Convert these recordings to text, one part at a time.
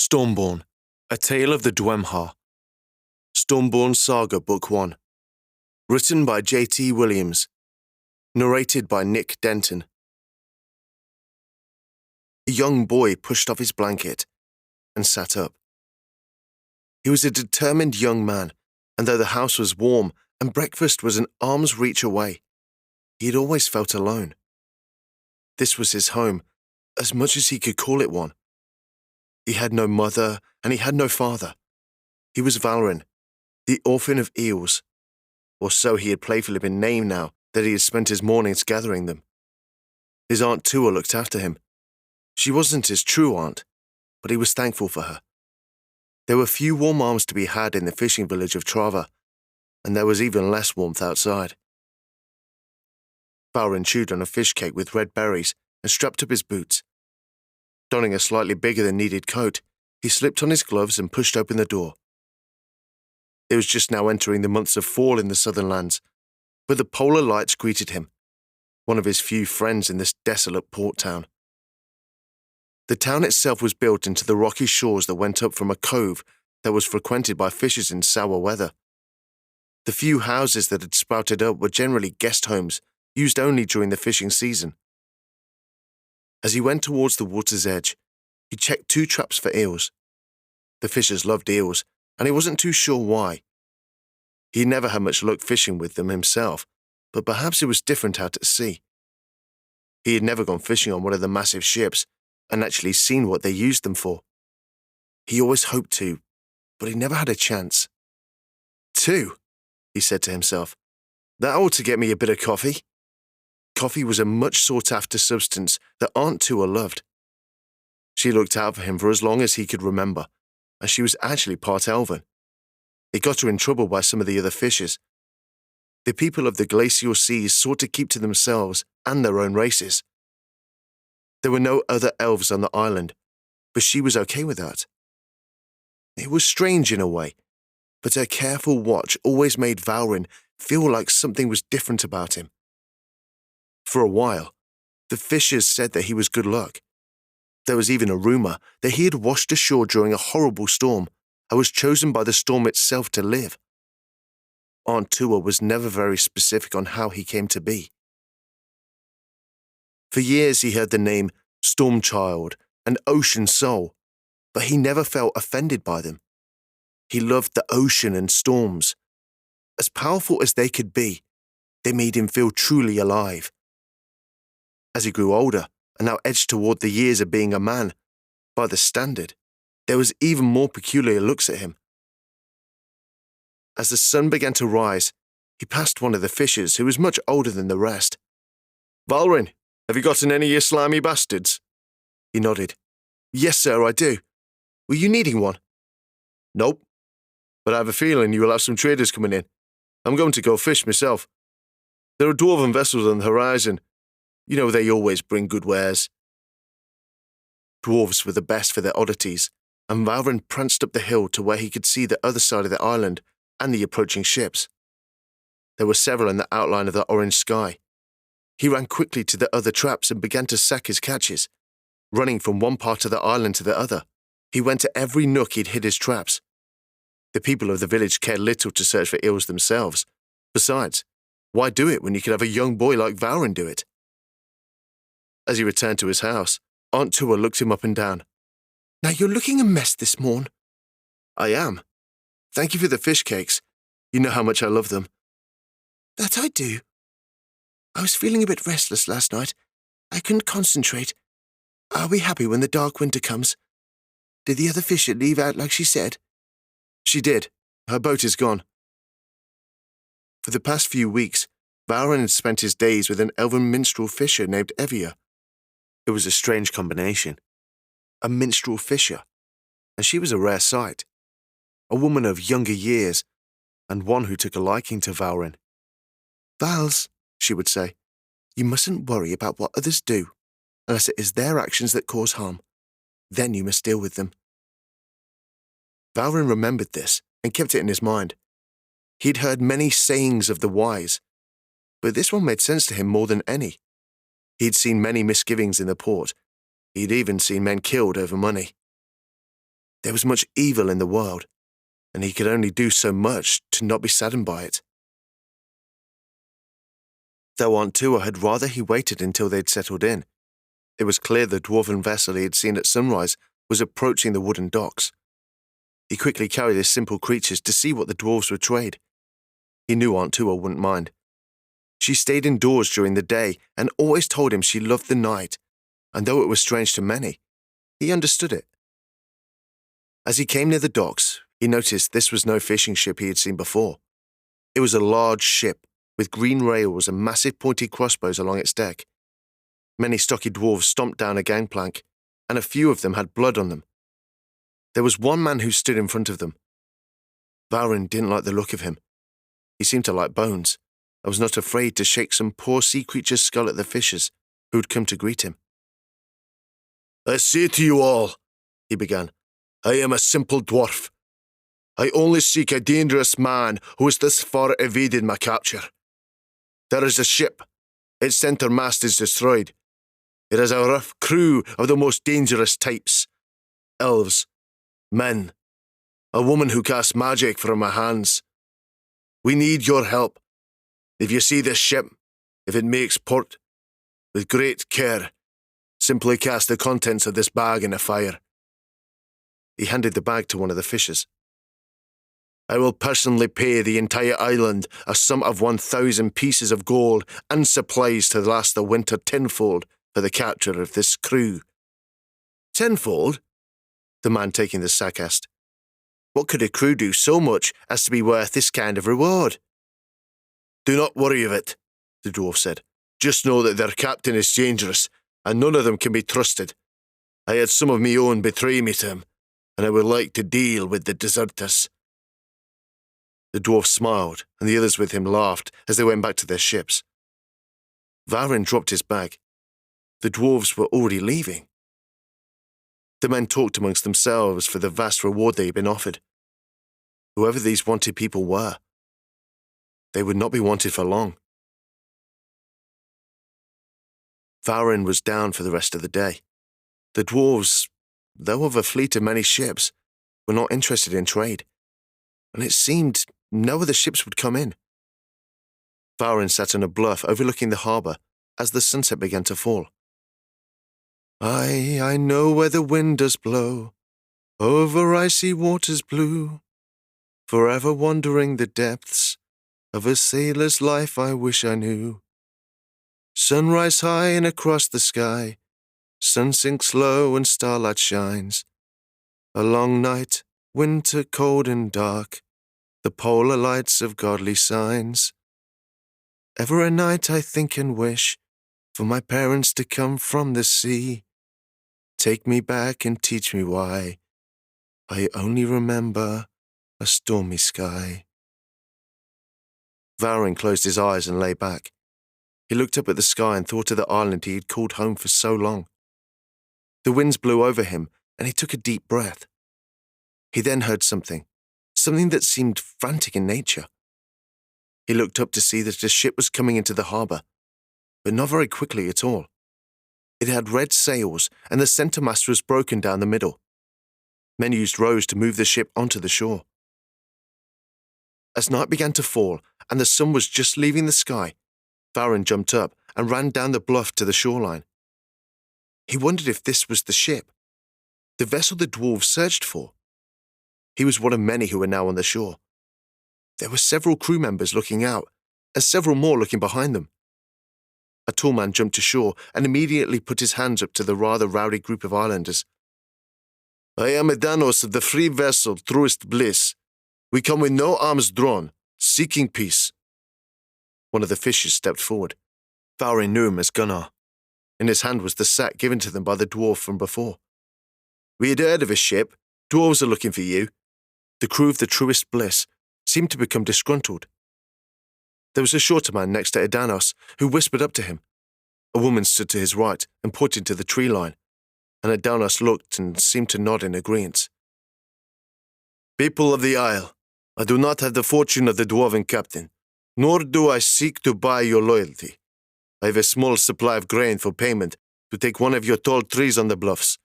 Stormborn, A Tale of the Dwemhar. Stormborn Saga Book 1. Written by J.T. Williams. Narrated by Nick Denton. A young boy pushed off his blanket and sat up. He was a determined young man, and though the house was warm and breakfast was an arm's reach away, he had always felt alone. This was his home, as much as he could call it one. He had no mother, and he had no father. He was Valrin, the orphan of eels, or so he had playfully been named now that he had spent his mornings gathering them. His Aunt Tua looked after him. She wasn't his true aunt, but he was thankful for her. There were few warm arms to be had in the fishing village of Trava, and there was even less warmth outside. Valrin chewed on a fish cake with red berries and strapped up his boots. Donning a slightly bigger than needed coat, he slipped on his gloves and pushed open the door. It was just now entering the months of fall in the southern lands, but the polar lights greeted him, one of his few friends in this desolate port town. The town itself was built into the rocky shores that went up from a cove that was frequented by fishers in sour weather. The few houses that had sprouted up were generally guest homes, used only during the fishing season. As he went towards the water's edge, he checked 2 traps for eels. The fishers loved eels, and he wasn't too sure why. He had never had much luck fishing with them himself, but perhaps it was different out at sea. He had never gone fishing on one of the massive ships and actually seen what they used them for. He always hoped to, but he never had a chance. 2, he said to himself. That ought to get me a bit of coffee. Coffee was a much sought-after substance that Aunt Tua loved. She looked out for him for as long as he could remember, and she was actually part elven. It got her in trouble by some of the other fishers. The people of the glacial seas sought to keep to themselves and their own races. There were no other elves on the island, but she was okay with that. It was strange in a way, but her careful watch always made Valrin feel like something was different about him. For a while, the fishers said that he was good luck. There was even a rumor that he had washed ashore during a horrible storm and was chosen by the storm itself to live. Aunt Tua was never very specific on how he came to be. For years he heard the name Stormchild and Ocean Soul, but he never felt offended by them. He loved the ocean and storms. As powerful as they could be, they made him feel truly alive. As he grew older and now edged toward the years of being a man, by the standard, there was even more peculiar looks at him. As the sun began to rise, he passed one of the fishers who was much older than the rest. Valrin, have you gotten any of your slimy bastards? He nodded. Yes, sir, I do. Were you needing one? Nope, but I have a feeling you will have some traders coming in. I'm going to go fish myself. There are dwarven vessels on the horizon. You know they always bring good wares. Dwarves were the best for their oddities, and Valrin pranced up the hill to where he could see the other side of the island and the approaching ships. There were several in the outline of the orange sky. He ran quickly to the other traps and began to sack his catches. Running from one part of the island to the other, he went to every nook he'd hid his traps. The people of the village cared little to search for eels themselves. Besides, why do it when you could have a young boy like Valrin do it? As he returned to his house, Aunt Tua looked him up and down. Now you're looking a mess this morn. I am. Thank you for the fish cakes. You know how much I love them. That I do. I was feeling a bit restless last night. I couldn't concentrate. Are we happy when the dark winter comes? Did the other fisher leave out like she said? She did. Her boat is gone. For the past few weeks, Valrin had spent his days with an elven minstrel fisher named Evia. It was a strange combination. A minstrel fisher, and she was a rare sight. A woman of younger years, and one who took a liking to Valrin. Vals, she would say, you mustn't worry about what others do, unless it is their actions that cause harm. Then you must deal with them. Valrin remembered this and kept it in his mind. He'd heard many sayings of the wise, but this one made sense to him more than any. He'd seen many misgivings in the port. He'd even seen men killed over money. There was much evil in the world, and he could only do so much to not be saddened by it. Though Aunt Tua had rather he waited until they'd settled in, it was clear the dwarven vessel he had seen at sunrise was approaching the wooden docks. He quickly carried his simple creatures to see what the dwarves would trade. He knew Aunt Tua wouldn't mind. She stayed indoors during the day and always told him she loved the night, and though it was strange to many, he understood it. As he came near the docks, he noticed this was no fishing ship he had seen before. It was a large ship with green rails and massive pointed crossbows along its deck. Many stocky dwarves stomped down a gangplank, and a few of them had blood on them. There was one man who stood in front of them. Valrin didn't like the look of him. He seemed to like bones, and was not afraid to shake some poor sea creature's skull at the fishers who had come to greet him. "I say to you all," he began, "I am a simple dwarf. I only seek a dangerous man who has thus far evaded my capture. There is a ship. Its centre mast is destroyed. It has a rough crew of the most dangerous types. Elves, men, a woman who casts magic from her hands. We need your help. If you see this ship, if it makes port, with great care, simply cast the contents of this bag in the fire." He handed the bag to one of the fishers. "I will personally pay the entire island a sum of 1,000 pieces of gold and supplies to last the winter tenfold for the capture of this crew." "Tenfold?" the man taking the sack asked. "What could a crew do so much as to be worth this kind of reward?" "Do not worry of it," the dwarf said. "Just know that their captain is dangerous, and none of them can be trusted. I had some of me own betray me to him, and I would like to deal with the deserters." The dwarf smiled, and the others with him laughed as they went back to their ships. Valrin dropped his bag. The dwarves were already leaving. The men talked amongst themselves for the vast reward they had been offered. Whoever these wanted people were, they would not be wanted for long. Valrin was down for the rest of the day. The dwarves, though of a fleet of many ships, were not interested in trade, and it seemed no other ships would come in. Valrin sat on a bluff overlooking the harbour as the sunset began to fall. I know where the wind does blow, over icy waters blue, forever wandering the depths of a sailor's life I wish I knew. Sunrise high and across the sky, sun sinks low and starlight shines. A long night, winter cold and dark, the polar lights of godly signs. Ever a night I think and wish for my parents to come from the sea. Take me back and teach me why I only remember a stormy sky." Valrin closed his eyes and lay back. He looked up at the sky and thought of the island he had called home for so long. The winds blew over him, and he took a deep breath. He then heard something that seemed frantic in nature. He looked up to see that a ship was coming into the harbour, but not very quickly at all. It had red sails, and the centre mast was broken down the middle. Men used rows to move the ship onto the shore. As night began to fall, and the sun was just leaving the sky, Valrin jumped up and ran down the bluff to the shoreline. He wondered if this was the ship, the vessel the dwarves searched for. He was one of many who were now on the shore. There were several crew members looking out, and several more looking behind them. A tall man jumped ashore and immediately put his hands up to the rather rowdy group of islanders. "I am Edanos of the free vessel Truest Bliss. We come with no arms drawn, seeking peace." One of the fishers stepped forward. Valrin knew him as Gunnar. In his hand was the sack given to them by the dwarf from before. "We had heard of a ship. Dwarves are looking for you." The crew of the Truest Bliss seemed to become disgruntled. There was a shorter man next to Edanos who whispered up to him. A woman stood to his right and pointed to the tree line, and Edanos looked and seemed to nod in agreement. "People of the Isle, I do not have the fortune of the dwarven captain, nor do I seek to buy your loyalty. I have a small supply of grain for payment to take one of your tall trees on the bluffs.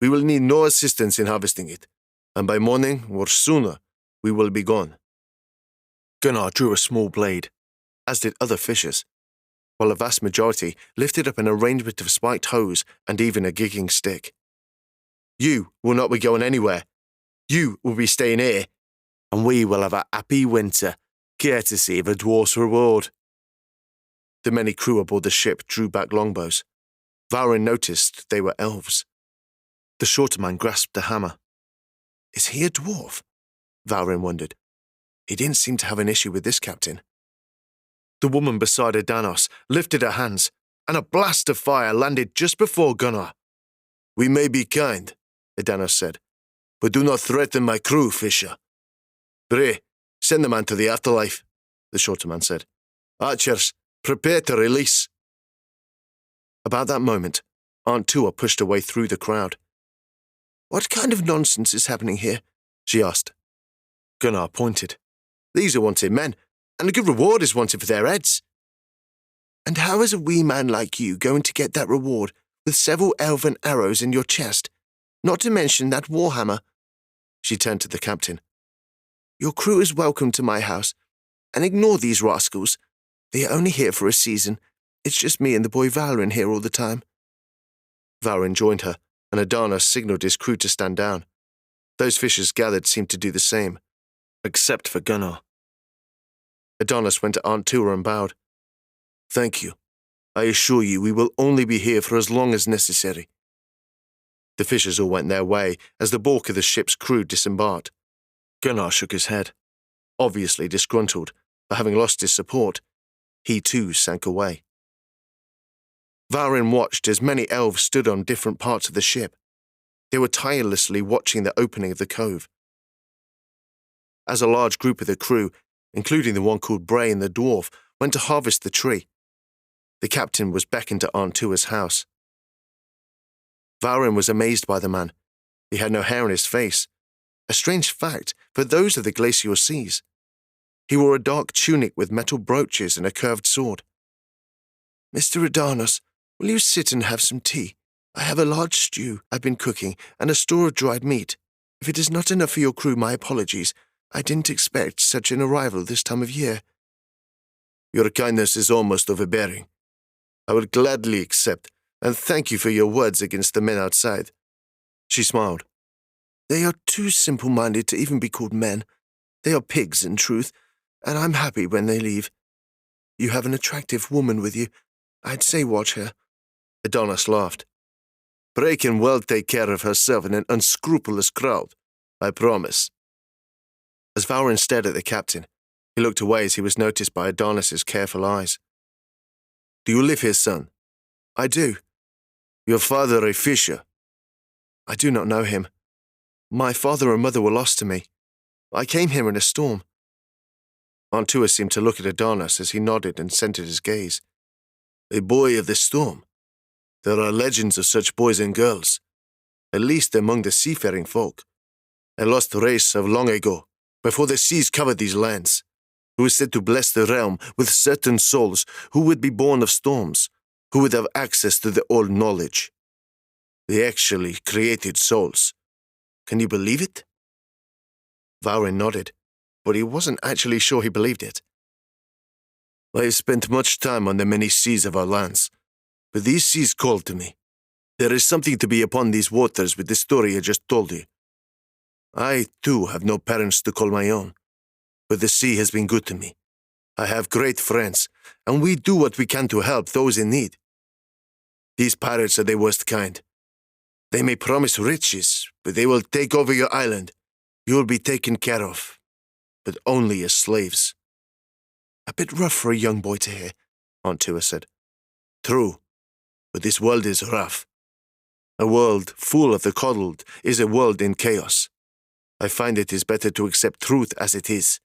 We will need no assistance in harvesting it, and by morning or sooner, we will be gone." Gunnar drew a small blade, as did other fishers, while a vast majority lifted up an arrangement of spiked hose and even a gigging stick. "You will not be going anywhere. You will be staying here, and we will have a happy winter, courtesy of a dwarf's reward." The many crew aboard the ship drew back longbows. Valrin noticed they were elves. The shorter man grasped a hammer. "Is he a dwarf?" Valrin wondered. He didn't seem to have an issue with this captain. The woman beside Adanos lifted her hands, and a blast of fire landed just before Gunnar. "We may be kind," Adanos said, "but do not threaten my crew, fisher." "Bray, send the man to the afterlife," the shorter man said. "Archers, prepare to release." About that moment, Aunt Tua pushed her way through the crowd. "What kind of nonsense is happening here?" she asked. Gunnar pointed. "These are wanted men, and a good reward is wanted for their heads." "And how is a wee man like you going to get that reward with several elven arrows in your chest, not to mention that warhammer?" She turned to the captain. "Your crew is welcome to my house, and ignore these rascals. They are only here for a season. It's just me and the boy Valrin here all the time." Valrin joined her, and Adanos signaled his crew to stand down. Those fishers gathered seemed to do the same, except for Gunnar. Adanos went to Aunt Tua and bowed. "Thank you. I assure you we will only be here for as long as necessary." The fishers all went their way as the bulk of the ship's crew disembarked. Gunnar shook his head, obviously disgruntled for having lost his support. He too sank away. Valrin watched as many elves stood on different parts of the ship. They were tirelessly watching the opening of the cove. As a large group of the crew, including the one called Bray and the dwarf, went to harvest the tree, the captain was beckoned to Aunt Tua's house. Valrin was amazed by the man. He had no hair on his face, a strange fact for those of the glacial seas. He wore a dark tunic with metal brooches and a curved sword. "Mr. Adanos, will you sit and have some tea? I have a large stew I've been cooking and a store of dried meat. If it is not enough for your crew, my apologies. I didn't expect such an arrival this time of year." "Your kindness is almost overbearing. I will gladly accept, and thank you for your words against the men outside." She smiled. "They are too simple-minded to even be called men. They are pigs, in truth, and I'm happy when they leave. You have an attractive woman with you. I'd say watch her." Adonis laughed. "Bray can well take care of herself in an unscrupulous crowd, I promise." As Valrin stared at the captain, he looked away as he was noticed by Adonis's careful eyes. "Do you live here, son?" "I do." "Your father a fisher?" "I do not know him. My father and mother were lost to me. I came here in a storm." Aunt Tua seemed to look at Adonis as he nodded and centered his gaze. "A boy of the storm. There are legends of such boys and girls, at least among the seafaring folk. A lost race of long ago, before the seas covered these lands, who is said to bless the realm with certain souls who would be born of storms, who would have access to the old knowledge. They actually created souls. Can you believe it?" Valrin nodded, but he wasn't actually sure he believed it. "I have spent much time on the many seas of our lands, but these seas called to me. There is something to be upon these waters with the story I just told you. I, too, have no parents to call my own, but the sea has been good to me. I have great friends, and we do what we can to help those in need. These pirates are the worst kind. They may promise riches, but they will take over your island. You will be taken care of, but only as slaves." "A bit rough for a young boy to hear," Aunt Tua said. "True, but this world is rough. A world full of the coddled is a world in chaos. I find it is better to accept truth as it is."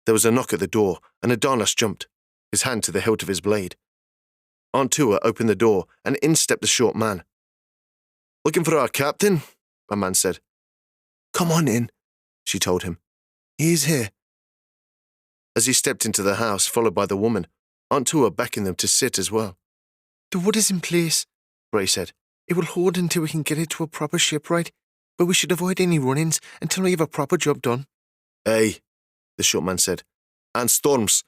There was a knock at the door, and Adonis jumped, his hand to the hilt of his blade. Aunt Tua opened the door, and in stepped the short man. "Looking for our captain?" a man said. "Come on in," she told him. "He is here." As he stepped into the house, followed by the woman, Aunt Tua beckoned them to sit as well. "The wood is in place," Bray said. It will hold until we can get it to a proper shipwright, but we should avoid any run-ins until we have a proper job done. Aye, the short man said, and storms,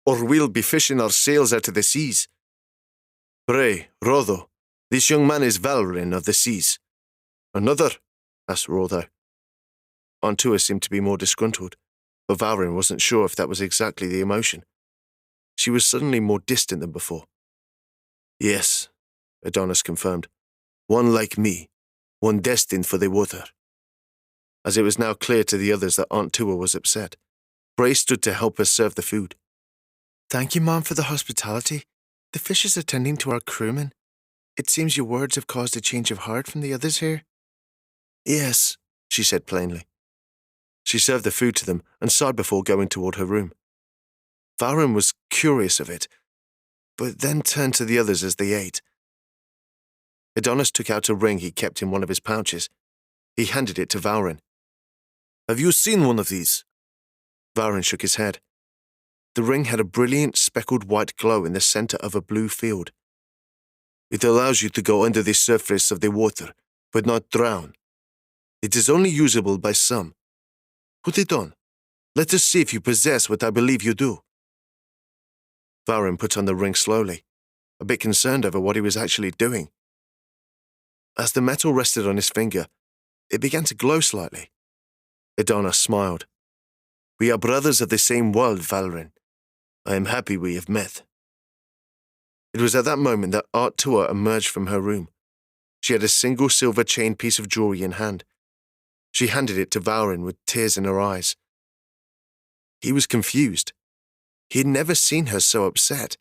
or we'll be fishing our sails out of the seas. Pray, Rotho, this young man is Valrin of the seas. Another? Asked Rotho. Antua seemed to be more disgruntled, but Valrin wasn't sure if that was exactly the emotion. She was suddenly more distant than before. Yes, Adonis confirmed. One like me, one destined for the water. As it was now clear to the others that Aunt Tua was upset, Bray stood to help her serve the food. Thank you, Mom, for the hospitality. The fish is attending to our crewmen. It seems your words have caused a change of heart from the others here. Yes, she said plainly. She served the food to them and sighed before going toward her room. Valrin was curious of it, but then turned to the others as they ate. Adonis took out a ring he kept in one of his pouches. He handed it to Valrin. Have you seen one of these? Valrin shook his head. The ring had a brilliant speckled white glow in the center of a blue field. It allows you to go under the surface of the water, but not drown. It is only usable by some. Put it on. Let us see if you possess what I believe you do. Valrin put on the ring slowly, a bit concerned over what he was actually doing. As the metal rested on his finger, it began to glow slightly. Adonis smiled. We are brothers of the same world, Valrin. I am happy we have met. It was at that moment that Aunt Tua emerged from her room. She had a single silver chain piece of jewelry in hand. She handed it to Valrin with tears in her eyes. He was confused. He had never seen her so upset,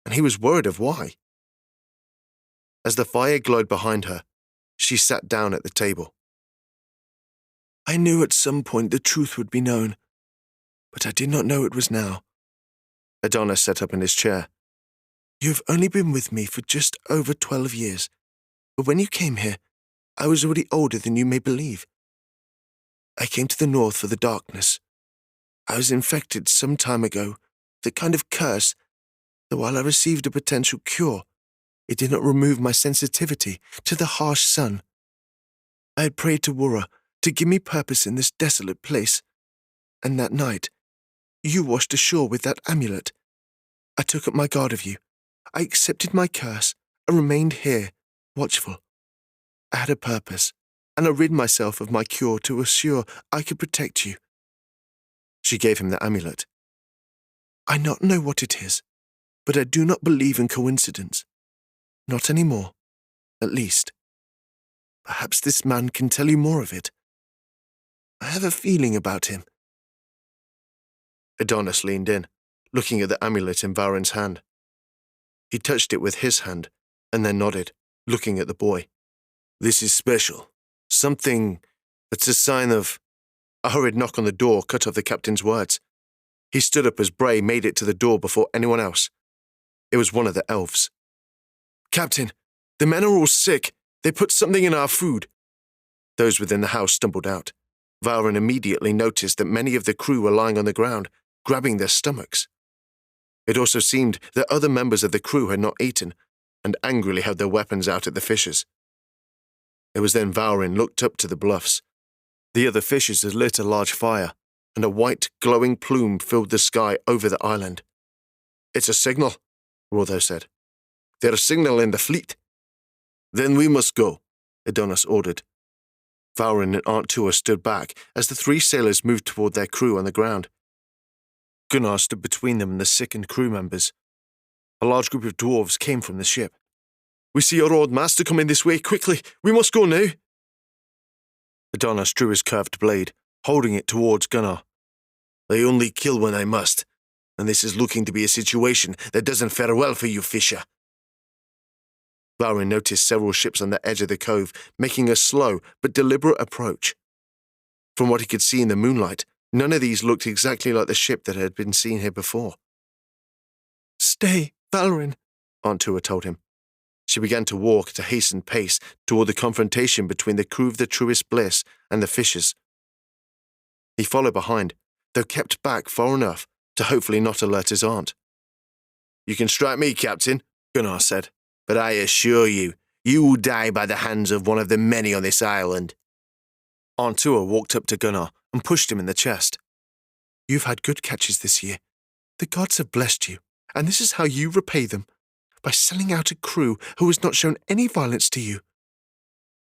and he was worried of why. As the fire glowed behind her, she sat down at the table. I knew at some point the truth would be known, but I did not know it was now. Adonis sat up in his chair. You have only been with me for just over 12 years, but when you came here, I was already older than you may believe. I came to the north for the darkness. I was infected some time ago with a kind of curse that while I received a potential cure, it did not remove my sensitivity to the harsh sun. I had prayed to Wura to give me purpose in this desolate place, and that night, you washed ashore with that amulet. I took up my guard of you. I accepted my curse and remained here, watchful. I had a purpose, and I rid myself of my cure to assure I could protect you. She gave him the amulet. I not know what it is, but I do not believe in coincidence. Not anymore, at least. Perhaps this man can tell you more of it. I have a feeling about him. Adonis leaned in, looking at the amulet in Valrin's hand. He touched it with his hand, and then nodded, looking at the boy. This is special. Something that's a sign of... A hurried knock on the door cut off the captain's words. He stood up as Bray made it to the door before anyone else. It was one of the elves. Captain, the men are all sick. They put something in our food. Those within the house stumbled out. Valrin immediately noticed that many of the crew were lying on the ground, grabbing their stomachs. It also seemed that other members of the crew had not eaten, and angrily held their weapons out at the fishers. It was then Valrin looked up to the bluffs. The other fishers had lit a large fire, and a white, glowing plume filled the sky over the island. It's a signal, Rotho said. They're signaling the fleet. Then we must go, Adonis ordered. Valrin and Aunt Tua stood back as the three sailors moved toward their crew on the ground. Gunnar stood between them and the sickened crew members. A large group of dwarves came from the ship. We see your old master coming this way. Quickly, we must go now. Adonis drew his curved blade, holding it towards Gunnar. I only kill when I must, and this is looking to be a situation that doesn't fare well for you, fisher. Valrin noticed several ships on the edge of the cove, making a slow but deliberate approach. From what he could see in the moonlight, none of these looked exactly like the ship that had been seen here before. Stay, Valrin, Aunt Tua told him. She began to walk at a hastened pace toward the confrontation between the crew of the Truest Bliss and the fishers. He followed behind, though kept back far enough to hopefully not alert his aunt. You can strike me, Captain, Gunnar said, but I assure you, You will die by the hands of one of the many on this island. Aunt Tua walked up to Gunnar and pushed him in the chest. You've had good catches this year. The gods have blessed you, and this is how you repay them, by selling out a crew who has not shown any violence to you.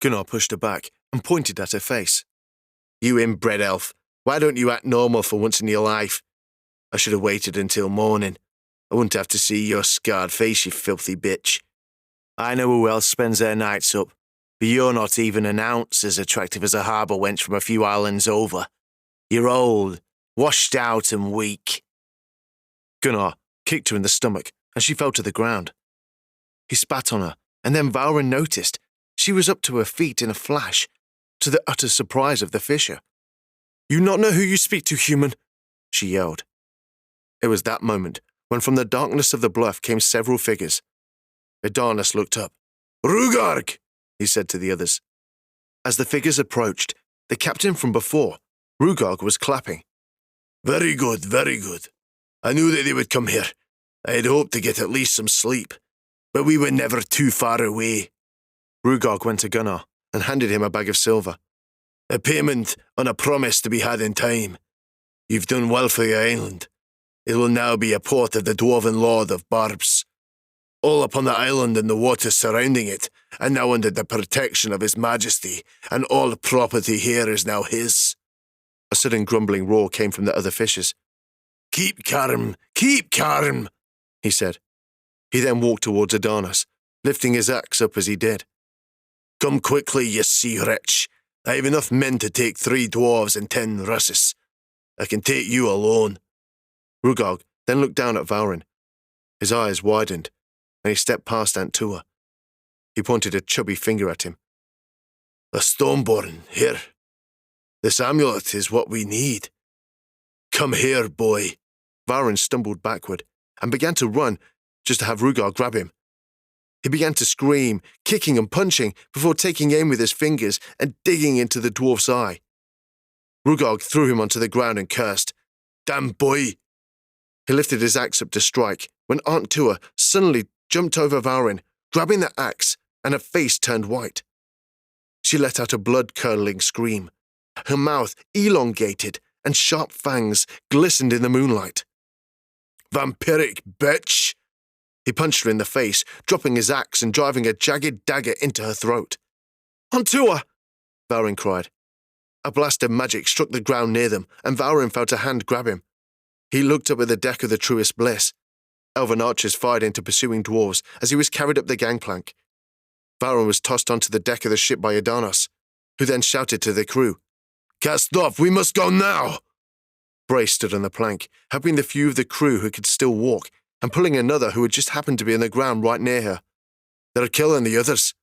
Gunnar pushed her back and pointed at her face. You inbred elf, why don't you act normal for once in your life? I should have waited until morning. I wouldn't have to see your scarred face, you filthy bitch. I know who else spends their nights up, but you're not even an ounce as attractive as a harbour wench from a few islands over. You're old, washed out and weak. Gunnar kicked her in the stomach, and she fell to the ground. He spat on her, and then Valrin noticed she was up to her feet in a flash, to the utter surprise of the fisher. You not know who you speak to, human? She yelled. It was that moment when from the darkness of the bluff came several figures. Adonis looked up. Rugarg, he said to the others. As the figures approached, the captain from before, Rugarg, was clapping. Very good, very good. I knew that they would come here. I had hoped to get at least some sleep, but we were never too far away. Rugarg went to Gunnar and handed him a bag of silver. A payment on a promise to be had in time. You've done well for your island. It will now be a port of the dwarven lord of Barbs. All upon the island and the waters surrounding it, and now under the protection of his majesty, and all property here is now his. A sudden grumbling roar came from the other fishers. Keep calm, he said. He then walked towards Adonis, lifting his axe up as he did. Come quickly, you sea wretch. I have enough men to take 3 dwarves and 10 Russes. I can take you alone. Rugarg then looked down at Valrin. His eyes widened, and he stepped past Aunt Tua. He pointed a chubby finger at him. A Stormborn, here. This amulet is what we need. Come here, boy. Valrin stumbled backward and began to run, just to have Rugarg grab him. He began to scream, kicking and punching, before taking aim with his fingers and digging into the dwarf's eye. Rugarg threw him onto the ground and cursed. Damn boy! He lifted his axe up to strike, when Aunt Tua suddenly jumped over Valrin, grabbing the axe, and her face turned white. She let out a blood-curdling scream. Her mouth elongated, and sharp fangs glistened in the moonlight. Vampiric bitch! He punched her in the face, dropping his axe and driving a jagged dagger into her throat. Aunt Tua! Valrin cried. A blast of magic struck the ground near them, and Valrin felt a hand grab him. He looked up at the deck of the Truest Bliss. Elven archers fired into pursuing dwarves as he was carried up the gangplank. Valrin was tossed onto the deck of the ship by Adonis, who then shouted to the crew, Cast off, we must go now! Bray stood on the plank, helping the few of the crew who could still walk, and pulling another who had just happened to be on the ground right near her. They're killing the others,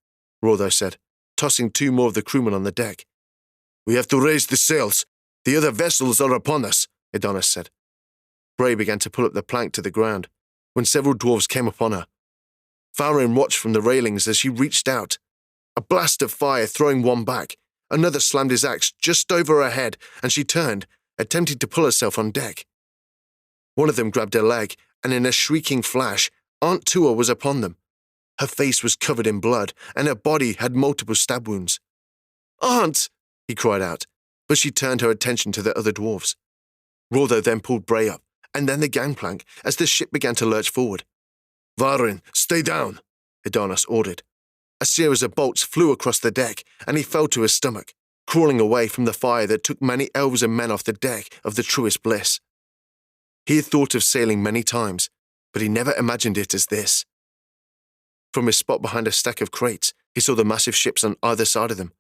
Rotho said, tossing 2 more of the crewmen on the deck. We have to raise the sails. The other vessels are upon us, Adonis said. Bray began to pull up the plank to the ground, when several dwarves came upon her. Valrin watched from the railings as she reached out. A blast of fire throwing one back. Another slammed his axe just over her head, and she turned, attempting to pull herself on deck. One of them grabbed her leg, and in a shrieking flash, Aunt Tua was upon them. Her face was covered in blood, and her body had multiple stab wounds. Aunt! He cried out, but she turned her attention to the other dwarves. Rotho then pulled Bray up, and then the gangplank, as the ship began to lurch forward. Valrin, stay down, Adonis ordered. A series of bolts flew across the deck, and he fell to his stomach, crawling away from the fire that took many elves and men off the deck of the Truest Bliss. He had thought of sailing many times, but he never imagined it as this. From his spot behind a stack of crates, he saw the massive ships on either side of them.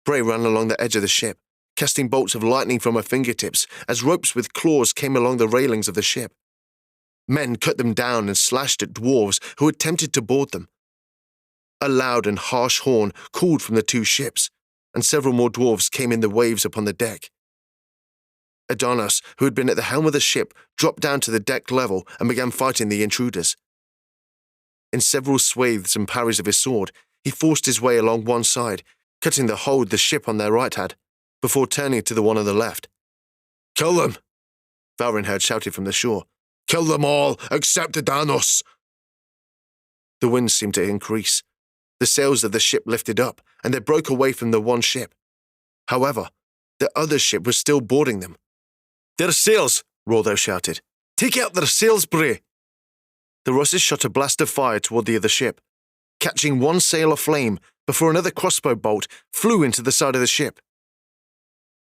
Bray ran along the edge of the ship, casting bolts of lightning from her fingertips as ropes with claws came along the railings of the ship. Men cut them down and slashed at dwarves who attempted to board them. A loud and harsh horn called from the 2 ships, and several more dwarves came in the waves upon the deck. Adonis, who had been at the helm of the ship, dropped down to the deck level and began fighting the intruders. In several swathes and parries of his sword, he forced his way along one side, cutting the hold the ship on their right had, before turning to the one on the left. Kill them! Valrin heard shouted from the shore. Kill them all, except Adonis! The wind seemed to increase. The sails of the ship lifted up, and they broke away from the one ship. However, the other ship was still boarding them. "Their sails!" Roldo shouted. "Take out their sails, Bray!" The Russes shot a blast of fire toward the other ship, catching one sail aflame before another crossbow bolt flew into the side of the ship.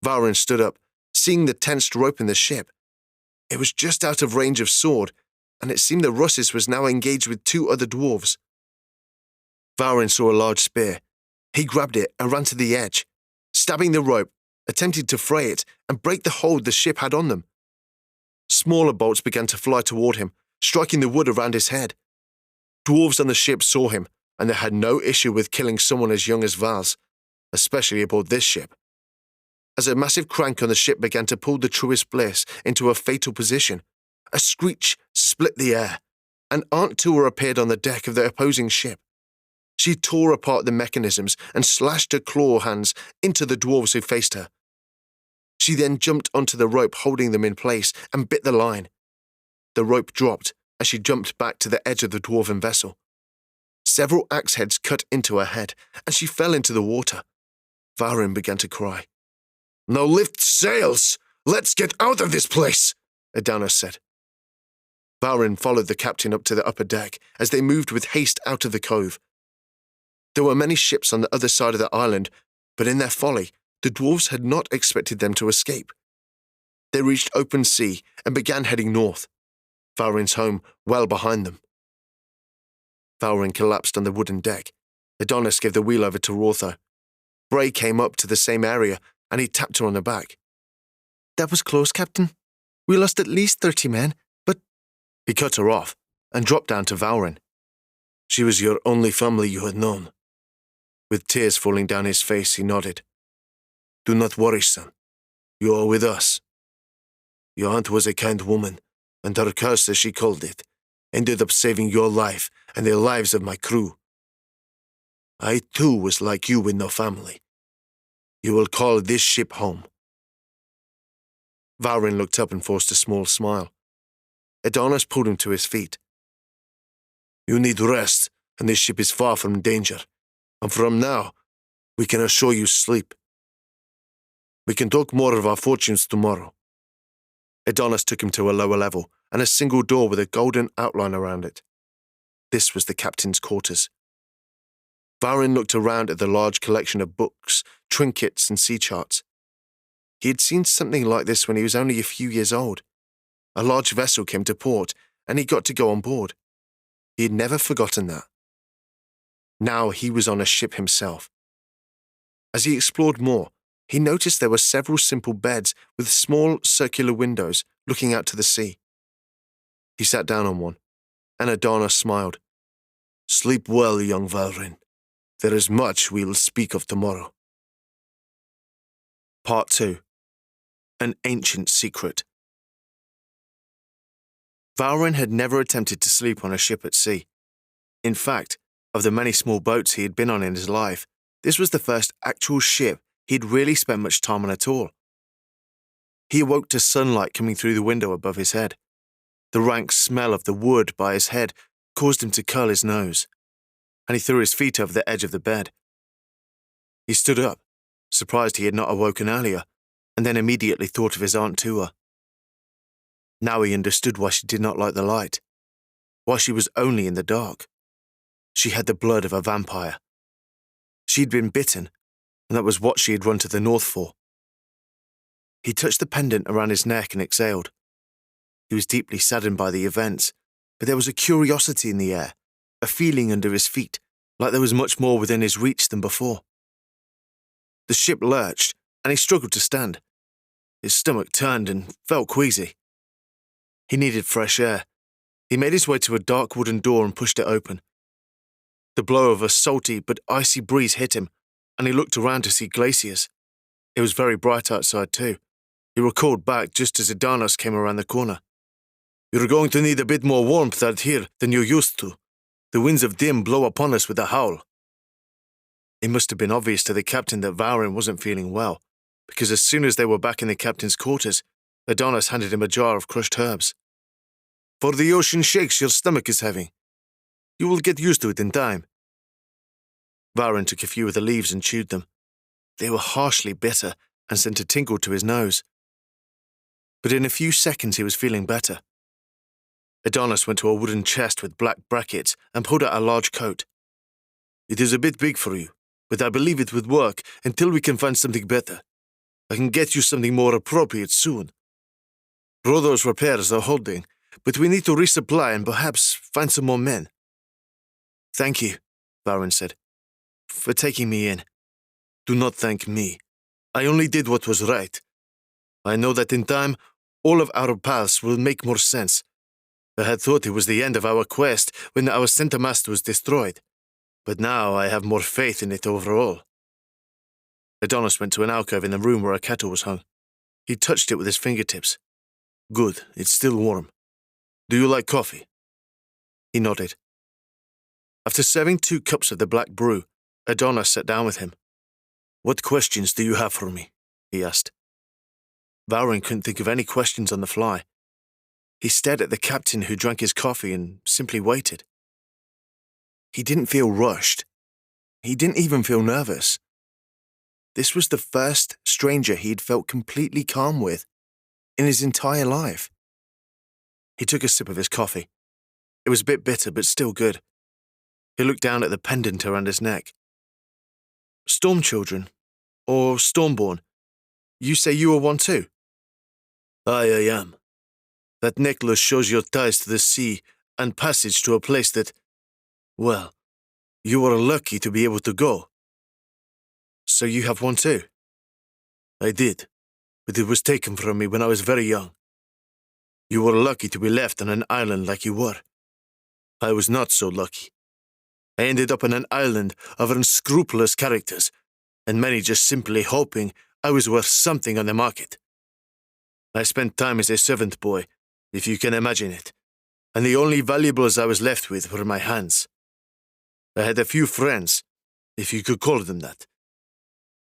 Valrin stood up, seeing the tensed rope in the ship. It was just out of range of sword, and it seemed the Russes was now engaged with two other dwarves. Valrin saw a large spear. He grabbed it and ran to the edge, stabbing the rope, attempting to fray it and break the hold the ship had on them. Smaller bolts began to fly toward him, striking the wood around his head. Dwarves on the ship saw him, and they had no issue with killing someone as young as Val's, especially aboard this ship. As a massive crank on the ship began to pull the truest bliss into a fatal position, a screech split the air, and Aunt Tua appeared on the deck of the opposing ship. She tore apart the mechanisms and slashed her claw hands into the dwarves who faced her. She then jumped onto the rope holding them in place and bit the line. The rope dropped as she jumped back to the edge of the dwarven vessel. Several axe heads cut into her head, and she fell into the water. Valrin began to cry. "Now lift sails! Let's get out of this place!" Adonis said. Valrin followed the captain up to the upper deck as they moved with haste out of the cove. There were many ships on the other side of the island, but in their folly, the dwarves had not expected them to escape. They reached open sea and began heading north, Valrin's home well behind them. Valrin collapsed on the wooden deck. Adonis gave the wheel over to Rortho. Bray came up to the same area, and he tapped her on the back. "That was close, Captain. We lost at least 30 men, but—" He cut her off and dropped down to Valrin. "She was your only family you had known." With tears falling down his face, he nodded. "Do not worry, son. You are with us. Your aunt was a kind woman, and her curse, as she called it, ended up saving your life and the lives of my crew. I, too, was like you with no family. You will call this ship home." Valrin looked up and forced a small smile. Adonis pulled him to his feet. "You need rest, and this ship is far from danger. And from now, we can assure you sleep. We can talk more of our fortunes tomorrow." Adonis took him to a lower level and a single door with a golden outline around it. This was the captain's quarters. Valrin looked around at the large collection of books, trinkets, and sea charts. He had seen something like this when he was only a few years old. A large vessel came to port, and he got to go on board. He had never forgotten that. Now he was on a ship himself. As he explored more, he noticed there were several simple beds with small circular windows looking out to the sea. He sat down on one, and Adonis smiled. "Sleep well, young Valrin. There is much we will speak of tomorrow." Part 2. An Ancient Secret. Valrin had never attempted to sleep on a ship at sea. In fact, of the many small boats he had been on in his life, this was the first actual ship he had really spent much time on at all. He awoke to sunlight coming through the window above his head. The rank smell of the wood by his head caused him to curl his nose, and he threw his feet over the edge of the bed. He stood up, surprised he had not awoken earlier, and then immediately thought of his Aunt Tua. Now he understood why she did not like the light, why she was only in the dark. She had the blood of a vampire. She'd been bitten, and that was what she had run to the north for. He touched the pendant around his neck and exhaled. He was deeply saddened by the events, but there was a curiosity in the air, a feeling under his feet, like there was much more within his reach than before. The ship lurched, and he struggled to stand. His stomach turned and felt queasy. He needed fresh air. He made his way to a dark wooden door and pushed it open. The blow of a salty but icy breeze hit him, and he looked around to see glaciers. It was very bright outside too. He recalled back just as Adonis came around the corner. "You're going to need a bit more warmth out here than you're used to. The winds of Dim blow upon us with a howl." It must have been obvious to the captain that Valrin wasn't feeling well, because as soon as they were back in the captain's quarters, Adonis handed him a jar of crushed herbs. "For the ocean shakes your stomach is having. You will get used to it in time." Valrin took a few of the leaves and chewed them. They were harshly bitter and sent a tingle to his nose. But in a few seconds he was feeling better. Adonis went to a wooden chest with black brackets and pulled out a large coat. "It is a bit big for you, but I believe it would work until we can find something better. I can get you something more appropriate soon. Rodo's repairs are holding, but we need to resupply and perhaps find some more men." "Thank you," Valrin said, "for taking me in." "Do not thank me. I only did what was right. I know that in time, all of our paths will make more sense. I had thought it was the end of our quest when our center mast was destroyed, but now I have more faith in it overall." Adonis went to an alcove in the room where a kettle was hung. He touched it with his fingertips. "Good, it's still warm. Do you like coffee?" He nodded. After serving 2 cups of the black brew, Adonis sat down with him. "What questions do you have for me?" he asked. Valrin couldn't think of any questions on the fly. He stared at the captain who drank his coffee and simply waited. He didn't feel rushed. He didn't even feel nervous. This was the first stranger he'd felt completely calm with in his entire life. He took a sip of his coffee. It was a bit bitter, but still good. He looked down at the pendant around his neck. "Storm children, or Stormborn, you say you are one too?" I am. That necklace shows your ties to the sea and passage to a place that, well, you are lucky to be able to go." "So you have one too?" "I did, but it was taken from me when I was very young. You were lucky to be left on an island like you were. I was not so lucky. I ended up on an island of unscrupulous characters, and many just simply hoping I was worth something on the market. I spent time as a servant boy, if you can imagine it, and the only valuables I was left with were my hands. I had a few friends, if you could call them that.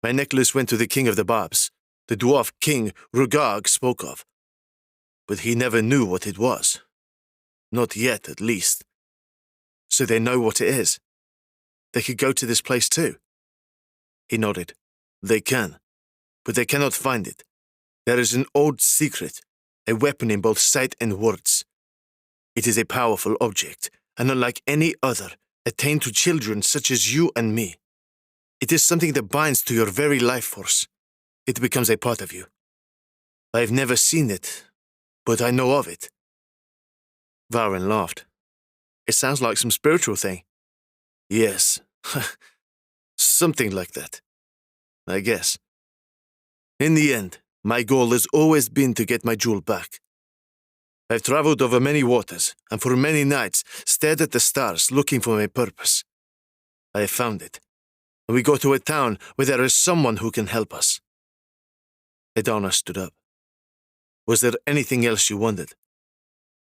My necklace went to the king of the Barbs, the dwarf king Rugag spoke of. But he never knew what it was. Not yet, at least. So they know what it is. They could go to this place too." He nodded. "They can, but they cannot find it. There is an old secret, a weapon in both sight and words. It is a powerful object, and unlike any other, attained to children such as you and me. It is something that binds to your very life force. It becomes a part of you. I have never seen it, but I know of it." Valrin laughed. "It sounds like some spiritual thing." "Yes, something like that, I guess. In the end, my goal has always been to get my jewel back. I've traveled over many waters, and for many nights stared at the stars looking for my purpose. I have found it, and we go to a town where there is someone who can help us." Adonis stood up. "Was there anything else you wanted?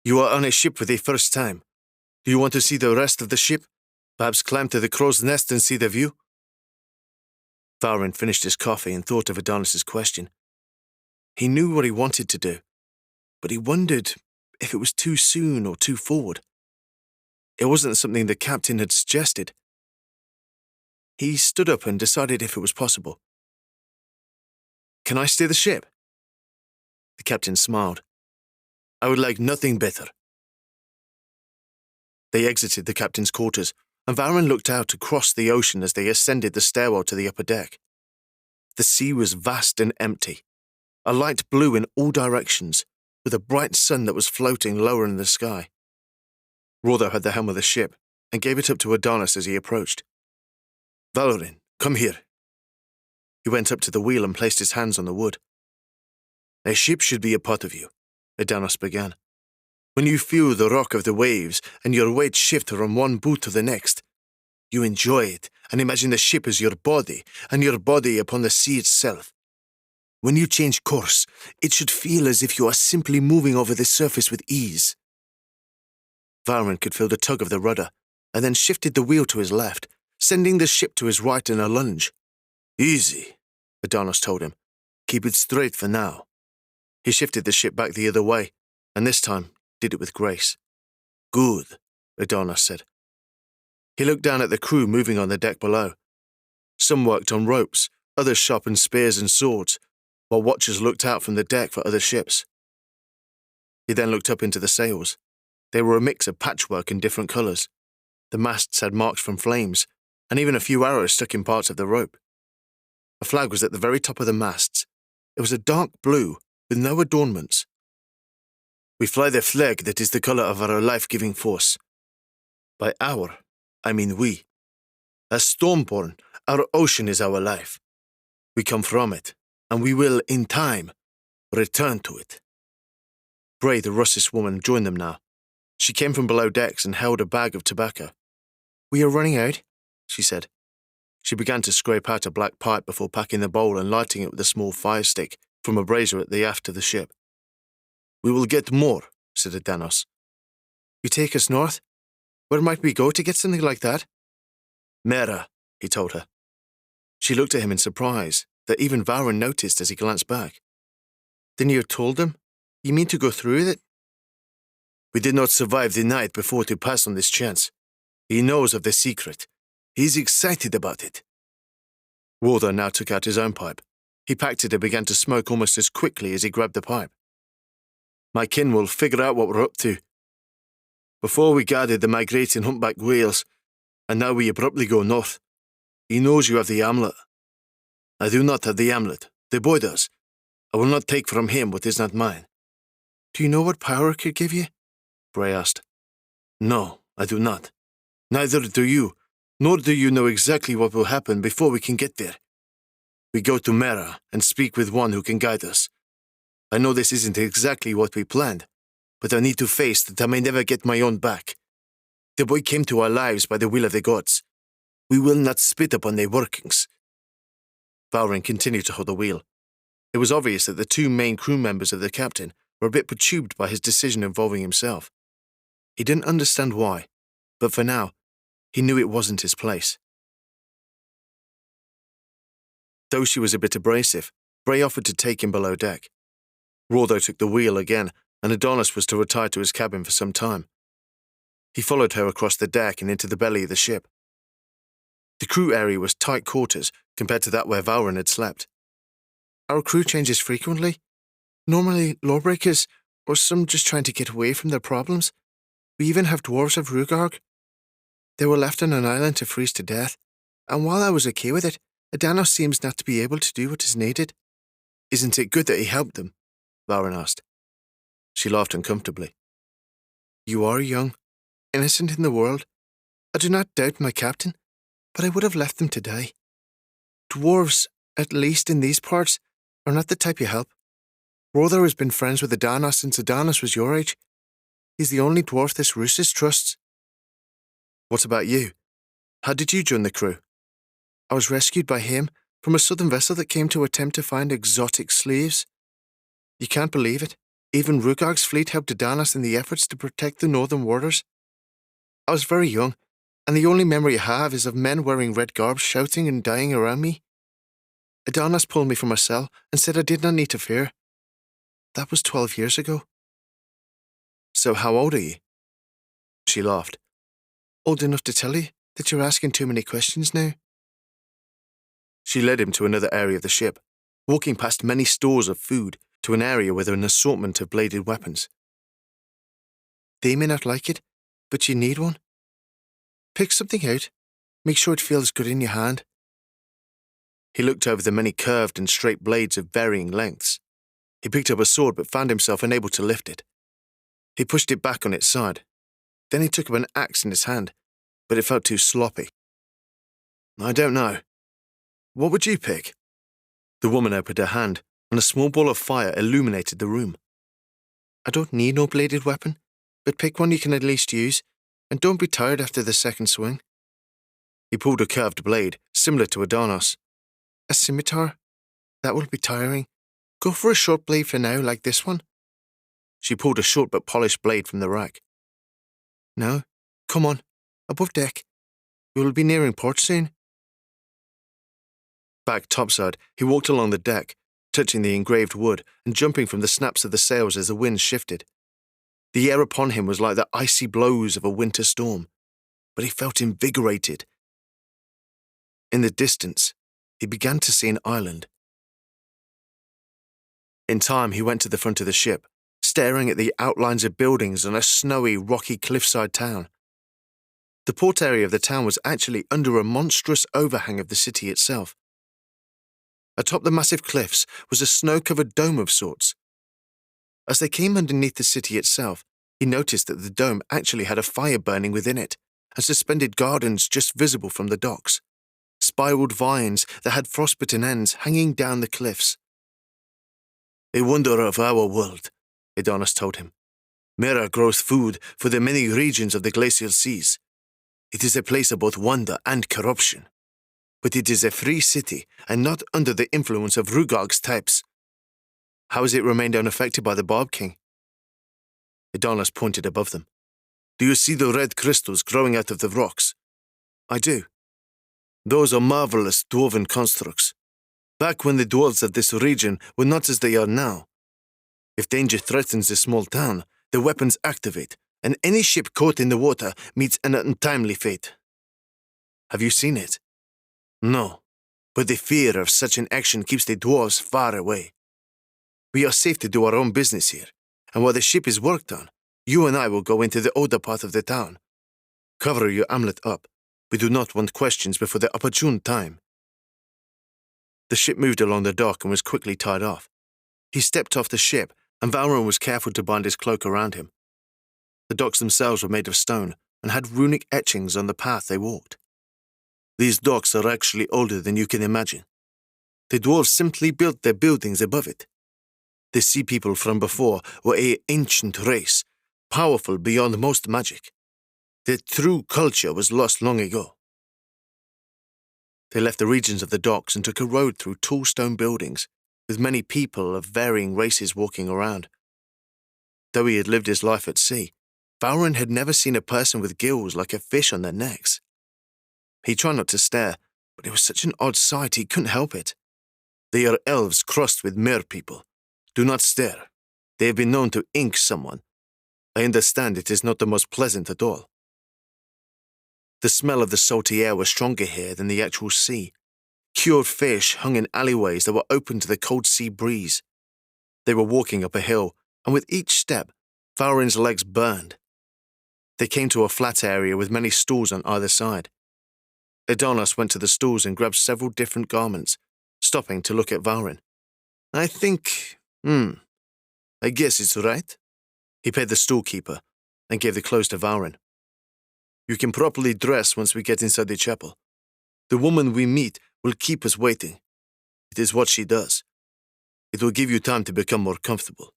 You are on a ship for the first time. Do you want to see the rest of the ship? Perhaps climb to the crow's nest and see the view?" Valrin finished his coffee and thought of Adonis's question. He knew what he wanted to do, but he wondered if it was too soon or too forward. It wasn't something the captain had suggested. He stood up and decided if it was possible. "Can I steer the ship?" The captain smiled. "I would like nothing better." They exited the captain's quarters, and Valrin looked out across the ocean as they ascended the stairwell to the upper deck. The sea was vast and empty, a light blue in all directions, with a bright sun that was floating lower in the sky. Rodo had the helm of the ship and gave it up to Adonis as he approached. "Valrin, come here." He went up to the wheel and placed his hands on the wood. "A ship should be a part of you," Adonis began. "When you feel the rock of the waves and your weight shift from one boot to the next, you enjoy it and imagine the ship as your body and your body upon the sea itself. When you change course, it should feel as if you are simply moving over the surface with ease." Valrin could feel the tug of the rudder, and then shifted the wheel to his left, sending the ship to his right in a lunge. "Easy," Adonis told him. "Keep it straight for now." He shifted the ship back the other way, and this time did it with grace. "Good," Adonis said. He looked down at the crew moving on the deck below Some worked on ropes, others sharpened spears and swords, while watchers looked out from the deck for other ships. He then looked up into the sails. They were a mix of patchwork in different colours. The masts had marks from flames, and even a few arrows stuck in parts of the rope. A flag was at the very top of the masts. It was a dark blue, with no adornments. "We fly the flag that is the colour of our life-giving force. By our, I mean we. As Stormborn, our ocean is our life. We come from it, and we will, in time, return to it." Bray, the Russisk woman, joined them now. She came from below decks and held a bag of tobacco. "We are running out," she said. She began to scrape out a black pipe before packing the bowl and lighting it with a small fire stick from a brazier at the aft of the ship. "We will get more," said Adanos. "You take us north? Where might we go to get something like that?" "Mera," he told her. She looked at him in surprise that even Valrin noticed as he glanced back. "Then you told them? You mean to go through with it?" "We did not survive the night before to pass on this chance. He knows of the secret. He is excited about it." Walther now took out his own pipe. He packed it and began to smoke almost as quickly as he grabbed the pipe. "My kin will figure out what we're up to. Before we gathered the migrating humpback whales, and now we abruptly go north. He knows you have the amulet. I do not have the amulet. The boy does. I will not take from him what is not mine." "Do you know what power it could give you?" Bray asked. "No, I do not. Neither do you, nor do you know exactly what will happen before we can get there. We go to Mera and speak with one who can guide us. I know this isn't exactly what we planned, but I need to face that I may never get my own back. The boy came to our lives by the will of the gods. We will not spit upon their workings." Valrin continued to hold the wheel. It was obvious that the two main crew members of the captain were a bit perturbed by his decision involving himself. He didn't understand why, but for now, he knew it wasn't his place. Though she was a bit abrasive, Bray offered to take him below deck. Walther took the wheel again, and Adonis was to retire to his cabin for some time. He followed her across the deck and into the belly of the ship. The crew area was tight quarters compared to that where Valrin had slept. "Our crew changes frequently. Normally lawbreakers, or some just trying to get away from their problems. We even have dwarves of Rugarg. They were left on an island to freeze to death, and while I was okay with it, Adanos seems not to be able to do what is needed." "Isn't it good that he helped them?" Valrin asked. She laughed uncomfortably. "You are young, innocent in the world. I do not doubt my captain, but I would have left them to die. Dwarves, at least in these parts, are not the type you help. Walther has been friends with Adanos since Adanos was your age. He's the only dwarf this Rusis trusts." "What about you? How did you join the crew?" "I was rescued by him from a southern vessel that came to attempt to find exotic slaves. You can't believe it. Even Rugarg's fleet helped Adanos in the efforts to protect the northern waters. I was very young, and the only memory I have is of men wearing red garbs shouting and dying around me. Adanos pulled me from a cell and said I did not need to fear. That was 12 years ago." "So how old are you?" She laughed. "Old enough to tell you that you're asking too many questions now." She led him to another area of the ship, walking past many stores of food to an area with an assortment of bladed weapons. "They may not like it, but you need one. Pick something out. Make sure it feels good in your hand." He looked over the many curved and straight blades of varying lengths. He picked up a sword but found himself unable to lift it. He pushed it back on its side. Then he took up an axe in his hand, but it felt too sloppy. "I don't know. What would you pick?" The woman opened her hand, and a small ball of fire illuminated the room. "I don't need no bladed weapon, but pick one you can at least use, and don't be tired after the second swing." He pulled a curved blade, similar to Adanos. "A scimitar? That will be tiring. Go for a short blade for now, like this one." She pulled a short but polished blade from the rack. "Now, come on, above deck. We will be nearing port soon." Back topside, he walked along the deck, touching the engraved wood and jumping from the snaps of the sails as the wind shifted. The air upon him was like the icy blows of a winter storm, but he felt invigorated. In the distance, he began to see an island. In time, he went to the front of the ship, staring at the outlines of buildings on a snowy, rocky cliffside town. The port area of the town was actually under a monstrous overhang of the city itself. Atop the massive cliffs was a snow-covered dome of sorts. As they came underneath the city itself, he noticed that the dome actually had a fire burning within it, and suspended gardens just visible from the docks, spiraled vines that had frostbitten ends hanging down the cliffs. "A wonder of our world," Adonis told him. "Mera grows food for the many regions of the glacial seas. It is a place of both wonder and corruption. But it is a free city and not under the influence of Rugog's types. How has it remained unaffected by the Barb King?" Adonis pointed above them. "Do you see the red crystals growing out of the rocks?" "I do." "Those are marvelous dwarven constructs. Back when the dwarves of this region were not as they are now. If danger threatens a small town, the weapons activate, and any ship caught in the water meets an untimely fate." "Have you seen it?" "No, but the fear of such an action keeps the dwarves far away. We are safe to do our own business here, and while the ship is worked on, you and I will go into the older part of the town. Cover your amulet up. We do not want questions before the opportune time." The ship moved along the dock and was quickly tied off. He stepped off the ship, and Valrin was careful to bind his cloak around him. The docks themselves were made of stone and had runic etchings on the path they walked. "These docks are actually older than you can imagine. The dwarves simply built their buildings above it. The sea people from before were an ancient race, powerful beyond most magic. Their true culture was lost long ago." They left the regions of the docks and took a road through tall stone buildings, with many people of varying races walking around. Though he had lived his life at sea, Valrin had never seen a person with gills like a fish on their necks. He tried not to stare, but it was such an odd sight he couldn't help it. "They are elves crossed with mer people. Do not stare. They have been known to ink someone. I understand it is not the most pleasant at all." The smell of the salty air was stronger here than the actual sea. Cured fish hung in alleyways that were open to the cold sea breeze. They were walking up a hill, and with each step, Valrin's legs burned. They came to a flat area with many stools on either side. Adonis went to the stools and grabbed several different garments, stopping to look at Valrin. "I think, I guess it's right." He paid the stoolkeeper and gave the clothes to Valrin. "You can properly dress once we get inside the chapel. The woman we meet will keep us waiting. It is what she does. It will give you time to become more comfortable."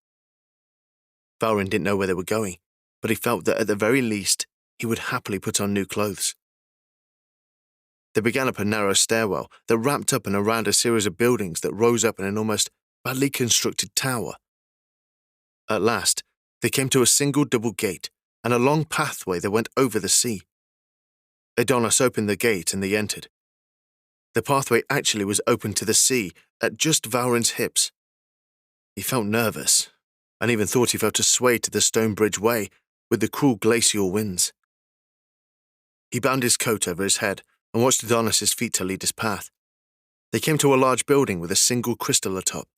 Valrin didn't know where they were going, but he felt that at the very least, he would happily put on new clothes. They began up a narrow stairwell that wrapped up and around a series of buildings that rose up in an almost badly constructed tower. At last, they came to a single double gate and a long pathway that went over the sea. Adonis opened the gate and they entered. The pathway actually was open to the sea at just Valrin's hips. He felt nervous, and even thought he felt a sway to the stone bridge way with the cruel glacial winds. He bound his coat over his head and watched Adonis's feet to lead his path. They came to a large building with a single crystal atop.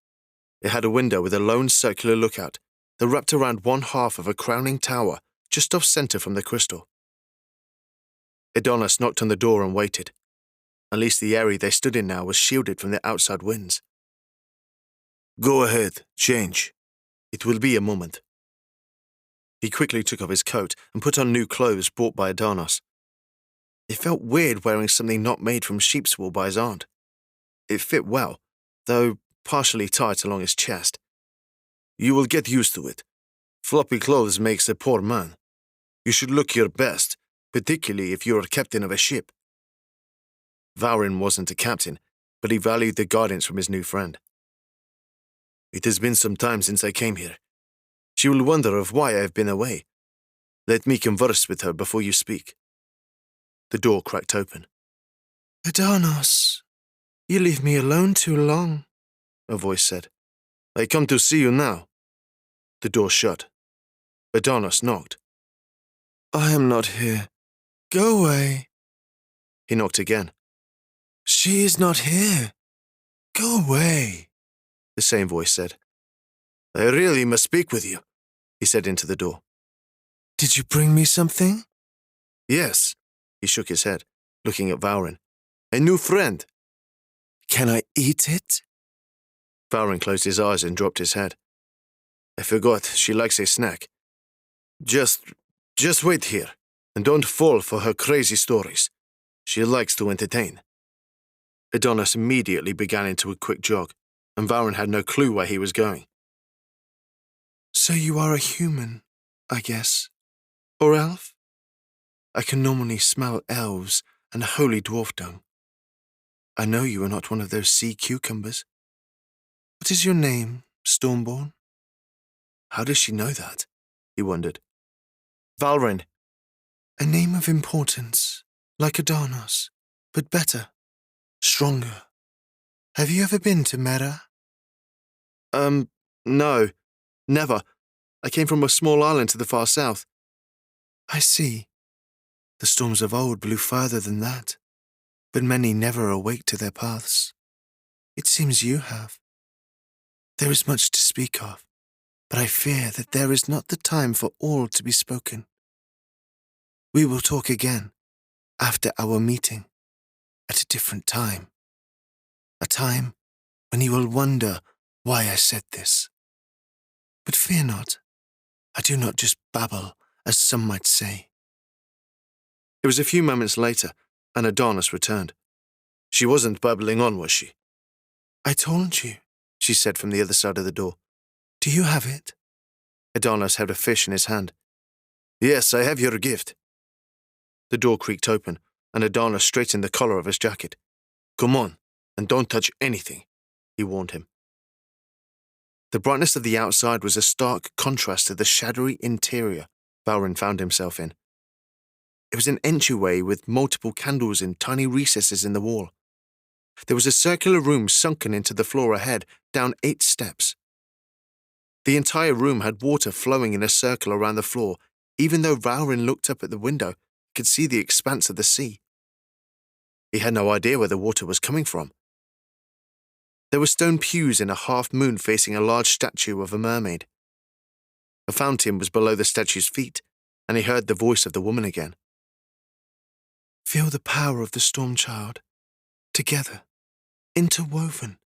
It had a window with a lone circular lookout that wrapped around one half of a crowning tower just off-center from the crystal. Adonis knocked on the door and waited. At least the area they stood in now was shielded from the outside winds. "Go ahead, change. It will be a moment." He quickly took off his coat and put on new clothes bought by Adonis. It felt weird wearing something not made from sheep's wool by his aunt. It fit well, though partially tight along his chest. "You will get used to it. Floppy clothes makes a poor man. You should look your best, particularly if you are captain of a ship." Valrin wasn't a captain, but he valued the guidance from his new friend. "It has been some time since I came here. She will wonder of why I have been away. Let me converse with her before you speak." The door cracked open. "Adonis, you leave me alone too long," a voice said. "I come to see you now." The door shut. Adonis knocked. "I am not here. Go away." He knocked again. She is not here. Go away, the same voice said. I really must speak with you, he said into the door. Did you bring me something? Yes, he shook his head, looking at Valrin. A new friend. Can I eat it? Valrin closed his eyes and dropped his head. I forgot she likes a snack. Just wait here, and don't fall for her crazy stories. She likes to entertain. Adonis immediately began into a quick jog, and Valrin had no clue where he was going. So you are a human, I guess. Or elf? I can normally smell elves and holy dwarf dung. I know you are not one of those sea cucumbers. What is your name, Stormborn? How does she know that? He wondered. Valrin. A name of importance, like Adonis, but better, stronger. Have you ever been to Mera? No, never. I came from a small island to the far south. I see. The storms of old blew farther than that, but many never awake to their paths. It seems you have. There is much to speak of, but I fear that there is not the time for all to be spoken. We will talk again, after our meeting, at a different time. A time when you will wonder why I said this. But fear not. I do not just babble, as some might say. It was a few moments later, and Adonis returned. She wasn't babbling on, was she? I told you, she said from the other side of the door. Do you have it? Adonis held a fish in his hand. Yes, I have your gift. The door creaked open, and Adonis straightened the collar of his jacket. Come on, and don't touch anything, he warned him. The brightness of the outside was a stark contrast to the shadowy interior Valrin found himself in. It was an entryway with multiple candles in tiny recesses in the wall. There was a circular room sunken into the floor ahead, down 8 steps. The entire room had water flowing in a circle around the floor. Even though Valrin looked up at the window, he could see the expanse of the sea. He had no idea where the water was coming from. There were stone pews in a half-moon facing a large statue of a mermaid. A fountain was below the statue's feet, and he heard the voice of the woman again. Feel the power of the storm child, together, interwoven,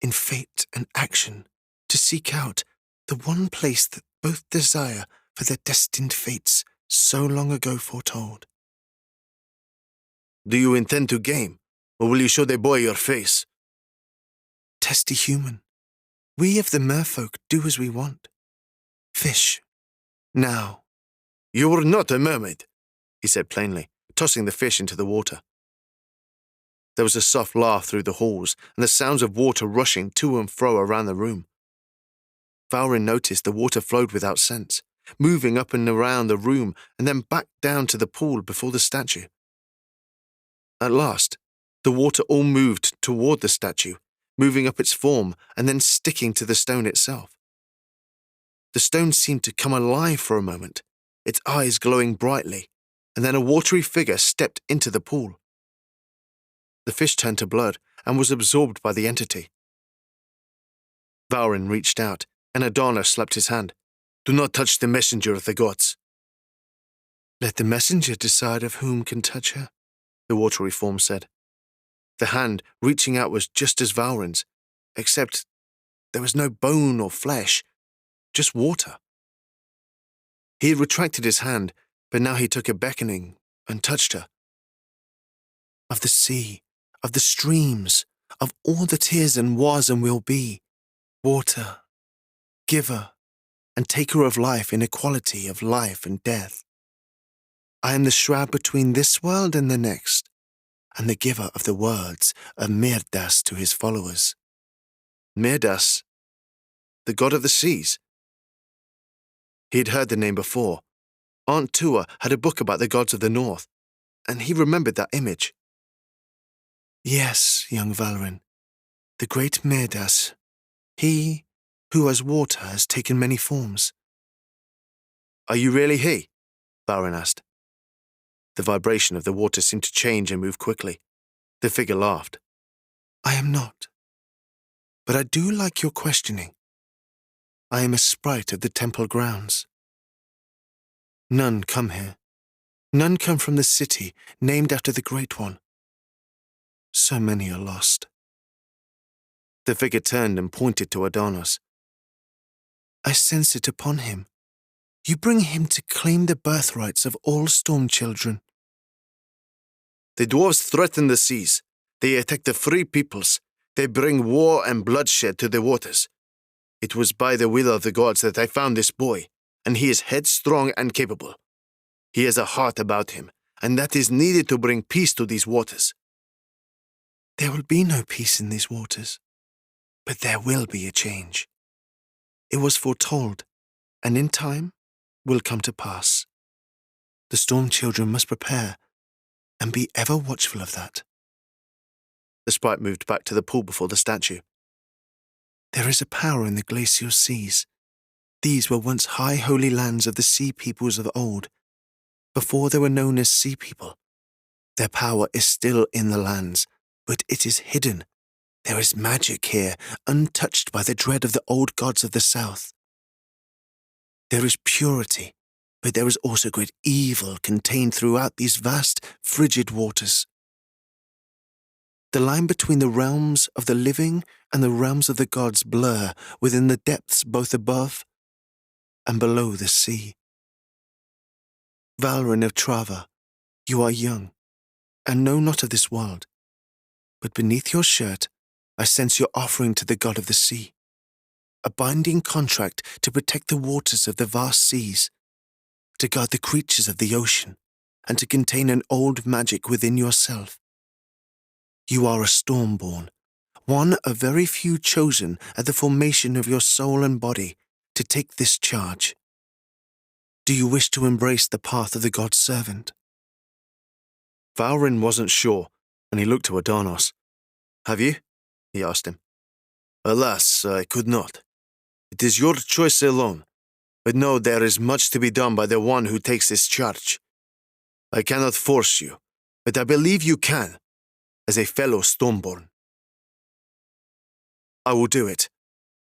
in fate and action, to seek out the one place that both desire for their destined fates so long ago foretold. Do you intend to game, or will you show the boy your face? Testy human, we of the merfolk do as we want. Fish, now. You are not a mermaid, he said plainly, tossing the fish into the water. There was a soft laugh through the halls, and the sounds of water rushing to and fro around the room. Valrin noticed the water flowed without sense, moving up and around the room and then back down to the pool before the statue. At last, the water all moved toward the statue, moving up its form and then sticking to the stone itself. The stone seemed to come alive for a moment, its eyes glowing brightly, and then a watery figure stepped into the pool. The fish turned to blood and was absorbed by the entity. Valrin reached out, and Adonis slapped his hand. Do not touch the messenger of the gods. Let the messenger decide of whom can touch her, the watery form said. The hand reaching out was just as Valrin's, except there was no bone or flesh, just water. He had retracted his hand, but now he took a beckoning and touched her. Of the sea, of the streams, of all that is and was and will be, water, giver, and taker of life in equality of life and death. I am the shroud between this world and the next, and the giver of the words of Mirdas to his followers. Mirdas, the god of the seas. He had heard the name before. Aunt Tua had a book about the gods of the north, and he remembered that image. Yes, young Valrin, the great Mirdas, he who as water has taken many forms. Are you really he? Valrin asked. The vibration of the water seemed to change and move quickly. The figure laughed. I am not. But I do like your questioning. I am a sprite of the temple grounds. None come here. None come from the city named after the Great One. So many are lost. The figure turned and pointed to Adonis. I sense it upon him. You bring him to claim the birthrights of all storm children. The dwarves threaten the seas. They attack the free peoples. They bring war and bloodshed to the waters. It was by the will of the gods that I found this boy, and he is headstrong and capable. He has a heart about him, and that is needed to bring peace to these waters. There will be no peace in these waters, but there will be a change. It was foretold, and in time will come to pass. The storm children must prepare, and be ever watchful of that. The sprite moved back to the pool before the statue. There is a power in the glacial seas. These were once high holy lands of the sea peoples of old. Before they were known as sea people. Their power is still in the lands, but it is hidden. There is magic here, untouched by the dread of the old gods of the south. There is purity, but there is also great evil contained throughout these vast, frigid waters. The line between the realms of the living and the realms of the gods blur within the depths both above and below the sea. Valrin of Trava, you are young, and know not of this world, but beneath your shirt I sense your offering to the god of the sea, a binding contract to protect the waters of the vast seas, to guard the creatures of the ocean, and to contain an old magic within yourself. You are a Stormborn, one of very few chosen at the formation of your soul and body to take this charge. Do you wish to embrace the path of the god's servant? Valrin wasn't sure, and he looked to Adonis. Have you? He asked him. Alas, I could not. It is your choice alone, but know there is much to be done by the one who takes this charge. I cannot force you, but I believe you can, as a fellow Stormborn. I will do it,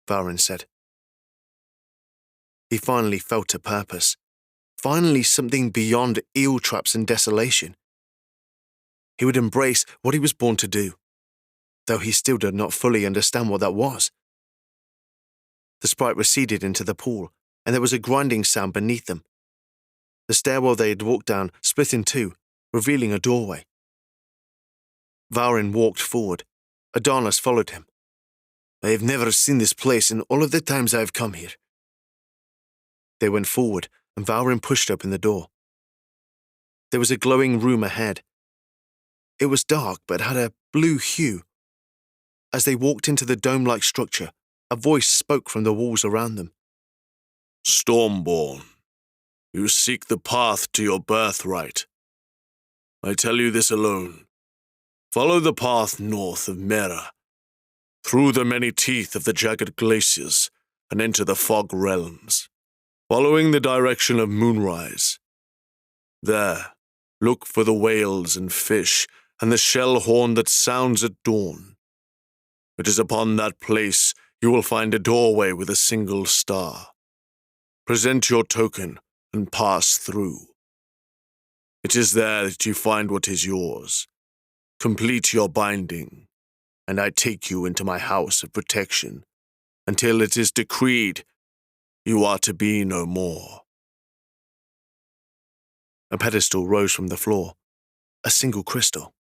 Valrin said. He finally felt a purpose. Finally something beyond eel traps and desolation. He would embrace what he was born to do, though he still did not fully understand what that was. The sprite receded into the pool, and there was a grinding sound beneath them. The stairwell they had walked down split in two, revealing a doorway. Valrin walked forward. Adonis followed him. I have never seen this place in all of the times I have come here. They went forward, and Valrin pushed open the door. There was a glowing room ahead. It was dark, but had a blue hue. As they walked into the dome-like structure, a voice spoke from the walls around them. Stormborn, you seek the path to your birthright. I tell you this alone. Follow the path north of Mera, through the many teeth of the jagged glaciers, and enter the fog realms, following the direction of moonrise. There, look for the whales and fish, and the shell horn that sounds at dawn. It is upon that place you will find a doorway with a single star. Present your token and pass through. It is there that you find what is yours. Complete your binding, and I take you into my house of protection, until it is decreed you are to be no more. A pedestal rose from the floor, a single crystal.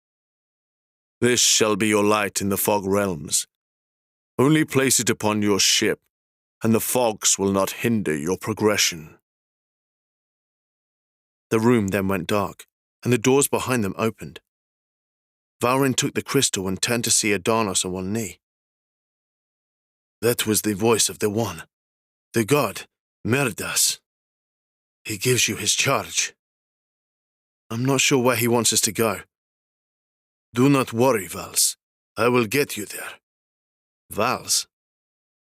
This shall be your light in the fog realms. Only place it upon your ship, and the fogs will not hinder your progression. The room then went dark, and the doors behind them opened. Valrin took the crystal and turned to see Adonis on one knee. That was the voice of the One, the god, Merdas. He gives you his charge. I'm not sure where he wants us to go. Do not worry, Vals. I will get you there. Vals?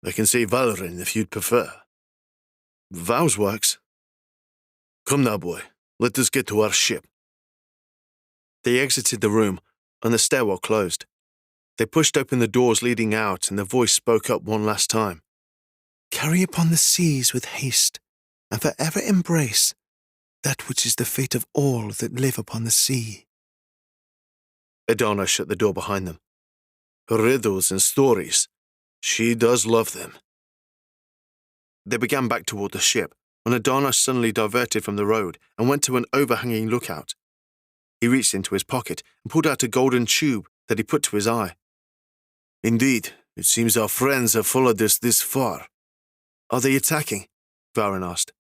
I can say Valrin if you'd prefer. Vals works. Come now, boy. Let us get to our ship. They exited the room, and the stairwell closed. They pushed open the doors leading out, and the voice spoke up one last time. Carry upon the seas with haste, and forever embrace that which is the fate of all that live upon the sea. Adana shut the door behind them. Riddles and stories. She does love them. They began back toward the ship, when Adana suddenly diverted from the road and went to an overhanging lookout. He reached into his pocket and pulled out a golden tube that he put to his eye. Indeed, it seems our friends have followed us this far. Are they attacking? Valrin asked.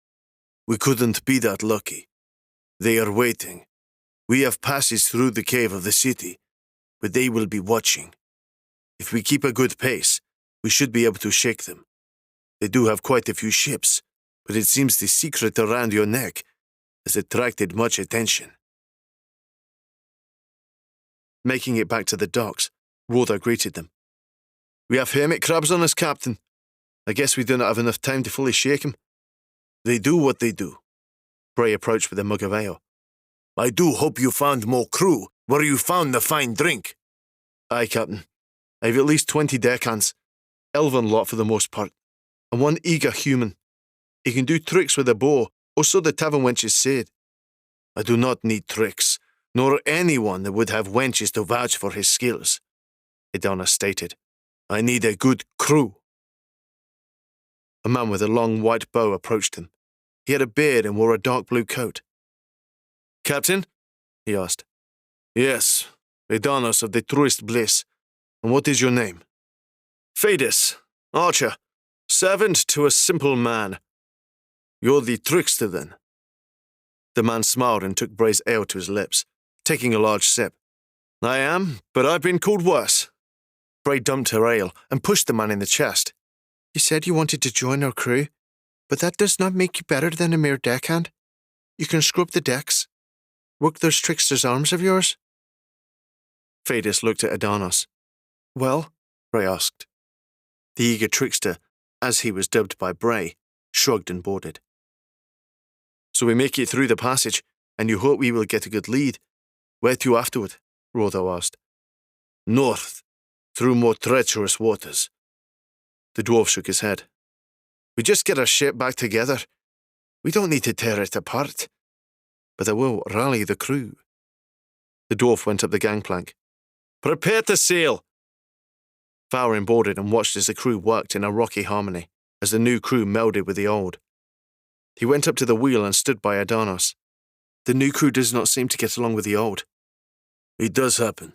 We couldn't be that lucky. They are waiting. We have passage through the cave of the city, but they will be watching. If we keep a good pace, we should be able to shake them. They do have quite a few ships, but it seems the secret around your neck has attracted much attention. Making it back to the docks, Rother greeted them. We have hermit crabs on us, Captain. I guess we do not have enough time to fully shake him. They do what they do. Bray approached with a mug of ale. I do hope you found more crew where you found the fine drink. Aye, Captain. I've at least 20 deckhands, elven lot for the most part, and one eager human. He can do tricks with a bow, or so the tavern wenches said. I do not need tricks, nor anyone that would have wenches to vouch for his skills, Adana stated. I need a good crew. A man with a long white bow approached him. He had a beard and wore a dark blue coat. Captain? He asked. Yes, Adanos of the truest bliss. And what is your name? Phaedus, archer, servant to a simple man. You're the trickster, then? The man smiled and took Bray's ale to his lips, taking a large sip. I am, but I've been called worse. Bray dumped her ale and pushed the man in the chest. You said you wanted to join our crew, but that does not make you better than a mere deckhand. You can scrub the decks, work those trickster's arms of yours. Phaedus looked at Adanos. Well? Bray asked. The eager trickster, as he was dubbed by Bray, shrugged and boarded. So we make it through the passage, and you hope we will get a good lead. Where to afterward? Rotho asked. North, through more treacherous waters. The dwarf shook his head. We just get our ship back together. We don't need to tear it apart. But I will rally the crew. The dwarf went up the gangplank. Prepare to sail! Valrin boarded and watched as the crew worked in a rocky harmony, as the new crew melded with the old. He went up to the wheel and stood by Adanos. The new crew does not seem to get along with the old. It does happen.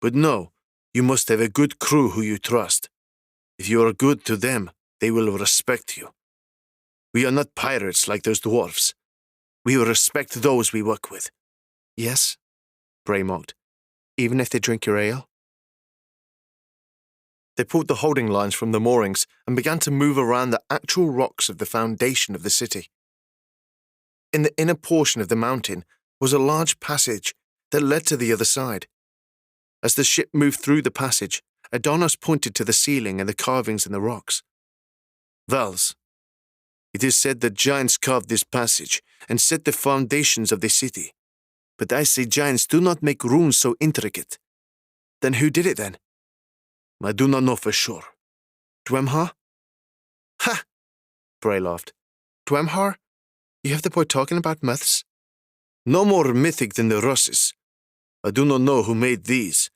But no, you must have a good crew who you trust. If you are good to them, they will respect you. We are not pirates like those dwarfs. We will respect those we work with. Yes, Bray mocked, even if they drink your ale. They pulled the holding lines from the moorings and began to move around the actual rocks of the foundation of the city. In the inner portion of the mountain was a large passage that led to the other side. As the ship moved through the passage, Adonis pointed to the ceiling and the carvings in the rocks. Vals, it is said that giants carved this passage and set the foundations of the city. But I say giants do not make runes so intricate. Then who did it then? I do not know for sure. Dwemhar? Ha! Bray laughed. Dwemhar? You have the boy talking about myths? No more mythic than the Russes. I do not know who made these,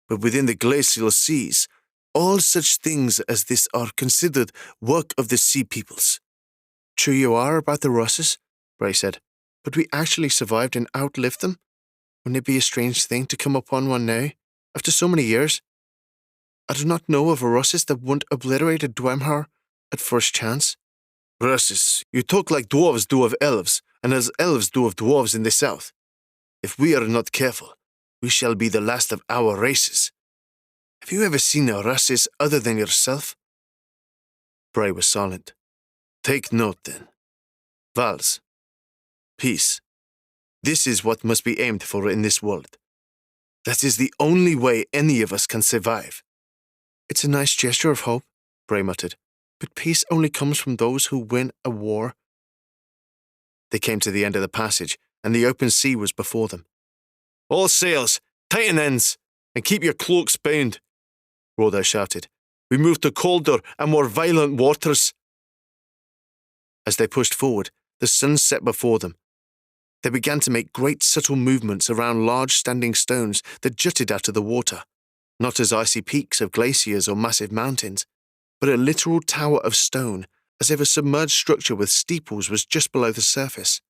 but within the glacial seas, all such things as this are considered work of the sea peoples. True you are about the Russes, Bray said, but we actually survived and outlived them. Wouldn't it be a strange thing to come upon one now, after so many years? I do not know of a Russes that won't obliterate a Dwemhar at first chance. Russes, you talk like dwarves do of elves, and as elves do of dwarves in the south. If we are not careful, we shall be the last of our races. Have you ever seen a Russes other than yourself? Bray was silent. Take note, then. Vals. Peace. This is what must be aimed for in this world. That is the only way any of us can survive. It's a nice gesture of hope, Bray muttered, but peace only comes from those who win a war. They came to the end of the passage, and the open sea was before them. All sails, tighten ends, and keep your cloaks bound, Rordo shouted. "We move to colder and more violent waters." As they pushed forward, the sun set before them. They began to make great subtle movements around large standing stones that jutted out of the water, not as icy peaks of glaciers or massive mountains, but a literal tower of stone, as if a submerged structure with steeples was just below the surface.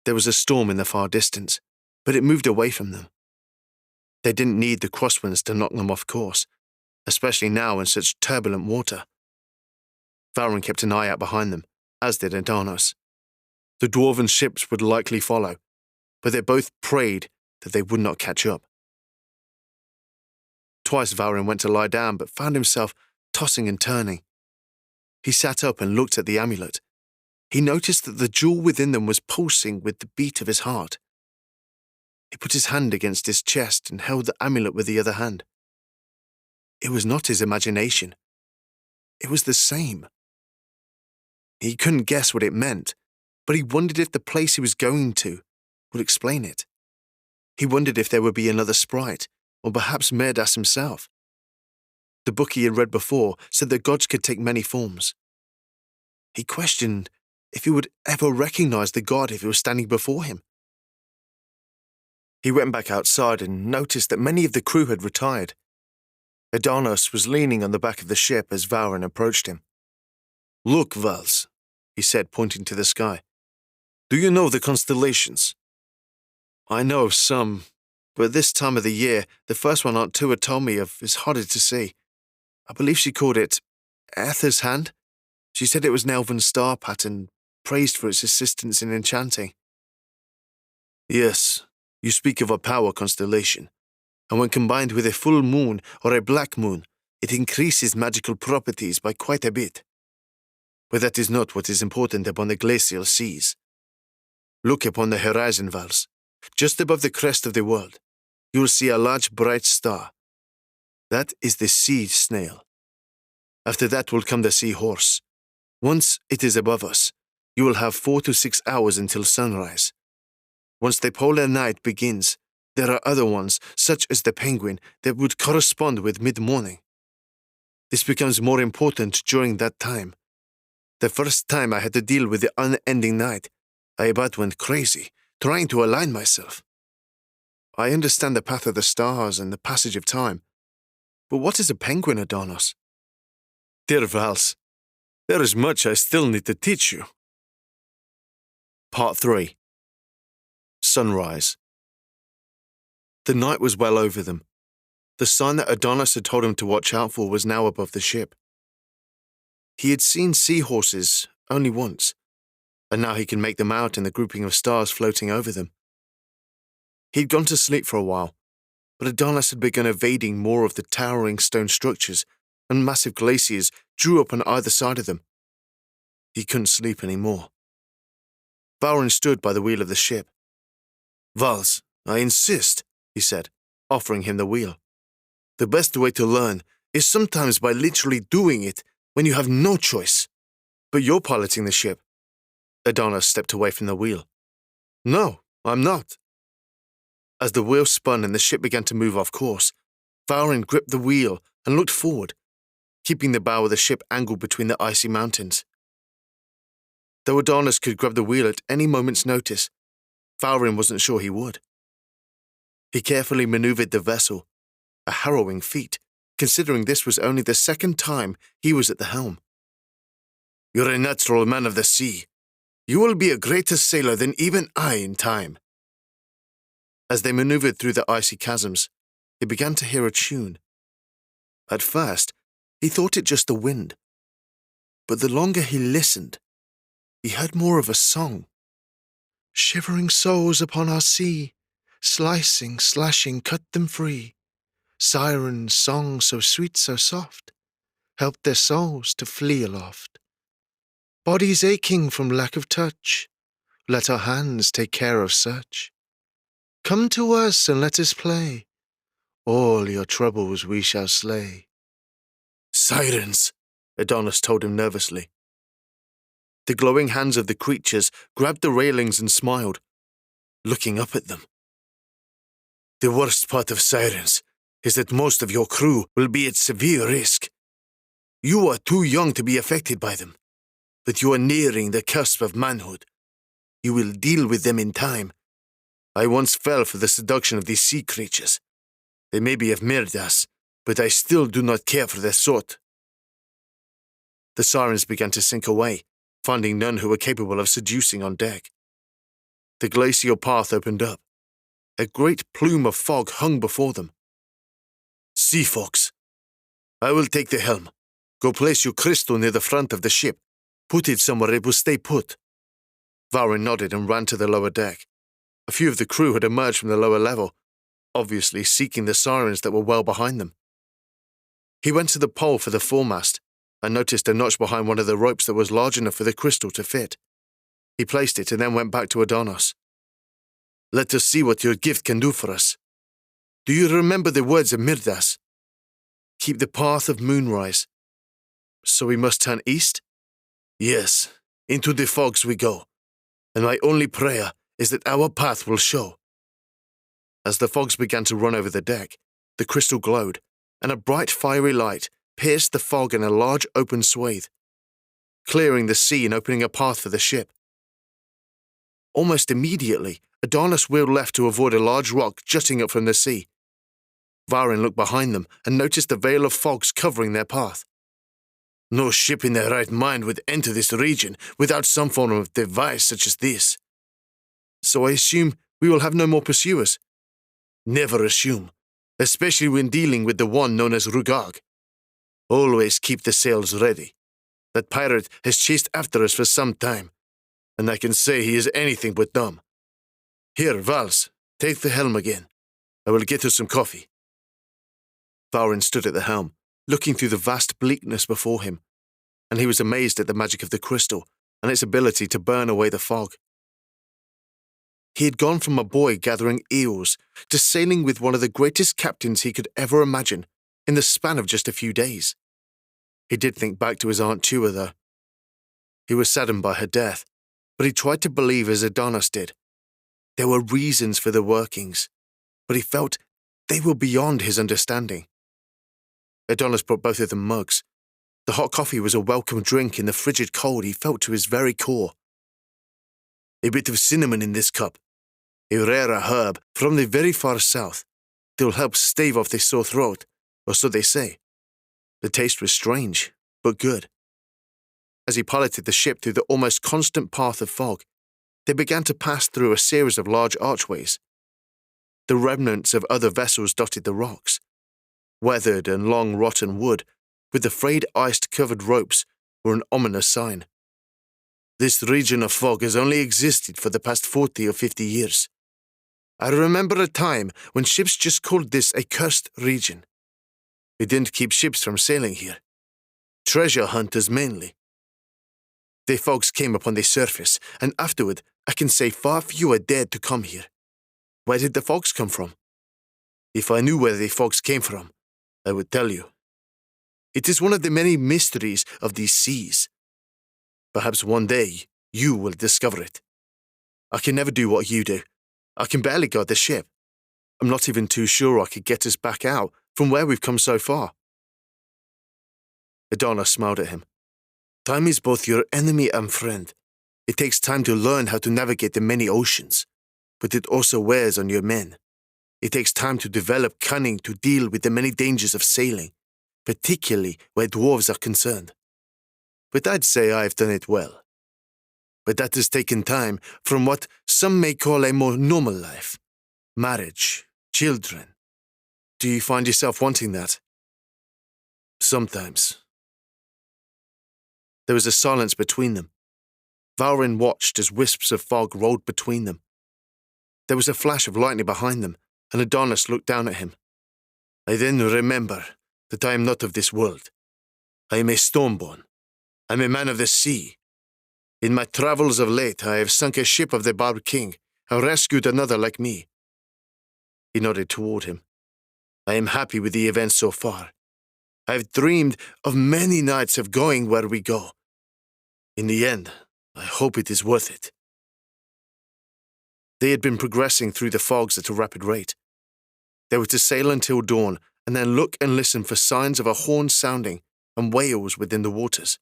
There was a storm in the far distance, but it moved away from them. They didn't need the crosswinds to knock them off course, especially now in such turbulent water. Valrin kept an eye out behind them, as did Adarnos. The dwarven ships would likely follow, but they both prayed that they would not catch up. Twice Valrin went to lie down, but found himself tossing and turning. He sat up and looked at the amulet. He noticed that the jewel within them was pulsing with the beat of his heart. He put his hand against his chest and held the amulet with the other hand. It was not his imagination. It was the same. He couldn't guess what it meant, but he wondered if the place he was going to would explain it. He wondered if there would be another sprite, or perhaps Merdas himself. The book he had read before said that gods could take many forms. He questioned if he would ever recognize the god if he was standing before him. He went back outside and noticed that many of the crew had retired. Adarnos was leaning on the back of the ship as Valrin approached him. "Look, Vals," he said, pointing to the sky. "Do you know the constellations?" "I know of some, but this time of the year, the first one Aunt Tua told me of is harder to see. I believe she called it Aether's Hand. She said it was an elven star pattern, praised for its assistance in enchanting." "Yes, you speak of a power constellation, and when combined with a full moon or a black moon, it increases magical properties by quite a bit. But that is not what is important upon the glacial seas. Look upon the horizon, Vals. Just above the crest of the world, you will see a large bright star. That is the sea snail. After that will come the sea horse. Once it is above us, you will have 4 to 6 hours until sunrise. Once the polar night begins, there are other ones, such as the penguin, that would correspond with mid-morning. This becomes more important during that time. The first time I had to deal with the unending night, I about went crazy, trying to align myself. I understand the path of the stars and the passage of time, but what is a penguin, Adarnos?" "Dear Vals, there is much I still need to teach you." Part 3. Sunrise. The night was well over them. The sign that Adarnos had told him to watch out for was now above the ship. He had seen seahorses only once, and now he could make them out in the grouping of stars floating over them. He'd gone to sleep for a while, but Adarnos had begun evading more of the towering stone structures, and massive glaciers drew up on either side of them. He couldn't sleep any more. Valrin stood by the wheel of the ship. "Vals, I insist," he said, offering him the wheel. "The best way to learn is sometimes by literally doing it when you have no choice." "But you're piloting the ship." Adarnos stepped away from the wheel. "No, I'm not." As the wheel spun and the ship began to move off course, Valrin gripped the wheel and looked forward, keeping the bow of the ship angled between the icy mountains. Though Adarnos could grab the wheel at any moment's notice, Valrin wasn't sure he would. He carefully maneuvered the vessel, a harrowing feat, considering this was only the second time he was at the helm. "You're a natural man of the sea. You will be a greater sailor than even I in time." As they maneuvered through the icy chasms, he began to hear a tune. At first, he thought it just the wind, but the longer he listened, he heard more of a song. "Shivering souls upon our sea, slicing, slashing, cut them free. Sirens' song so sweet, so soft, helped their souls to flee aloft. Bodies aching from lack of touch, let our hands take care of such. Come to us and let us play, all your troubles we shall slay." "Sirens," Adarnos told him nervously. The glowing hands of the creatures grabbed the railings and smiled, looking up at them. "The worst part of sirens is that most of your crew will be at severe risk. You are too young to be affected by them, but you are nearing the cusp of manhood. You will deal with them in time. I once fell for the seduction of these sea creatures. They maybe have mirrored us, but I still do not care for their sort. The sirens began to sink away, finding none who were capable of seducing on deck. The glacial path opened up. A great plume of fog hung before them. Sea fox. I will take the helm. Go place your crystal near the front of the ship. Put it somewhere it will stay put. Valrin nodded and ran to the lower deck. A few of the crew had emerged from the lower level, obviously seeking the sirens that were well behind them. He went to the pole for the foremast and noticed a notch behind one of the ropes that was large enough for the crystal to fit. He placed it and then went back to Adonis. Let us see what your gift can do for us. Do you remember the words of Mirdas? Keep the path of moonrise. So we must turn east? Yes, into the fogs we go, and my only prayer is that our path will show. As the fogs began to run over the deck, the crystal glowed, and a bright fiery light pierced the fog in a large open swathe, clearing the sea and opening a path for the ship. Almost immediately, Adonis wheeled left to avoid a large rock jutting up from the sea. Valrin looked behind them and noticed a veil of fogs covering their path. No ship in their right mind would enter this region without some form of device such as this. So I assume we will have no more pursuers. Never assume, especially when dealing with the one known as Rugag. Always keep the sails ready. That pirate has chased after us for some time, and I can say he is anything but dumb. Here, Vals, take the helm again. I will get us some coffee. Valrin stood at the helm, looking through the vast bleakness before him, and he was amazed at the magic of the crystal and its ability to burn away the fog. He had gone from a boy gathering eels to sailing with one of the greatest captains he could ever imagine in the span of just a few days. He did think back to his Aunt Tua, though. He was saddened by her death, but he tried to believe as Adonis did. There were reasons for the workings, but he felt they were beyond his understanding. Adonis brought both of them mugs. The hot coffee was a welcome drink in the frigid cold he felt to his very core. A bit of cinnamon in this cup, a rare herb from the very far south. It'll help stave off the sore throat, or so they say. The taste was strange, but good. As he piloted the ship through the almost constant path of fog, they began to pass through a series of large archways. The remnants of other vessels dotted the rocks. Weathered and long rotten wood, with the frayed ice-covered ropes, were an ominous sign. This region of fog has only existed for the past 40 or 50 years. I remember a time when ships just called this a cursed region. It didn't keep ships from sailing here. Treasure hunters mainly. The fogs came upon the surface, and afterward, I can say far fewer dared to come here. Where did the fogs come from? If I knew where the fogs came from, I would tell you. It is one of the many mysteries of these seas. Perhaps one day you will discover it. I can never do what you do. I can barely guard the ship. I'm not even too sure I could get us back out from where we've come so far. Adonis smiled at him. Time is both your enemy and friend. It takes time to learn how to navigate the many oceans, but it also wears on your men. It takes time to develop cunning to deal with the many dangers of sailing, particularly where dwarves are concerned. But I'd say I've done it well. But that has taken time from what some may call a more normal life. Marriage, children. Do you find yourself wanting that? Sometimes. There was a silence between them. Valrin watched as wisps of fog rolled between them. There was a flash of lightning behind them, and Adonis looked down at him. I then remember that I am not of this world. I am a Stormborn. I am a man of the sea. In my travels of late, I have sunk a ship of the Barb King and rescued another like me. He nodded toward him. I am happy with the events so far. I have dreamed of many nights of going where we go. In the end, I hope it is worth it. They had been progressing through the fogs at a rapid rate. They were to sail until dawn and then look and listen for signs of a horn sounding and whales within the waters.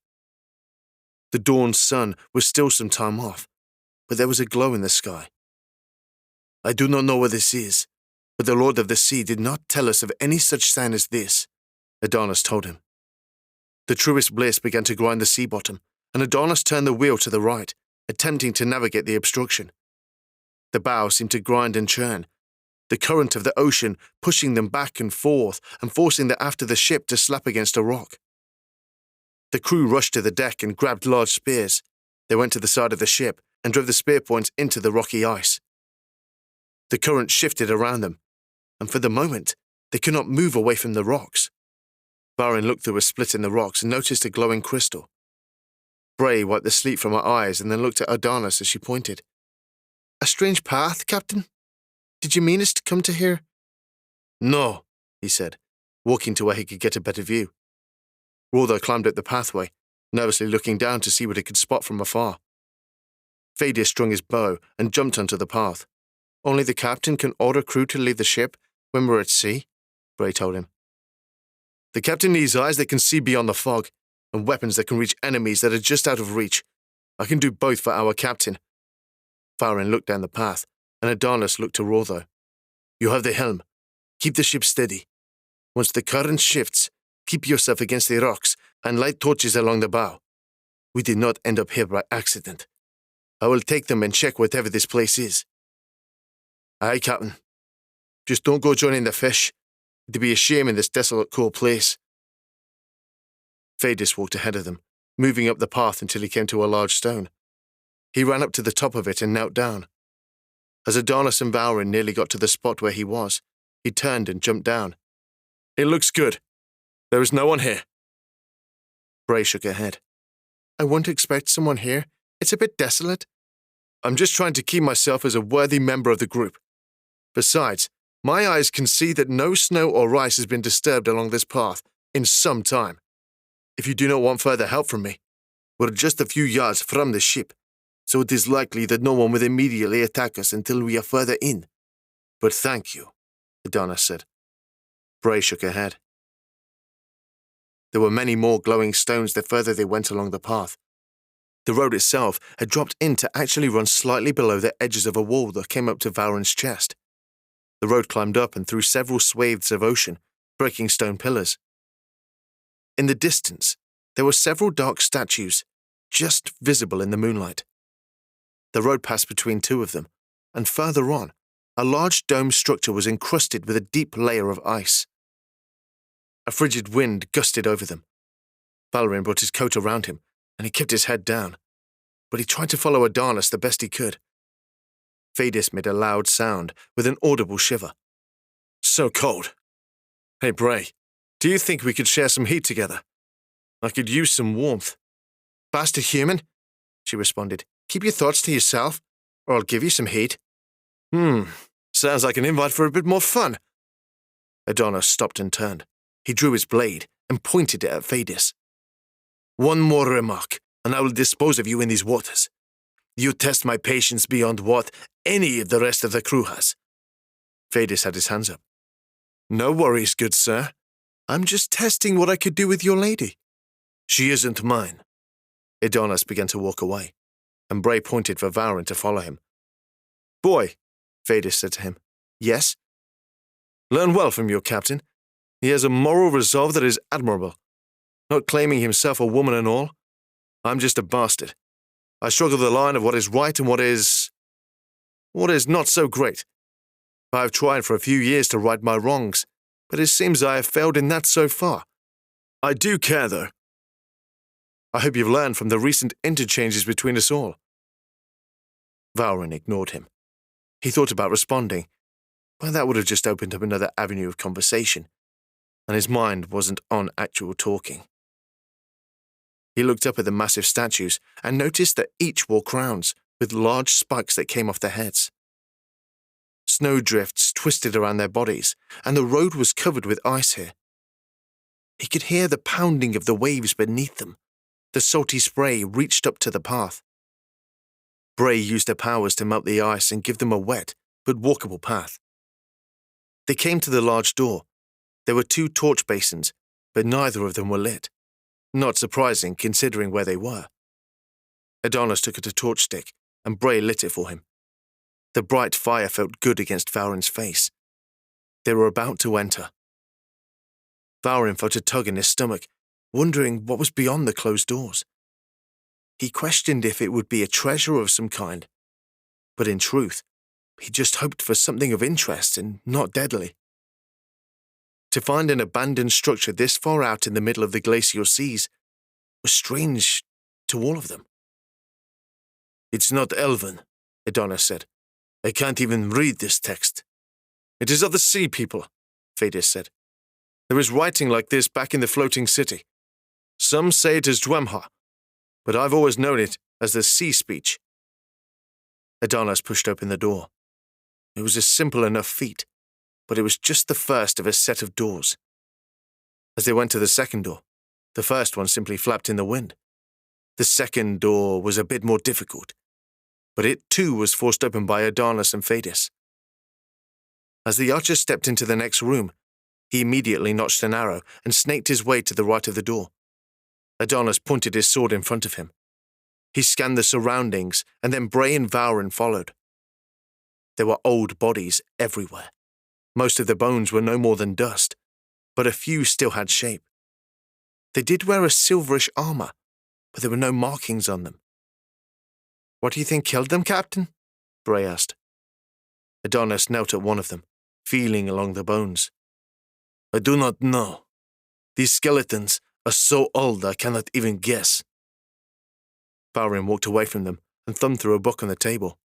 The dawn sun was still some time off, but there was a glow in the sky. I do not know what this is, but the Lord of the Sea did not tell us of any such sign as this, Adonis told him. The truest bliss began to grind the sea bottom, and Adonis turned the wheel to the right, attempting to navigate the obstruction. The bow seemed to grind and churn, the current of the ocean pushing them back and forth and forcing the aft of the ship to slap against a rock. The crew rushed to the deck and grabbed large spears. They went to the side of the ship and drove the spear points into the rocky ice. The current shifted around them, and for the moment, they could not move away from the rocks. Valrin looked through a split in the rocks and noticed a glowing crystal. Bray wiped the sleep from her eyes and then looked at Adonis as she pointed. "A strange path, Captain? Did you mean us to come to here?" "No," he said, walking to where he could get a better view. Rother climbed up the pathway, nervously looking down to see what he could spot from afar. Fadir strung his bow and jumped onto the path. "Only the captain can order crew to leave the ship when we're at sea," Bray told him. "The captain needs eyes that can see beyond the fog, and weapons that can reach enemies that are just out of reach. I can do both for our captain." Valrin looked down the path, and Adonis looked to Rother. "You have the helm. Keep the ship steady. Once the current shifts, keep yourself against the rocks and light torches along the bow. We did not end up here by accident. I will take them and check whatever this place is." "Aye, Captain. Just don't go joining the fish. It'd be a shame in this desolate, cold place." Fadis walked ahead of them, moving up the path until he came to a large stone. He ran up to the top of it and knelt down. As Adonis and Valrin nearly got to the spot where he was, he turned and jumped down. "It looks good. There is no one here." Bray shook her head. "I wouldn't expect someone here. It's a bit desolate. I'm just trying to keep myself as a worthy member of the group. Besides, my eyes can see that no snow or ice has been disturbed along this path in some time. If you do not want further help from me." "We're just a few yards from the ship, so it is likely that no one will immediately attack us until we are further in. But thank you," Adonis said. Bray shook her head. There were many more glowing stones the further they went along the path. The road itself had dropped in to actually run slightly below the edges of a wall that came up to Valrin's chest. The road climbed up and through several swathes of ocean, breaking stone pillars. In the distance, there were several dark statues, just visible in the moonlight. The road passed between two of them, and further on, a large dome structure was encrusted with a deep layer of ice. A frigid wind gusted over them. Valrin brought his coat around him, and he kept his head down, but he tried to follow Adonis the best he could. Fadis made a loud sound with an audible shiver. "So cold. Hey, Bray, do you think we could share some heat together? I could use some warmth." "Bastard human," she responded. "Keep your thoughts to yourself, or I'll give you some heat." Sounds like an invite for a bit more fun." Adonis stopped and turned. He drew his blade and pointed it at Fadis. "One more remark, and I will dispose of you in these waters. You test my patience beyond what any of the rest of the crew has." Fadis had his hands up. "No worries, good sir. I'm just testing what I could do with your lady." "She isn't mine." Adonis began to walk away, and Bray pointed for Valrin to follow him. "Boy," Fadis said to him. "Yes?" "Learn well from your captain. He has a moral resolve that is admirable, not claiming himself a woman and all. I'm just a bastard. I struggle the line of what is right and what is not so great. I have tried for a few years to right my wrongs, but it seems I have failed in that so far. I do care, though. I hope you've learned from the recent interchanges between us all." Valrin ignored him. He thought about responding, but that would have just opened up another avenue of conversation, and his mind wasn't on actual talking. He looked up at the massive statues and noticed that each wore crowns with large spikes that came off their heads. Snowdrifts twisted around their bodies, and the road was covered with ice here. He could hear the pounding of the waves beneath them. The salty spray reached up to the path. Bray used her powers to melt the ice and give them a wet but walkable path. They came to the large door. There were 2 torch basins, but neither of them were lit. Not surprising, considering where they were. Adonis took out a torch stick, and Bray lit it for him. The bright fire felt good against Valrin's face. They were about to enter. Valrin felt a tug in his stomach, wondering what was beyond the closed doors. He questioned if it would be a treasure of some kind, but in truth, he just hoped for something of interest and not deadly. To find an abandoned structure this far out in the middle of the glacial seas was strange to all of them. It's not Elven, Adonis said. I can't even read this text. It is of the sea people, Fadis said. There is writing like this back in the floating city. Some say it is Dwemha, but I've always known it as the sea speech. Adonis pushed open the door. It was a simple enough feat, but it was just the first of a set of doors. As they went to the second door, the first one simply flapped in the wind. The second door was a bit more difficult, but it too was forced open by Adonis and Fadis. As the archer stepped into the next room, he immediately notched an arrow and snaked his way to the right of the door. Adonis pointed his sword in front of him. He scanned the surroundings, and then Bray and Valrin followed. There were old bodies everywhere. Most of the bones were no more than dust, but a few still had shape. They did wear a silverish armor, but there were no markings on them. "What do you think killed them, Captain?" Bray asked. Adonis knelt at one of them, feeling along the bones. I do not know. These skeletons are so old I cannot even guess. Valrin walked away from them and thumbed through a book on the table.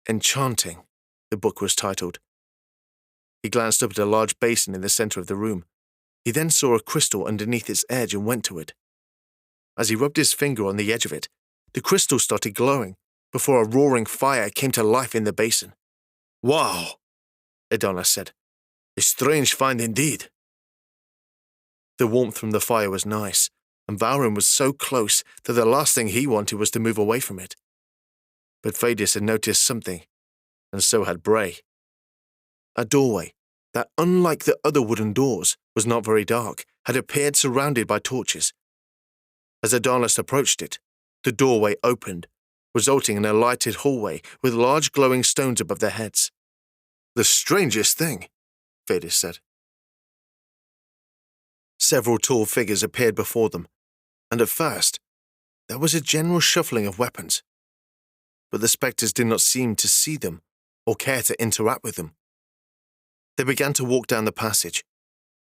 Enchanting, the book was titled. He glanced up at a large basin in the center of the room. He then saw a crystal underneath its edge and went to it. As he rubbed his finger on the edge of it, the crystal started glowing before a roaring fire came to life in the basin. Wow, Adonis said. A strange find indeed. The warmth from the fire was nice, and Valrin was so close that the last thing he wanted was to move away from it. But Fadis had noticed something, and so had Bray. A doorway that, unlike the other wooden doors, was not very dark, had appeared surrounded by torches. As Adonis approached it, the doorway opened, resulting in a lighted hallway with large glowing stones above their heads. "The strangest thing," Fadis said. Several tall figures appeared before them, and at first, there was a general shuffling of weapons. But the spectres did not seem to see them or care to interact with them. They began to walk down the passage.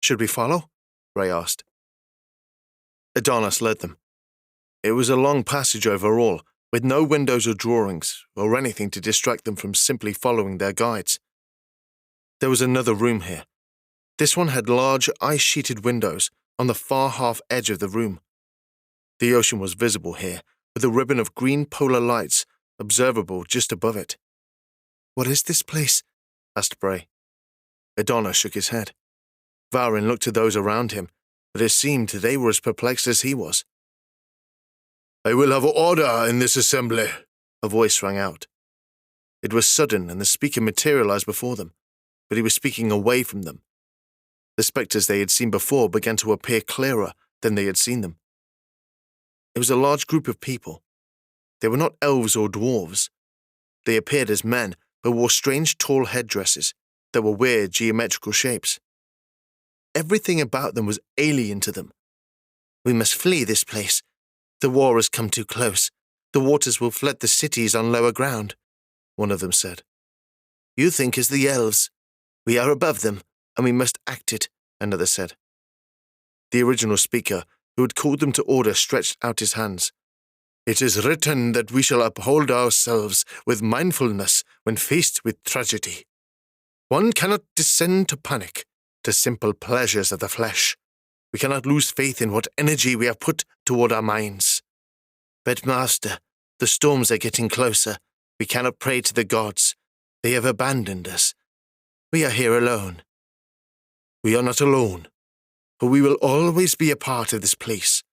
"Should we follow?" Bray asked. Adonis led them. It was a long passage overall, with no windows or drawings or anything to distract them from simply following their guides. There was another room here. This one had large ice-sheeted windows on the far half edge of the room. The ocean was visible here, with a ribbon of green polar lights observable just above it. "What is this place?" asked Bray. Adonis shook his head. Valrin looked to those around him, but it seemed they were as perplexed as he was. "I will have order in this assembly," a voice rang out. It was sudden, and the speaker materialized before them, but he was speaking away from them. The spectres they had seen before began to appear clearer than they had seen them. It was a large group of people. They were not elves or dwarves. They appeared as men, but wore strange tall headdresses that were weird geometrical shapes. Everything about them was alien to them. "We must flee this place. The war has come too close. The waters will flood the cities on lower ground," one of them said. "You think as the elves. We are above them, and we must act it," another said. The original speaker, who had called them to order, stretched out his hands. "It is written that we shall uphold ourselves with mindfulness when faced with tragedy. One cannot descend to panic, to simple pleasures of the flesh. We cannot lose faith in what energy we have put toward our minds. But, Master, the storms are getting closer. We cannot pray to the gods. They have abandoned us. We are here alone." "We are not alone, for we will always be a part of this place.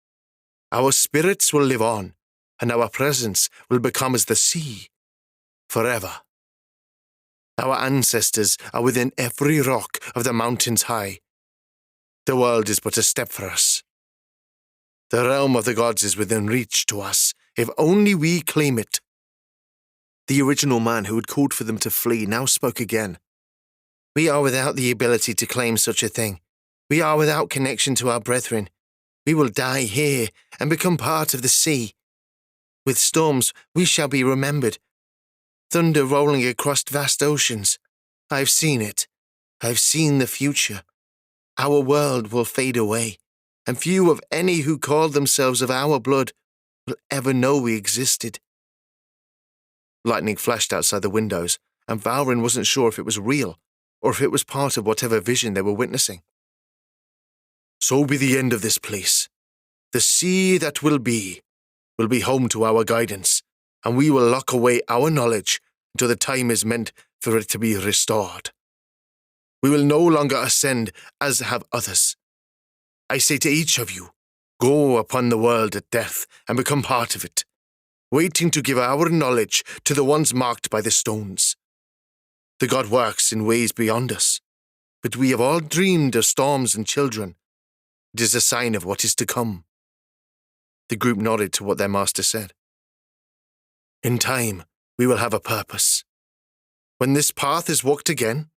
Our spirits will live on, and our presence will become as the sea, forever. Our ancestors are within every rock of the mountains high. The world is but a step for us. The realm of the gods is within reach to us, if only we claim it. The original man who had called for them to flee now spoke again. We are without the ability to claim such a thing. We are without connection to our brethren. We will die here and become part of the sea. With storms, we shall be remembered. Thunder rolling across vast oceans. I've seen it. I've seen the future. Our world will fade away, and few of any who called themselves of our blood will ever know we existed. Lightning flashed outside the windows, and Valrin wasn't sure if it was real or if it was part of whatever vision they were witnessing. So be the end of this place. The sea that will be home to our guidance, and we will lock away our knowledge until the time is meant for it to be restored. We will no longer ascend as have others. I say to each of you, go upon the world at death and become part of it, waiting to give our knowledge to the ones marked by the stones. The god works in ways beyond us, but we have all dreamed of storms and children. It is a sign of what is to come. The group nodded to what their master said. In time, we will have a purpose. When this path is walked again,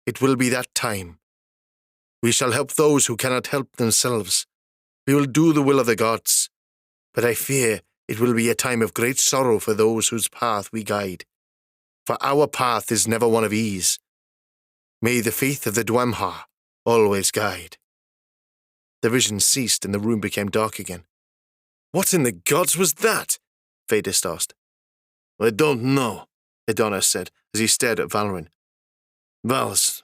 it will be that time. We shall help those who cannot help themselves. We will do the will of the gods, but I fear it will be a time of great sorrow for those whose path we guide. For our path is never one of ease. May the faith of the Dwemha always guide. The vision ceased and the room became dark again. What in the gods was that? Vadis asked. I don't know, Adonis said as he stared at Valrin. Vals,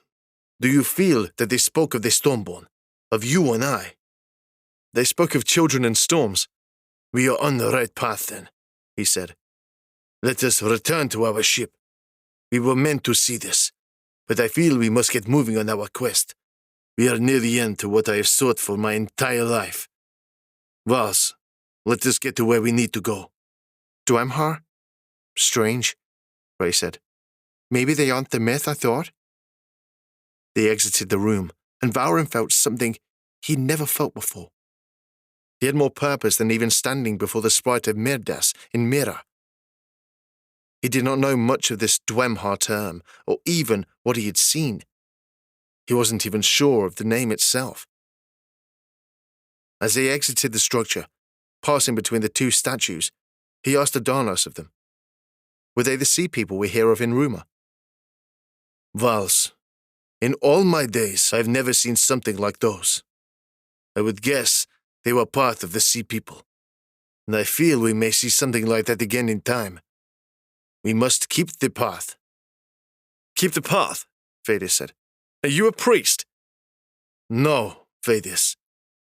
do you feel that they spoke of the Stormborn, of you and I? They spoke of children and storms. We are on the right path then, he said. Let us return to our ship. We were meant to see this, but I feel we must get moving on our quest. We are near the end to what I have sought for my entire life. Vals, let us get to where we need to go. Dwemha? Strange, Ray said. Maybe they aren't the myth I thought. They exited the room, and Valrin felt something he'd never felt before. He had more purpose than even standing before the sprite of Mirdas in Mira. He did not know much of this Dwemha term, or even what he had seen. He wasn't even sure of the name itself. As they exited the structure, passing between the two statues, he asked Adonis of them. Were they the sea people we hear of in rumor? Vals, in all my days I've never seen something like those. I would guess they were part of the sea people, and I feel we may see something like that again in time. We must keep the path. Keep the path, Vadis said. Are you a priest? No, Vadis,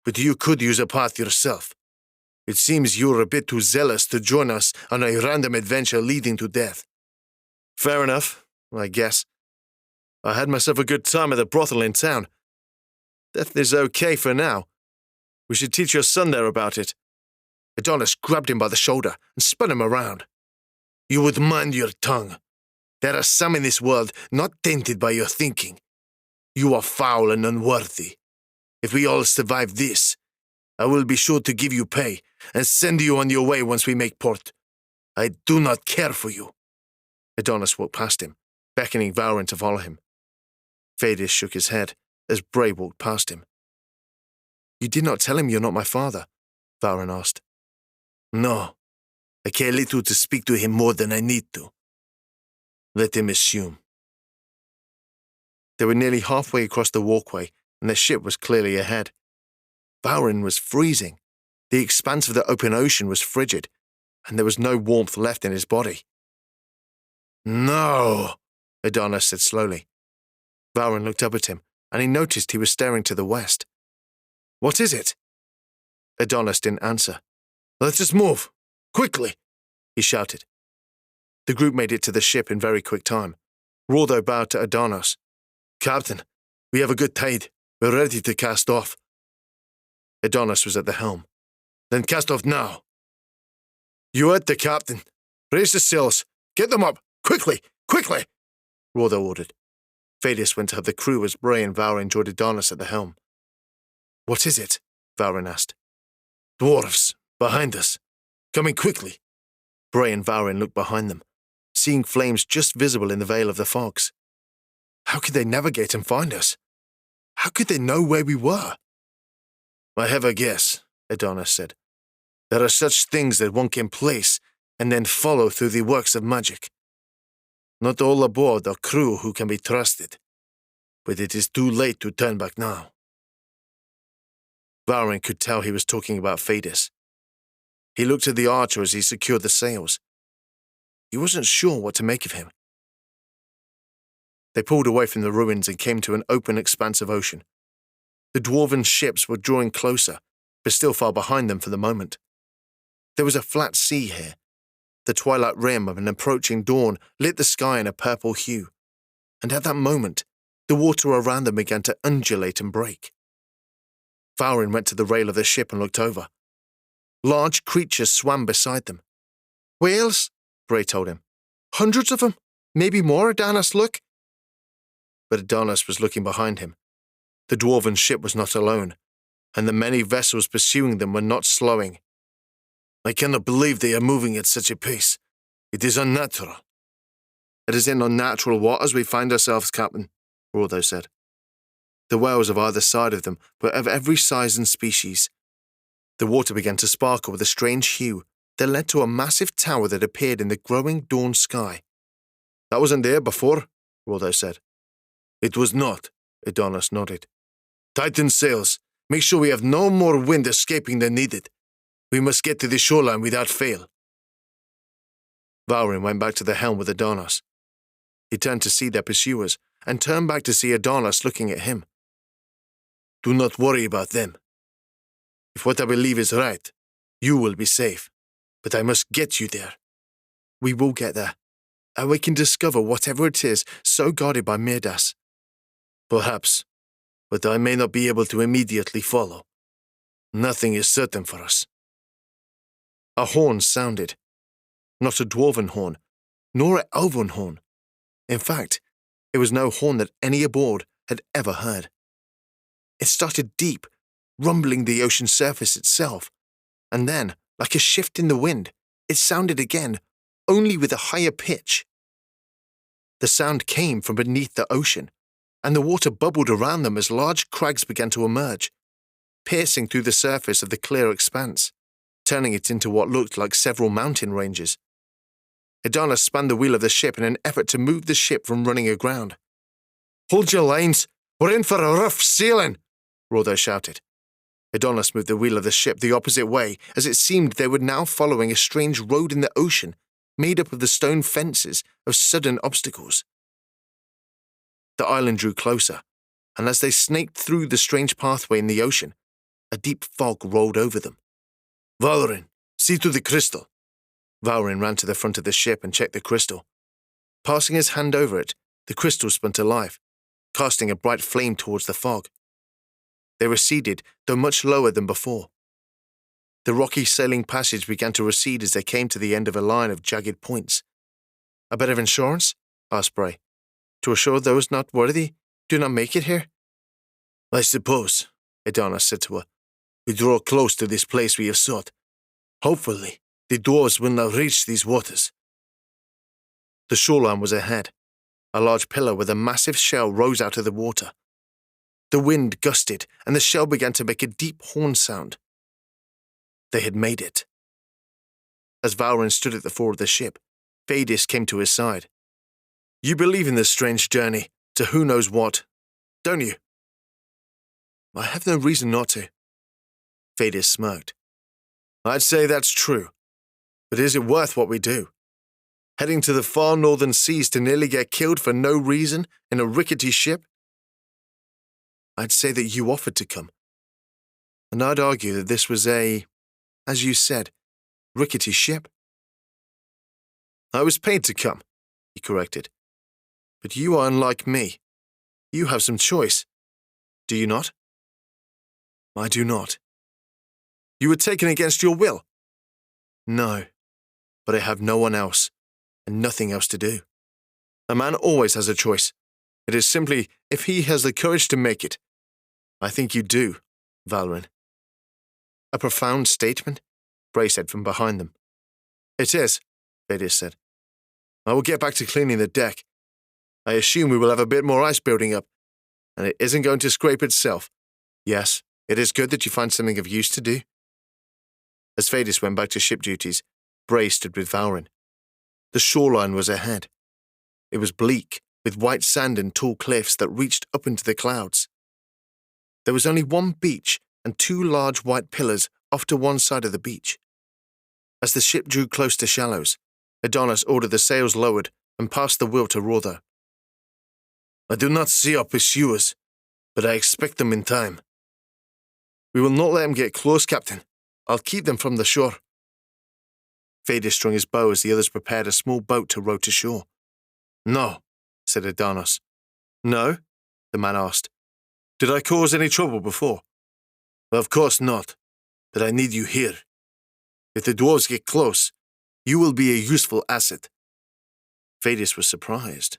but you could use a path yourself. It seems you're a bit too zealous to join us on a random adventure leading to death. Fair enough, I guess. I had myself a good time at the brothel in town. Death is okay for now. We should teach your son there about it. Adonis grabbed him by the shoulder and spun him around. You would mind your tongue. There are some in this world not tainted by your thinking. You are foul and unworthy. If we all survive this, I will be sure to give you pay and send you on your way once we make port. I do not care for you. Adonis walked past him, beckoning Valrin to follow him. Vadis shook his head as Bray walked past him. You did not tell him you're not my father, Valrin asked. No, I care little to speak to him more than I need to. Let him assume. They were nearly halfway across the walkway, and their ship was clearly ahead. Valrin was freezing. The expanse of the open ocean was frigid, and there was no warmth left in his body. No, Adonis said slowly. Valrin looked up at him, and he noticed he was staring to the west. What is it? Adonis didn't answer. Let us move. Quickly, he shouted. The group made it to the ship in very quick time. Rordo bowed to Adonis. Captain, we have a good tide. We're ready to cast off. Adonis was at the helm. Then cast off now. You heard the captain. Raise the sails. Get them up. Quickly, quickly, Rordo ordered. Vadis went to have the crew as Bray and Valrin joined Adonis at the helm. What is it? Valrin asked. Dwarfs, behind us. Coming quickly. Bray and Valrin looked behind them, seeing flames just visible in the veil of the fogs. How could they navigate and find us? How could they know where we were? I have a guess, Adonis said. There are such things that one can place and then follow through the works of magic. Not all aboard are crew who can be trusted, but it is too late to turn back now. Valrin could tell he was talking about Phaedus. He looked at the archer as he secured the sails. He wasn't sure what to make of him. They pulled away from the ruins and came to an open expanse of ocean. The dwarven ships were drawing closer, but still far behind them for the moment. There was a flat sea here. The twilight rim of an approaching dawn lit the sky in a purple hue, and at that moment, the water around them began to undulate and break. Valrin went to the rail of the ship and looked over. Large creatures swam beside them. Whales, Bray told him. Hundreds of them, maybe more, Adonis, look. But Adonis was looking behind him. The dwarven ship was not alone, and the many vessels pursuing them were not slowing. I cannot believe they are moving at such a pace. It is unnatural. It is in unnatural waters we find ourselves, Captain, Rortho said. The whales of either side of them were of every size and species. The water began to sparkle with a strange hue that led to a massive tower that appeared in the growing dawn sky. That wasn't there before, Rortho said. It was not, Adonis nodded. Tighten sails. Make sure we have no more wind escaping than needed. We must get to the shoreline without fail. Valrin went back to the helm with Adonis. He turned to see their pursuers and turned back to see Adonis looking at him. Do not worry about them. If what I believe is right, you will be safe. But I must get you there. We will get there, and we can discover whatever it is so guarded by Mirdas. Perhaps, but I may not be able to immediately follow. Nothing is certain for us. A horn sounded. Not a dwarven horn, nor an elven horn. In fact, it was no horn that any aboard had ever heard. It started deep, rumbling the ocean surface itself, and then, like a shift in the wind, it sounded again, only with a higher pitch. The sound came from beneath the ocean, and the water bubbled around them as large crags began to emerge, piercing through the surface of the clear expanse, turning it into what looked like several mountain ranges. Adonis spun the wheel of the ship in an effort to move the ship from running aground. Hold your lines! We're in for a rough sailing! Rortho shouted. Adonis moved the wheel of the ship the opposite way, as it seemed they were now following a strange road in the ocean, made up of the stone fences of sudden obstacles. The island drew closer, and as they snaked through the strange pathway in the ocean, a deep fog rolled over them. Valrin, see to the crystal. Valrin ran to the front of the ship and checked the crystal. Passing his hand over it, the crystal spun to life, casting a bright flame towards the fog. They receded, though much lower than before. The rocky sailing passage began to recede as they came to the end of a line of jagged points. A bit of insurance? Asked Bray. To assure those not worthy do not make it here? I suppose, Adonis said to her. We draw close to this place we have sought. Hopefully, the dwarves will now reach these waters. The shoreline was ahead. A large pillar with a massive shell rose out of the water. The wind gusted, and the shell began to make a deep horn sound. They had made it. As Valrin stood at the fore of the ship, Phaedus came to his side. You believe in this strange journey, to who knows what, don't you? I have no reason not to. Phaedus smirked. I'd say that's true. But is it worth what we do? Heading to the far northern seas to nearly get killed for no reason in a rickety ship? I'd say that you offered to come. And I'd argue that this was a, as you said, rickety ship. I was paid to come, he corrected. But you are unlike me. You have some choice. Do you not? I do not. You were taken against your will? No, but I have no one else, and nothing else to do. A man always has a choice. It is simply if he has the courage to make it. I think you do, Valrin. A profound statement, Bray said from behind them. It is, Thaddeus said. I will get back to cleaning the deck. I assume we will have a bit more ice building up, and it isn't going to scrape itself. Yes, it is good that you find something of use to do. As Thaddeus went back to ship duties, Bray stood with Valrin. The shoreline was ahead. It was bleak, with white sand and tall cliffs that reached up into the clouds. There was only one beach and two large white pillars off to one side of the beach. As the ship drew close to shallows, Adonis ordered the sails lowered and passed the wheel to Rother. I do not see our pursuers, but I expect them in time. We will not let them get close, Captain. I'll keep them from the shore. Thaddeus strung his bow as the others prepared a small boat to row to shore. No, said Adonis. No? The man asked. Did I cause any trouble before? Of course not, but I need you here. If the dwarves get close, you will be a useful asset. Thaddeus was surprised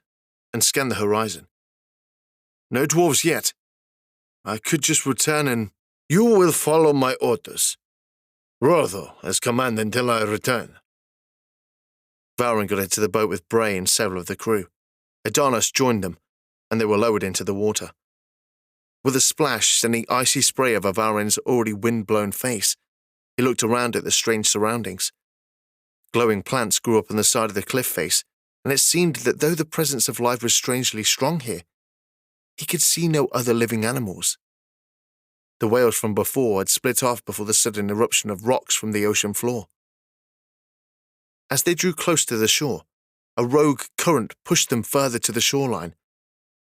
and scanned the horizon. No dwarves yet. I could just return and... You will follow my orders. Row, though, as command until I return. Valrin got into the boat with Bray and several of the crew. Adonis joined them, and they were lowered into the water. With a splash sending icy spray over Valrin's already wind-blown face, he looked around at the strange surroundings. Glowing plants grew up on the side of the cliff face, and it seemed that though the presence of life was strangely strong here, he could see no other living animals. The whales from before had split off before the sudden eruption of rocks from the ocean floor. As they drew close to the shore, a rogue current pushed them further to the shoreline,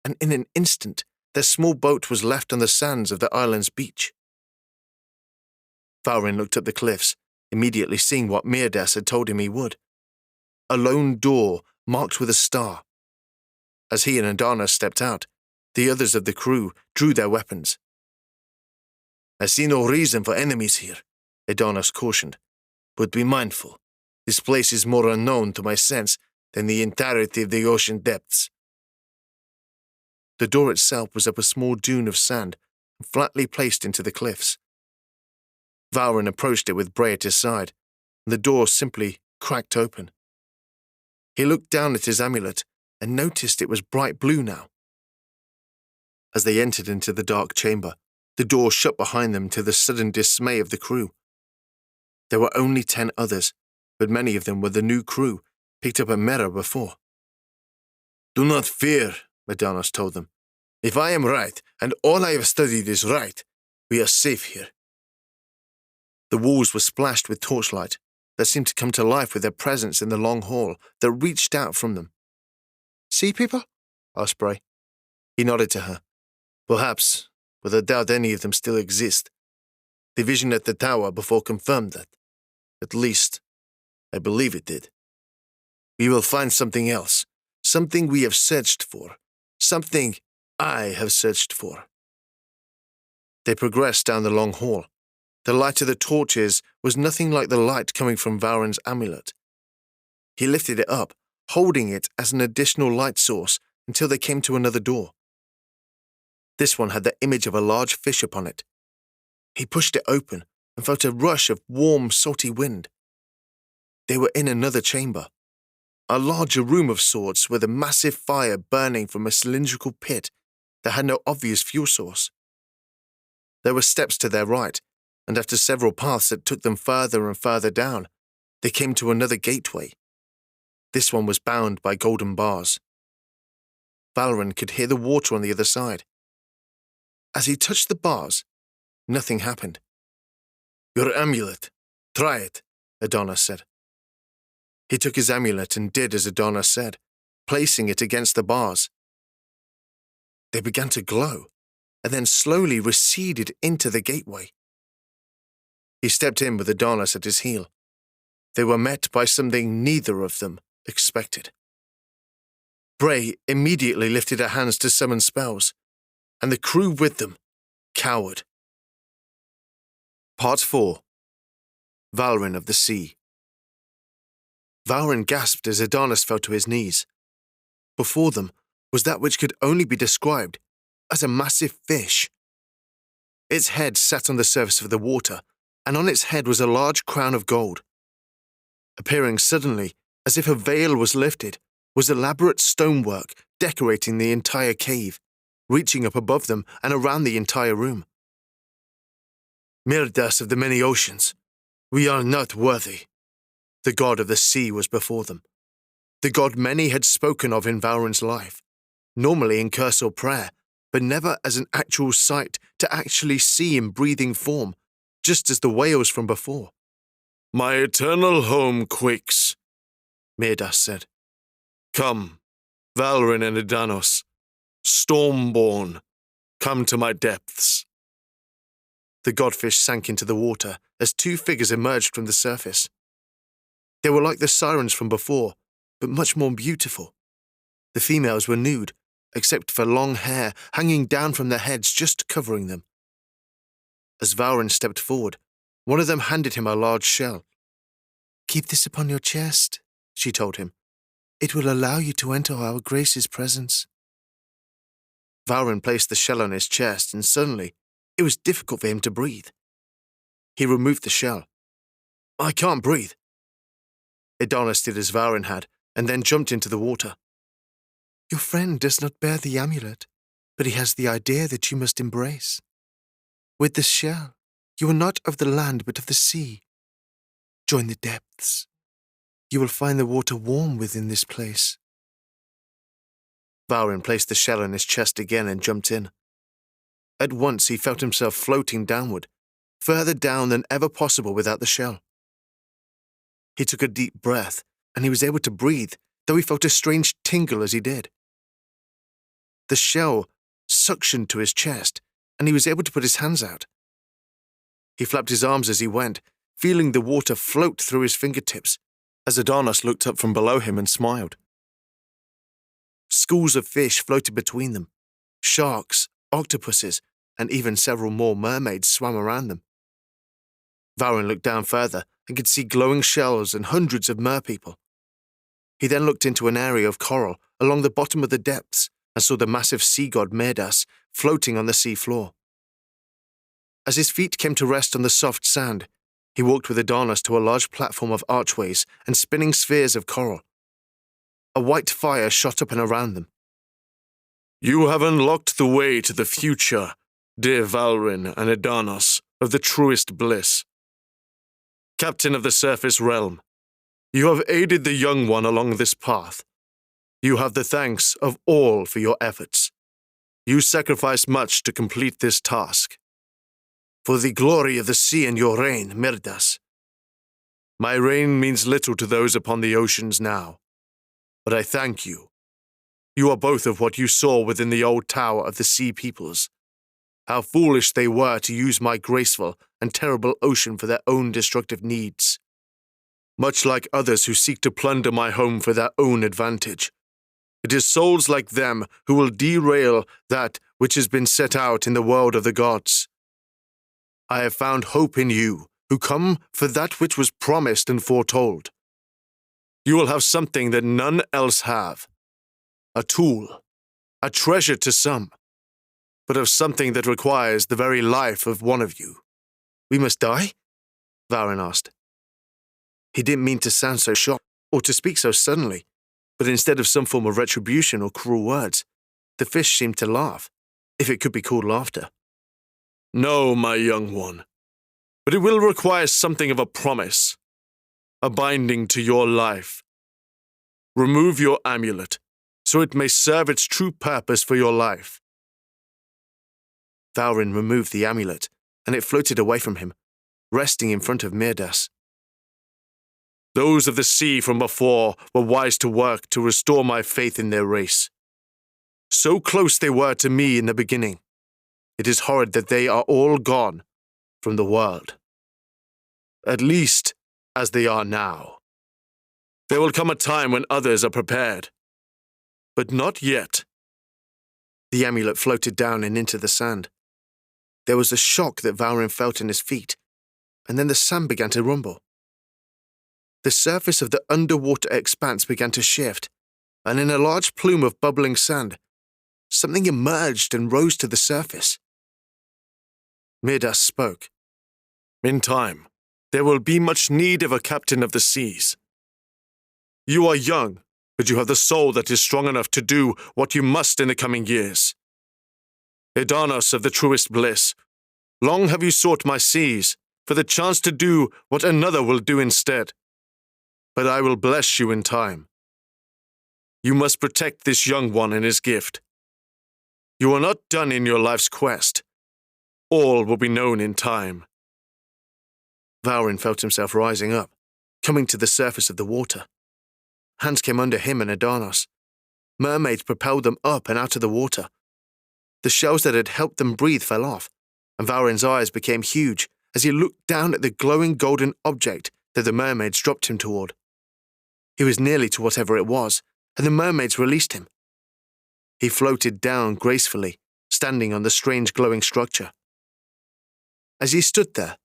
and in an instant their small boat was left on the sands of the island's beach. Valrin looked up the cliffs, immediately seeing what Mirdas had told him he would. A lone door marked with a star. As he and Adonis stepped out, the others of the crew drew their weapons. I see no reason for enemies here, Adonis cautioned. But be mindful. This place is more unknown to my sense than the entirety of the ocean depths. The door itself was up a small dune of sand and flatly placed into the cliffs. Valrin approached it with Bray at his side, and the door simply cracked open. He looked down at his amulet and noticed it was bright blue now. As they entered into the dark chamber, the door shut behind them to the sudden dismay of the crew. There were only 10 others, but many of them were the new crew, picked up at Mera before. Do not fear, Adonis told them. If I am right, and all I have studied is right, we are safe here. The walls were splashed with torchlight that seemed to come to life with their presence in the long hall that reached out from them. See people? Asked Bray. He nodded to her. Perhaps, but I doubt any of them still exist. The vision at the tower before confirmed that. At least, I believe it did. We will find something else, something we have searched for, something I have searched for. They progressed down the long hall. The light of the torches was nothing like the light coming from Valrin's amulet. He lifted it up, holding it as an additional light source until they came to another door. This one had the image of a large fish upon it. He pushed it open and felt a rush of warm, salty wind. They were in another chamber, a larger room of sorts with a massive fire burning from a cylindrical pit that had no obvious fuel source. There were steps to their right, and after several paths that took them further and further down, they came to another gateway. This one was bound by golden bars. Valrin could hear the water on the other side. As he touched the bars, nothing happened. Your amulet. Try it, Adonis said. He took his amulet and did as Adonis said, placing it against the bars. They began to glow, and then slowly receded into the gateway. He stepped in with Adonis at his heel. They were met by something neither of them expected. Bray immediately lifted her hands to summon spells, and the crew with them cowered. Part 4. Valrin of the Sea. Valrin gasped as Adonis fell to his knees. Before them was that which could only be described as a massive fish. Its head sat on the surface of the water, and on its head was a large crown of gold. Appearing suddenly, as if a veil was lifted, was elaborate stonework decorating the entire cave, reaching up above them and around the entire room. Mirdas of the many oceans, we are not worthy. The god of the sea was before them. The god many had spoken of in Valrin's life, normally in curse or prayer, but never as an actual sight to actually see in breathing form, just as the whales from before. My eternal home quakes, Mirdas said. Come, Valrin and Edanos, Stormborn, come to my depths. The godfish sank into the water as two figures emerged from the surface. They were like the sirens from before, but much more beautiful. The females were nude, except for long hair hanging down from their heads just covering them. As Valrin stepped forward, one of them handed him a large shell. "Keep this upon your chest," she told him. "It will allow you to enter our Grace's presence." Valrin placed the shell on his chest, and suddenly it was difficult for him to breathe. He removed the shell. "I can't breathe." Edanos did as Valrin had, and then jumped into the water. "Your friend does not bear the amulet, but he has the idea that you must embrace. With the shell, you are not of the land but of the sea. Join the depths. You will find the water warm within this place." Valrin placed the shell on his chest again and jumped in. At once he felt himself floating downward, further down than ever possible without the shell. He took a deep breath, and he was able to breathe, though he felt a strange tingle as he did. The shell suctioned to his chest, and he was able to put his hands out. He flapped his arms as he went, feeling the water float through his fingertips, as Edanos looked up from below him and smiled. Schools of fish floated between them. Sharks, octopuses, and even several more mermaids swam around them. Valrin looked down further and could see glowing shells and hundreds of merpeople. He then looked into an area of coral along the bottom of the depths and saw the massive sea god Mirdas floating on the sea floor. As his feet came to rest on the soft sand, he walked with Edanos to a large platform of archways and spinning spheres of coral. A white fire shot up and around them. You have unlocked the way to the future, dear Valrin and Edanos, of the truest bliss. Captain of the surface realm, you have aided the young one along this path. You have the thanks of all for your efforts. You sacrificed much to complete this task. For the glory of the sea and your reign, Mirdas. My reign means little to those upon the oceans now, but I thank you. You are both of what you saw within the old tower of the sea peoples. How foolish they were to use my graceful and terrible ocean for their own destructive needs. Much like others who seek to plunder my home for their own advantage. It is souls like them who will derail that which has been set out in the world of the gods. I have found hope in you, who come for that which was promised and foretold. You will have something that none else have. A tool, a treasure to some, but of something that requires the very life of one of you. We must die? Valrin asked. He didn't mean to sound so shocked or to speak so suddenly, but instead of some form of retribution or cruel words, the fish seemed to laugh, if it could be called laughter. No, my young one, but it will require something of a promise, a binding to your life. Remove your amulet, so it may serve its true purpose for your life. Valrin removed the amulet, and it floated away from him, resting in front of Mirdas. Those of the sea from before were wise to work to restore my faith in their race. So close they were to me in the beginning. It is horrid that they are all gone from the world. At least, as they are now. There will come a time when others are prepared. But not yet. The amulet floated down and into the sand. There was a shock that Valrin felt in his feet, and then the sand began to rumble. The surface of the underwater expanse began to shift, and in a large plume of bubbling sand, something emerged and rose to the surface. Midas spoke. In time, there will be much need of a captain of the seas. You are young, but you have the soul that is strong enough to do what you must in the coming years. Edanos of the truest bliss, long have you sought my seas for the chance to do what another will do instead. But I will bless you in time. You must protect this young one and his gift. You are not done in your life's quest. All will be known in time. Valrin felt himself rising up, coming to the surface of the water. Hands came under him and Edanos. Mermaids propelled them up and out of the water. The shells that had helped them breathe fell off, and Valrin's eyes became huge as he looked down at the glowing golden object that the mermaids dropped him toward. He was nearly to whatever it was, and the mermaids released him. He floated down gracefully, standing on the strange glowing structure. As he stood there,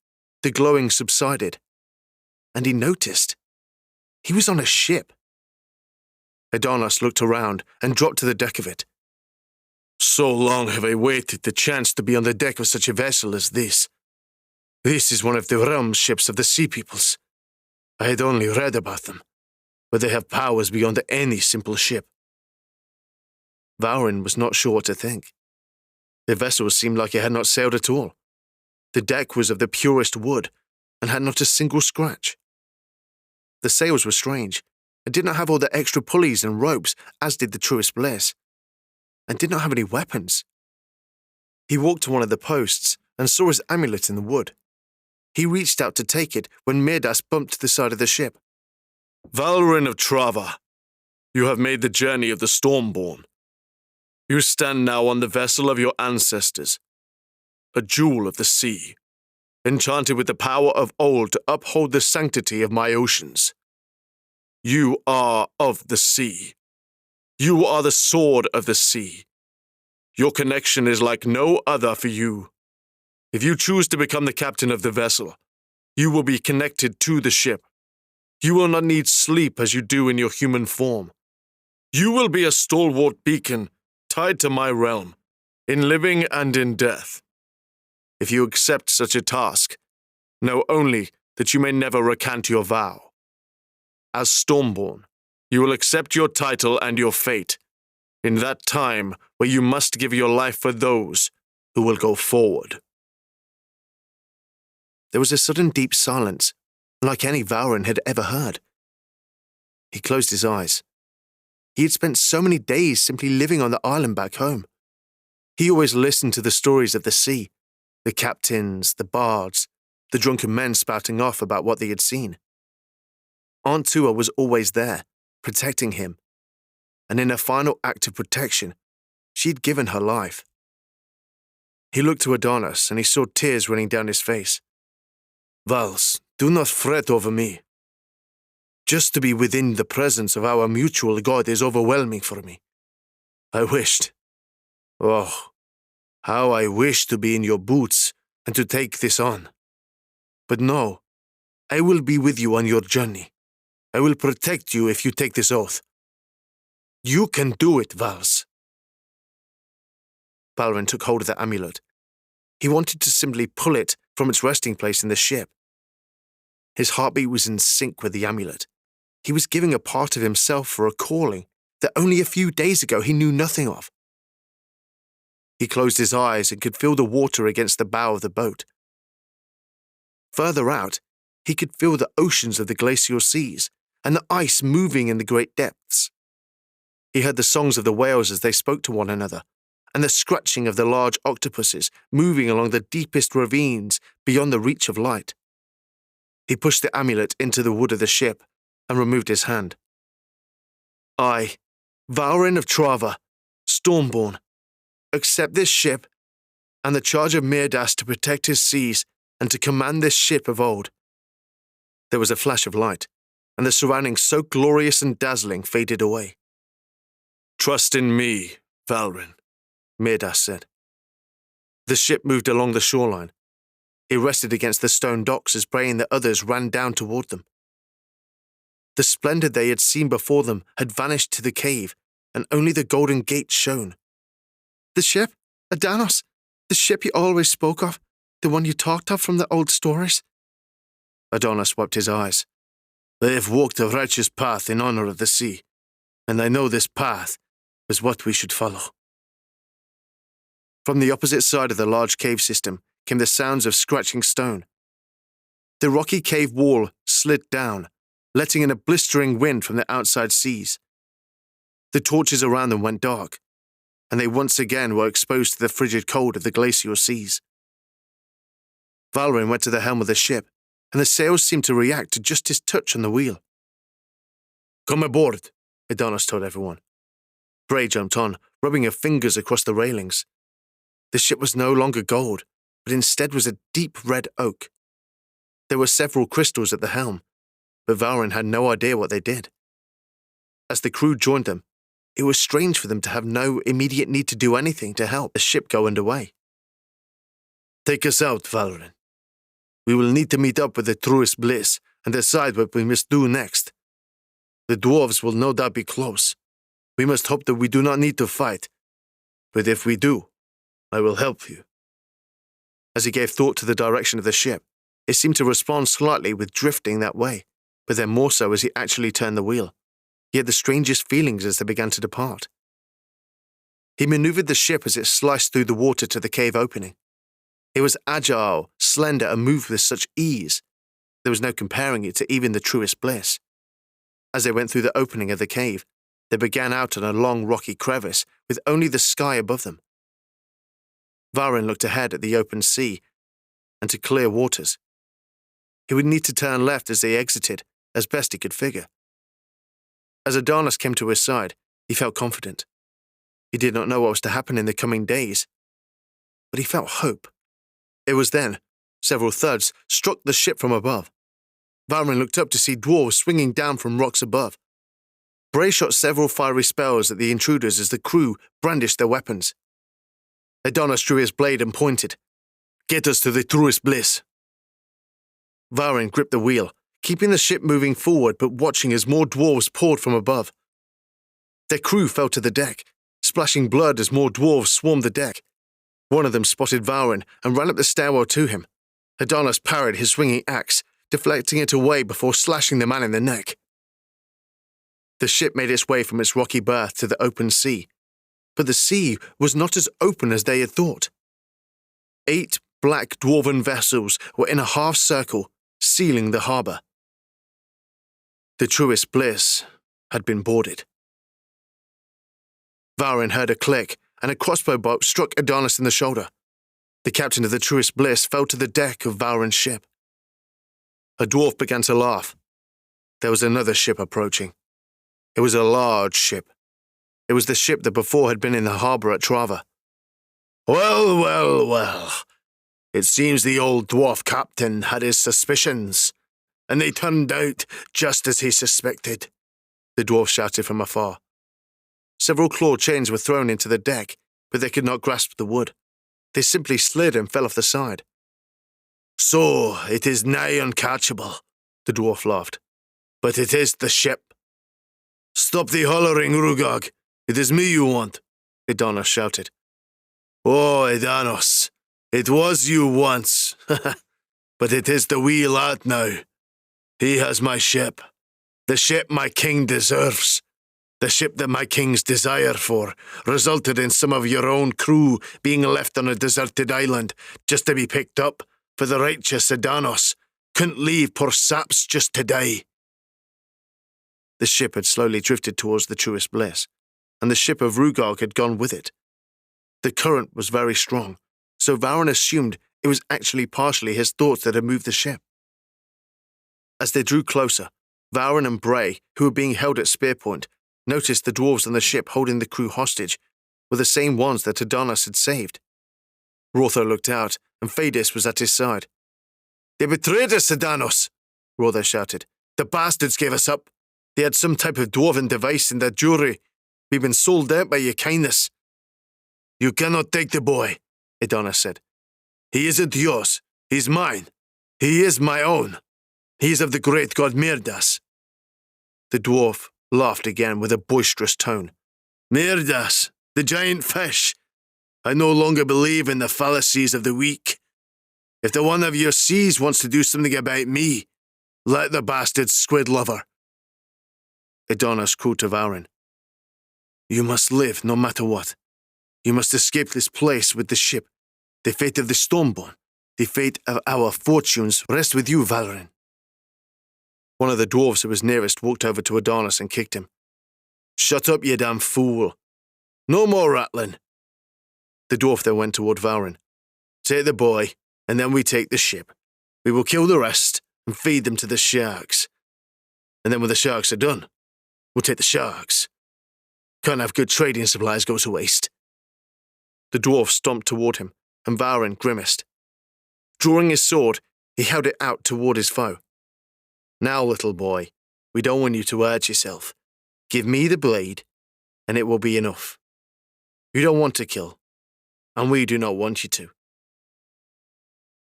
the glowing subsided, and he noticed he was on a ship. Edanos looked around and dropped to the deck of it. So long have I waited the chance to be on the deck of such a vessel as this. This is one of the realm ships of the sea peoples. I had only read about them, but they have powers beyond any simple ship. Valrin was not sure what to think. The vessel seemed like it had not sailed at all. The deck was of the purest wood and had not a single scratch. The sails were strange and did not have all the extra pulleys and ropes as did the truest bliss, and did not have any weapons. He walked to one of the posts and saw his amulet in the wood. He reached out to take it when Midas bumped the side of the ship. Valrin of Trava, you have made the journey of the Stormborn. You stand now on the vessel of your ancestors, a jewel of the sea, enchanted with the power of old to uphold the sanctity of my oceans. You are of the sea. You are the sword of the sea. Your connection is like no other for you. If you choose to become the captain of the vessel, you will be connected to the ship. You will not need sleep as you do in your human form. You will be a stalwart beacon tied to my realm, in living and in death. If you accept such a task, know only that you may never recant your vow. As Stormborn, you will accept your title and your fate, in that time where you must give your life for those who will go forward. There was a sudden deep silence, like any Valrin had ever heard. He closed his eyes. He had spent so many days simply living on the island back home. He always listened to the stories of the sea, the captains, the bards, the drunken men spouting off about what they had seen. Aunt Tua was always there, protecting him, and in a final act of protection, she'd given her life. He looked to Edanos, and he saw tears running down his face. Vals, do not fret over me. Just to be within the presence of our mutual God is overwhelming for me. I wished, oh, how I wished to be in your boots and to take this on. But no, I will be with you on your journey. I will protect you if you take this oath. You can do it, Vals. Valrin took hold of the amulet. He wanted to simply pull it from its resting place in the ship. His heartbeat was in sync with the amulet. He was giving a part of himself for a calling that only a few days ago he knew nothing of. He closed his eyes and could feel the water against the bow of the boat. Further out, he could feel the oceans of the glacial seas and the ice moving in the great depths. He heard the songs of the whales as they spoke to one another, and the scratching of the large octopuses moving along the deepest ravines beyond the reach of light. He pushed the amulet into the wood of the ship and removed his hand. I, Valrin of Trava, Stormborn, accept this ship and the charge of Midas to protect his seas and to command this ship of old. There was a flash of light, and the surroundings so glorious and dazzling faded away. Trust in me, Valrin, Midas said. The ship moved along the shoreline. It rested against the stone docks as Bray and the others ran down toward them. The splendor they had seen before them had vanished to the cave, and only the golden gate shone. The ship? Edanos? The ship you always spoke of? The one you talked of from the old stories? Adonis wiped his eyes. They have walked a righteous path in honor of the sea, and I know this path is what we should follow. From the opposite side of the large cave system came the sounds of scratching stone. The rocky cave wall slid down, letting in a blistering wind from the outside seas. The torches around them went dark, and they once again were exposed to the frigid cold of the glacial seas. Valrin went to the helm of the ship, and the sails seemed to react to just his touch on the wheel. "Come aboard," Adonis told everyone. Bray jumped on, rubbing her fingers across the railings. The ship was no longer gold, but instead was a deep red oak. There were several crystals at the helm, but Valrin had no idea what they did. As the crew joined them, it was strange for them to have no immediate need to do anything to help the ship go underway. "Take us out, Valrin. We will need to meet up with the truest bliss and decide what we must do next. The dwarves will no doubt be close. We must hope that we do not need to fight, but if we do, I will help you." As he gave thought to the direction of the ship, it seemed to respond slightly with drifting that way, but then more so as he actually turned the wheel. He had the strangest feelings as they began to depart. He maneuvered the ship as it sliced through the water to the cave opening. It was agile, slender, and moved with such ease. There was no comparing it to even the truest bliss. As they went through the opening of the cave, they began out on a long rocky crevice with only the sky above them. Valrin looked ahead at the open sea and to clear waters. He would need to turn left as they exited, as best he could figure. As Adonis came to his side, he felt confident. He did not know what was to happen in the coming days, but he felt hope. It was then several thuds struck the ship from above. Valrin looked up to see dwarves swinging down from rocks above. Bray shot several fiery spells at the intruders as the crew brandished their weapons. Adonis drew his blade and pointed. "Get us to the truest bliss." Valrin gripped the wheel, keeping the ship moving forward but watching as more dwarves poured from above. Their crew fell to the deck, splashing blood as more dwarves swarmed the deck. One of them spotted Valrin and ran up the stairwell to him. Adonis parried his swinging axe, deflecting it away before slashing the man in the neck. The ship made its way from its rocky berth to the open sea, but the sea was not as open as they had thought. 8 black dwarven vessels were in a half circle, sealing the harbour. The truest bliss had been boarded. Valrin heard a click, and a crossbow bolt struck Adonis in the shoulder. The captain of the truest bliss fell to the deck of Valrin's ship. A dwarf began to laugh. There was another ship approaching. It was a large ship. It was the ship that before had been in the harbour at Trava. "Well, well, well. It seems the old dwarf captain had his suspicions, and they turned out just as he suspected," the dwarf shouted from afar. Several claw chains were thrown into the deck, but they could not grasp the wood. They simply slid and fell off the side. "So it is nigh uncatchable," the dwarf laughed. "But it is the ship. Stop the hollering, Rugog. It is me you want," Adonis shouted. "Oh, Adonis, it was you once, but it is the wee lad now. He has my ship, the ship my king deserves. The ship that my king's desire for resulted in some of your own crew being left on a deserted island just to be picked up, for the righteous Adonis couldn't leave poor saps just to die." The ship had slowly drifted towards the truest bliss, and the ship of Rugog had gone with it. The current was very strong, so Valrin assumed it was actually partially his thoughts that had moved the ship. As they drew closer, Valrin and Bray, who were being held at spear point, noticed the dwarves on the ship holding the crew hostage were the same ones that Adonis had saved. Rotho looked out, and Phadis was at his side. "They betrayed us, Adonis," Rotho shouted. "The bastards gave us up. They had some type of dwarven device in their jewelry. We've been sold out by your kindness." "You cannot take the boy," Adonis said. "He isn't yours. He's mine. He is my own. He is of the great god Mirdas." The dwarf laughed again with a boisterous tone. "Mirdas, the giant fish. I no longer believe in the fallacies of the weak. If the one of your seas wants to do something about me, let the bastard squid lover. Adonis called to Valrin. You must live no matter what. You must escape this place with the ship. The fate of the Stormborn, the fate of our fortunes rest with you, Valrin. One of the dwarves who was nearest walked over to Adonis and kicked him. Shut up, you damn fool. No more rattling. The dwarf then went toward Valrin. Take the boy, and then we take the ship. We will kill the rest and feed them to the sharks. And then when the sharks are done, we'll take the sharks. Can't have good trading supplies go to waste. The dwarf stomped toward him, and Valrin grimaced. Drawing his sword, he held it out toward his foe. Now, little boy, we don't want you to hurt yourself. Give me the blade, and it will be enough. You don't want to kill, and we do not want you to.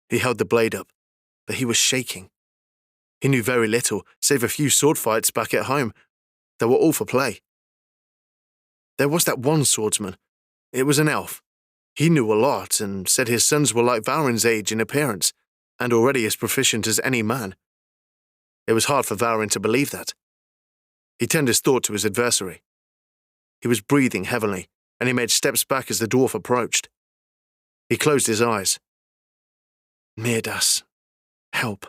He held the blade up, but he was shaking. He knew very little, save a few sword fights back at home. They were all for play. There was that one swordsman. It was an elf. He knew a lot and said his sons were like Valrin's age in appearance, and already as proficient as any man. It was hard for Valrin to believe that. He turned his thought to his adversary. He was breathing heavily, and he made steps back as the dwarf approached. He closed his eyes. Mirdas, help.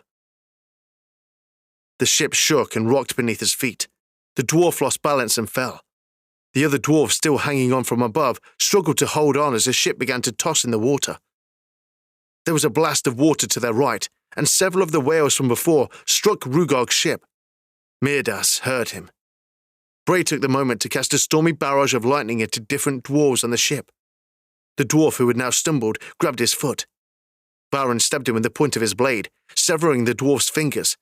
The ship shook and rocked beneath his feet. The dwarf lost balance and fell. The other dwarf, still hanging on from above, struggled to hold on as the ship began to toss in the water. There was a blast of water to their right, and several of the whales from before struck Rugog's ship. Mirdas heard him. Bray took the moment to cast a stormy barrage of lightning into different dwarves on the ship. The dwarf who had now stumbled grabbed his foot. Valrin stabbed him with the point of his blade, severing the dwarf's fingers.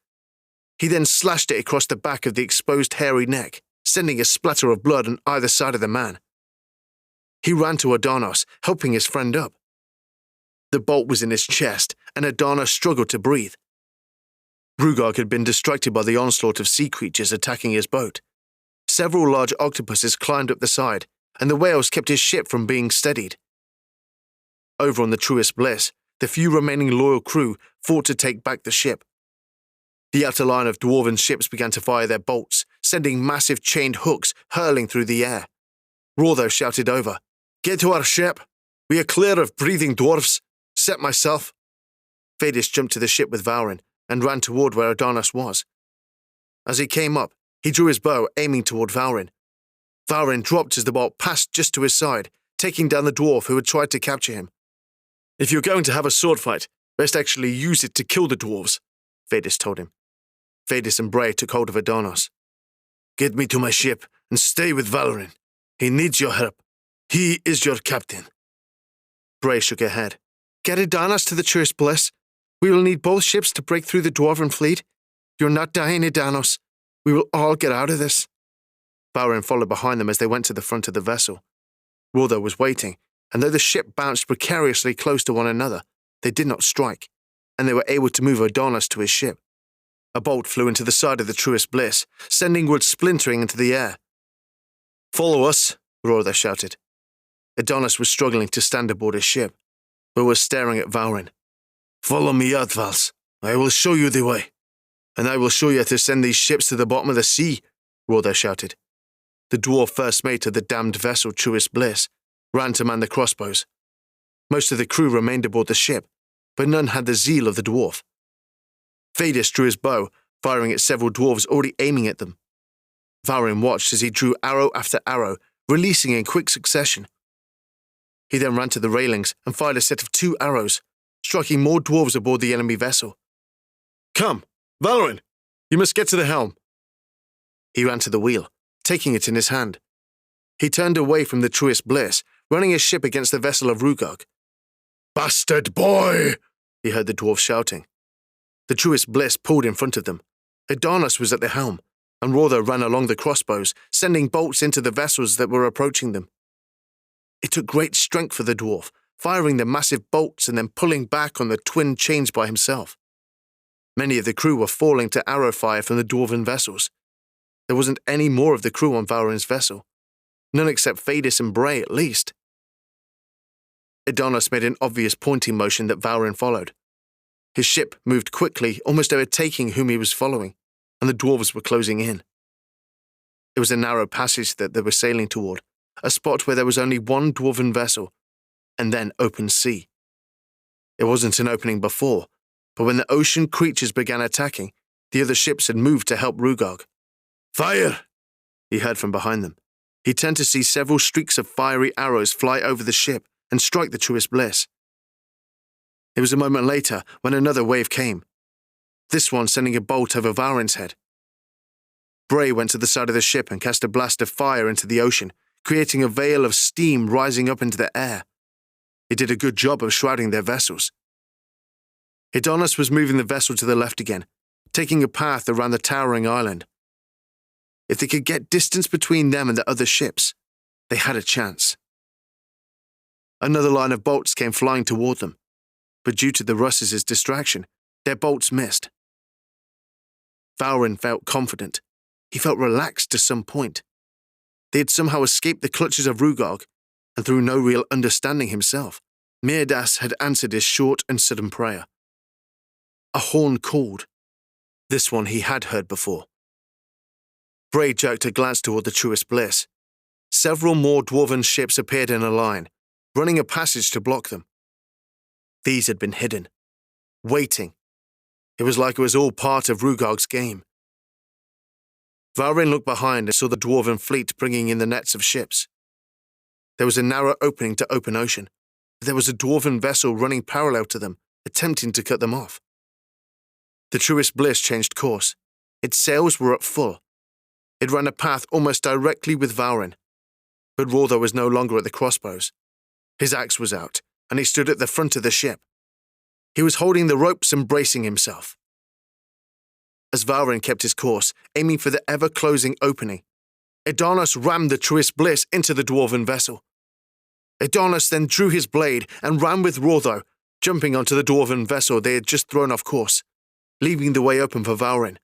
He then slashed it across the back of the exposed hairy neck, sending a splatter of blood on either side of the man. He ran to Adonis, helping his friend up. The bolt was in his chest, and Adonis struggled to breathe. Rugog had been distracted by the onslaught of sea creatures attacking his boat. Several large octopuses climbed up the side, and the whales kept his ship from being steadied. Over on the Truest Bliss, the few remaining loyal crew fought to take back the ship. The outer line of dwarven ships began to fire their bolts, sending massive chained hooks hurling through the air. Rotho shouted over, "Get to our ship! We are clear of breathing dwarfs! Set myself!" Vadis jumped to the ship with Valrin and ran toward where Adonis was. As he came up, he drew his bow, aiming toward Valrin. Valrin dropped as the bolt passed just to his side, taking down the dwarf who had tried to capture him. "If you're going to have a sword fight, best actually use it to kill the dwarves," Vadis told him. Vadis and Bray took hold of Adonis. "Get me to my ship and stay with Valrin. He needs your help. He is your captain." Bray shook her head. "Get Adonis to the Truest Bliss. We will need both ships to break through the dwarven fleet. You're not dying, Adonis. We will all get out of this." Valrin followed behind them as they went to the front of the vessel. Rotho was waiting, and though the ship bounced precariously close to one another, they did not strike, and they were able to move Adonis to his ship. A bolt flew into the side of the Truest Bliss, sending wood splintering into the air. "Follow us," Rotho shouted. Adonis was struggling to stand aboard his ship, but was staring at Valrin. "Follow me out, Vals. I will show you the way. And I will show you how to send these ships to the bottom of the sea," Rotho shouted. The dwarf first mate of the damned vessel Truest Bliss ran to man the crossbows. Most of the crew remained aboard the ship, but none had the zeal of the dwarf. Vadis drew his bow, firing at several dwarves already aiming at them. Valrin watched as he drew arrow after arrow, releasing in quick succession. He then ran to the railings and fired a set of 2 arrows, striking more dwarves aboard the enemy vessel. "Come, Valrin! You must get to the helm." He ran to the wheel, taking it in his hand. He turned away from the Truest Bliss, running his ship against the vessel of Rugog. "Bastard boy!" he heard the dwarf shouting. The Truest Bliss pulled in front of them. Adonis was at the helm, and Rotho ran along the crossbows, sending bolts into the vessels that were approaching them. It took great strength for the dwarf, firing the massive bolts and then pulling back on the twin chains by himself. Many of the crew were falling to arrow fire from the dwarven vessels. There wasn't any more of the crew on Valrin's vessel. None except Vadis and Bray, at least. Adonis made an obvious pointing motion that Valrin followed. His ship moved quickly, almost overtaking whom he was following, and the dwarves were closing in. It was a narrow passage that they were sailing toward, a spot where there was only one dwarven vessel, and then open sea. It wasn't an opening before, but when the ocean creatures began attacking, the other ships had moved to help Rugog. Fire! He heard from behind them. He turned to see several streaks of fiery arrows fly over the ship and strike the Truest Bliss. It was a moment later when another wave came, this one sending a bolt over Valrin's head. Bray went to the side of the ship and cast a blast of fire into the ocean, creating a veil of steam rising up into the air. He did a good job of shrouding their vessels. Adonis was moving the vessel to the left again, taking a path around the towering island. If they could get distance between them and the other ships, they had a chance. Another line of bolts came flying toward them, but due to the Russes' distraction, their bolts missed. Valrin felt confident. He felt relaxed to some point. They had somehow escaped the clutches of Rugog, and through no real understanding himself, Mirdas had answered his short and sudden prayer. A horn called. This one he had heard before. Bray jerked a glance toward the Truest Bliss. Several more dwarven ships appeared in a line, running a passage to block them. These had been hidden, waiting. It was like it was all part of Rugog's game. Valrin looked behind and saw the dwarven fleet bringing in the nets of ships. There was a narrow opening to open ocean, but there was a dwarven vessel running parallel to them, attempting to cut them off. The Truest Bliss changed course. Its sails were at full. It ran a path almost directly with Valrin, but Rotho was no longer at the crossbows. His axe was out, and he stood at the front of the ship. He was holding the ropes and bracing himself. As Valrin kept his course, aiming for the ever-closing opening, Adonis rammed the Truest Bliss into the dwarven vessel. Adonis then drew his blade and ran with Rotho, jumping onto the dwarven vessel they had just thrown off course, leaving the way open for Valrin.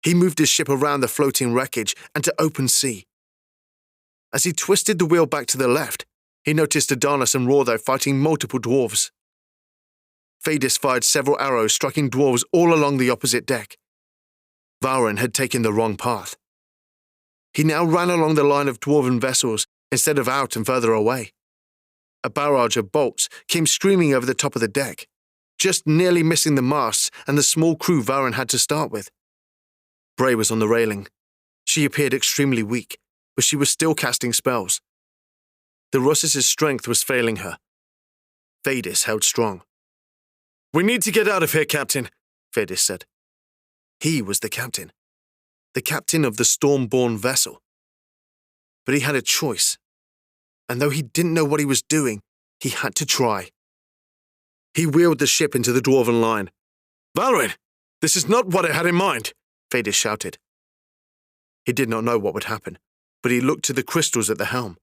He moved his ship around the floating wreckage and to open sea. As he twisted the wheel back to the left, he noticed Adonis and Rotho fighting multiple dwarves. Phadis fired several arrows, striking dwarves all along the opposite deck. Valrin had taken the wrong path. He now ran along the line of dwarven vessels instead of out and further away. A barrage of bolts came screaming over the top of the deck, just nearly missing the masts and the small crew Valrin had to start with. Bray was on the railing. She appeared extremely weak, but she was still casting spells. The Russes' strength was failing her. Phadis held strong. "We need to get out of here, Captain," Phadis said. He was the captain of the Stormborn vessel. But he had a choice, and though he didn't know what he was doing, he had to try. He wheeled the ship into the dwarven line. "Valrin, this is not what I had in mind," Phadis shouted. He did not know what would happen, but he looked to the crystals at the helm.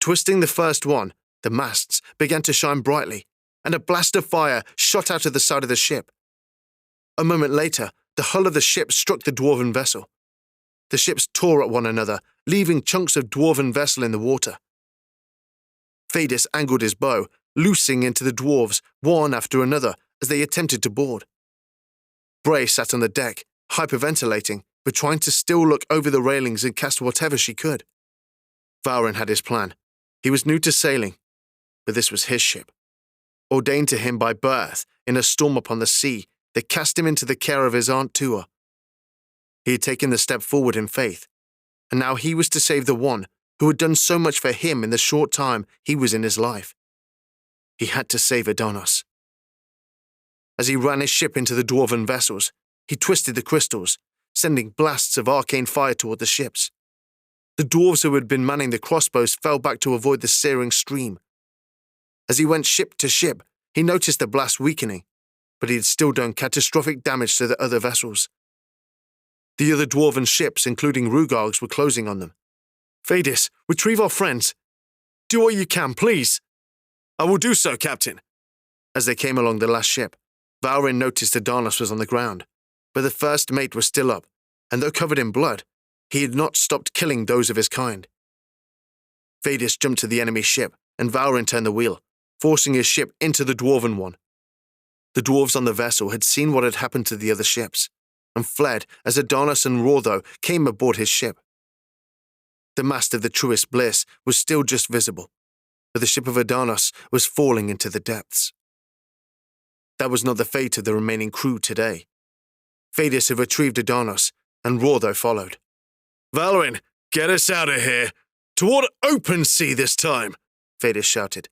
Twisting the first one, the masts began to shine brightly, and a blast of fire shot out of the side of the ship. A moment later, the hull of the ship struck the dwarven vessel. The ships tore at one another, leaving chunks of dwarven vessel in the water. Phadis angled his bow, loosing into the dwarves, one after another, as they attempted to board. Bray sat on the deck, hyperventilating, but trying to still look over the railings and cast whatever she could. Valrin had his plan. He was new to sailing, but this was his ship. Ordained to him by birth in a storm upon the sea that cast him into the care of his Aunt Tua. He had taken the step forward in faith, and now he was to save the one who had done so much for him in the short time he was in his life. He had to save Adonis. As he ran his ship into the dwarven vessels, he twisted the crystals, sending blasts of arcane fire toward the ships. The dwarves who had been manning the crossbows fell back to avoid the searing stream. As he went ship to ship, he noticed the blast weakening, but he had still done catastrophic damage to the other vessels. The other dwarven ships, including Rugog's, were closing on them. "Phadis, retrieve our friends. Do what you can, please." "I will do so, Captain." As they came along the last ship, Valrin noticed Adonis was on the ground, but the first mate was still up, and though covered in blood, he had not stopped killing those of his kind. Phadis jumped to the enemy ship, and Valrin turned the wheel, forcing his ship into the dwarven one. The dwarves on the vessel had seen what had happened to the other ships, and fled as Adonis and Rotho came aboard his ship. The mast of the Truest Bliss was still just visible, but the ship of Adonis was falling into the depths. That was not the fate of the remaining crew today. Thetis had retrieved Adonis, and Rotho followed. "Valrin, get us out of here! Toward open sea this time!" Thetis shouted.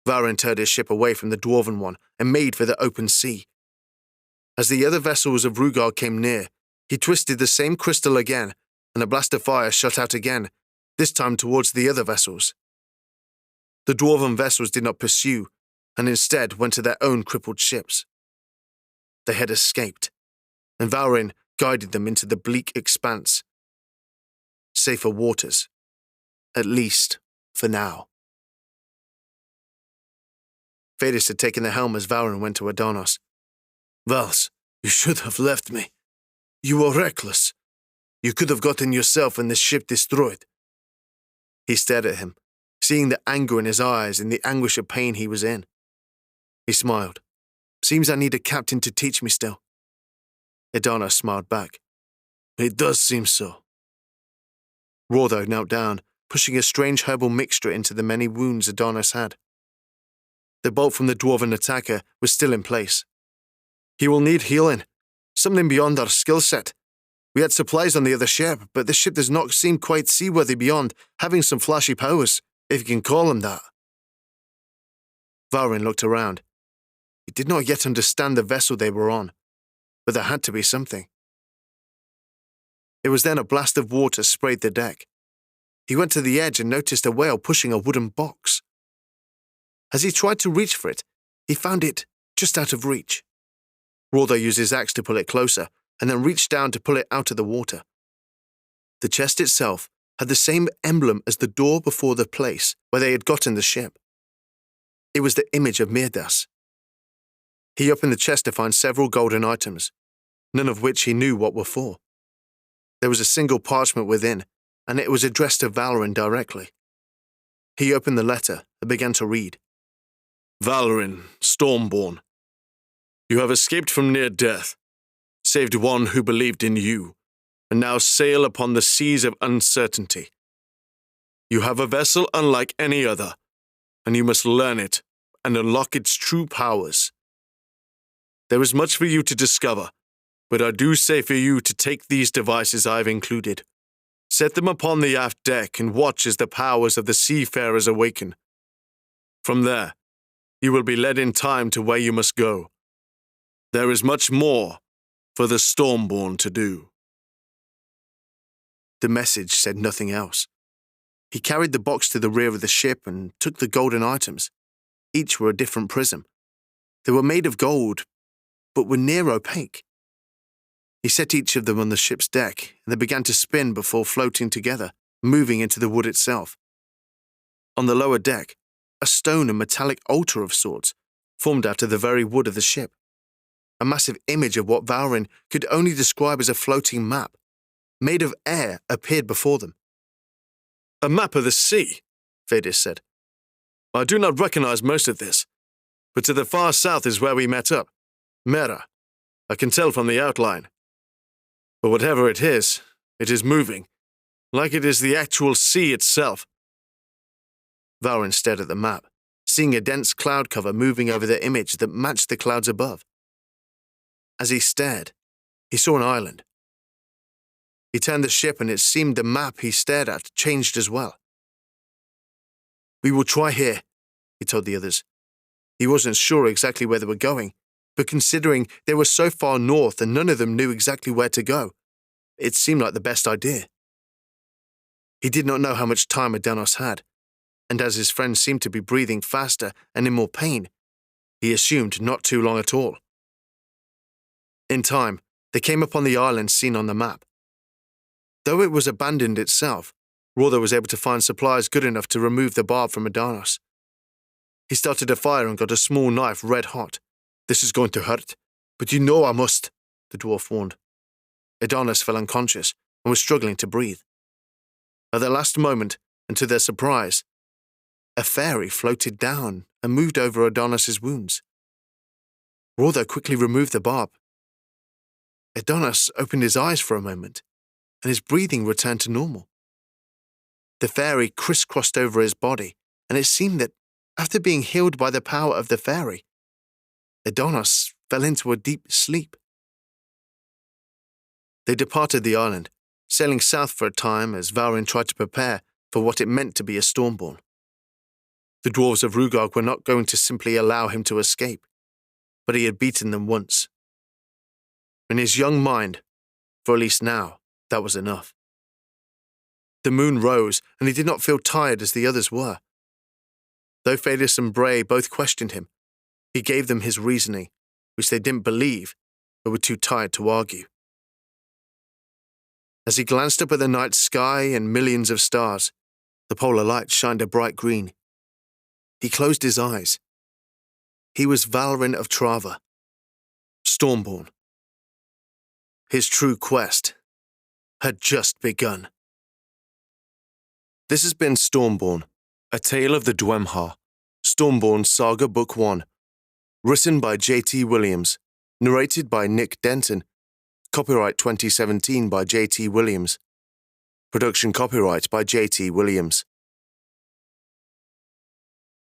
Valrin turned his ship away from the dwarven one and made for the open sea. As the other vessels of Rugar came near, he twisted the same crystal again, and a blast of fire shot out again, this time towards the other vessels. The dwarven vessels did not pursue, and instead went to their own crippled ships. They had escaped, and Valrin guided them into the bleak expanse. Safer waters, at least for now. Thetis had taken the helm as Valrin went to Adonis. "Vals, you should have left me. You were reckless. You could have gotten yourself and the ship destroyed." He stared at him, seeing the anger in his eyes and the anguish of pain he was in. He smiled. "Seems I need a captain to teach me still." Adonis smiled back. "It does seem so." Rotho knelt down, pushing a strange herbal mixture into the many wounds Adonis had. The bolt from the dwarven attacker was still in place. "He will need healing, something beyond our skill set. We had supplies on the other ship, but this ship does not seem quite seaworthy beyond having some flashy powers, if you can call them that." Valrin looked around. He did not yet understand the vessel they were on, but there had to be something. It was then a blast of water sprayed the deck. He went to the edge and noticed a whale pushing a wooden box. As he tried to reach for it, he found it just out of reach. Rotho used his axe to pull it closer, and then reached down to pull it out of the water. The chest itself had the same emblem as the door before the place where they had gotten the ship. It was the image of Mirdas. He opened the chest to find several golden items, none of which he knew what were for. There was a single parchment within, and it was addressed to Valrin directly. He opened the letter and began to read. "Valrin, Stormborn, you have escaped from near death, saved one who believed in you, and now sail upon the seas of uncertainty. You have a vessel unlike any other, and you must learn it and unlock its true powers. There is much for you to discover, but I do say for you to take these devices I have included. Set them upon the aft deck and watch as the powers of the seafarers awaken. From there, you will be led in time to where you must go. There is much more for the Stormborn to do." The message said nothing else. He carried the box to the rear of the ship and took the golden items. Each were a different prism. They were made of gold, but were near opaque. He set each of them on the ship's deck, and they began to spin before floating together, moving into the wood itself. On the lower deck, a stone and metallic altar of sorts formed out of the very wood of the ship. A massive image of what Valrin could only describe as a floating map, made of air, appeared before them. "A map of the sea," Thetis said. "I do not recognize most of this, but to the far south is where we met up. Mera. I can tell from the outline. But whatever it is moving, like it is the actual sea itself." Valrin stared at the map, seeing a dense cloud cover moving over the image that matched the clouds above. As he stared, he saw an island. He turned the ship and it seemed the map he stared at changed as well. "We will try here," he told the others. He wasn't sure exactly where they were going, but considering they were so far north and none of them knew exactly where to go, it seemed like the best idea. He did not know how much time Adonis had, and as his friend seemed to be breathing faster and in more pain, he assumed not too long at all. In time, they came upon the island seen on the map. Though it was abandoned itself, Rotho was able to find supplies good enough to remove the barb from Adonis. He started a fire and got a small knife red hot. "This is going to hurt, but you know I must," the dwarf warned. Adonis fell unconscious and was struggling to breathe. At the last moment, and to their surprise, a fairy floated down and moved over Adonis's wounds. Rother quickly removed the barb. Adonis opened his eyes for a moment, and his breathing returned to normal. The fairy crisscrossed over his body, and it seemed that, after being healed by the power of the fairy, Adonis fell into a deep sleep. They departed the island, sailing south for a time as Valrin tried to prepare for what it meant to be a Stormborn. The dwarves of Rugog were not going to simply allow him to escape, but he had beaten them once. In his young mind, for at least now, that was enough. The moon rose, and he did not feel tired as the others were. Though Phaedus and Bray both questioned him, he gave them his reasoning, which they didn't believe, but were too tired to argue. As he glanced up at the night sky and millions of stars, the polar light shined a bright green. He closed his eyes. He was Valrin of Trava, Stormborn. His true quest had just begun. This has been Stormborn, A Tale of the Dwemhar, Stormborn Saga Book 1, written by J.T. Williams, narrated by Nick Denton, copyright 2017 by J.T. Williams, production copyright by J.T. Williams.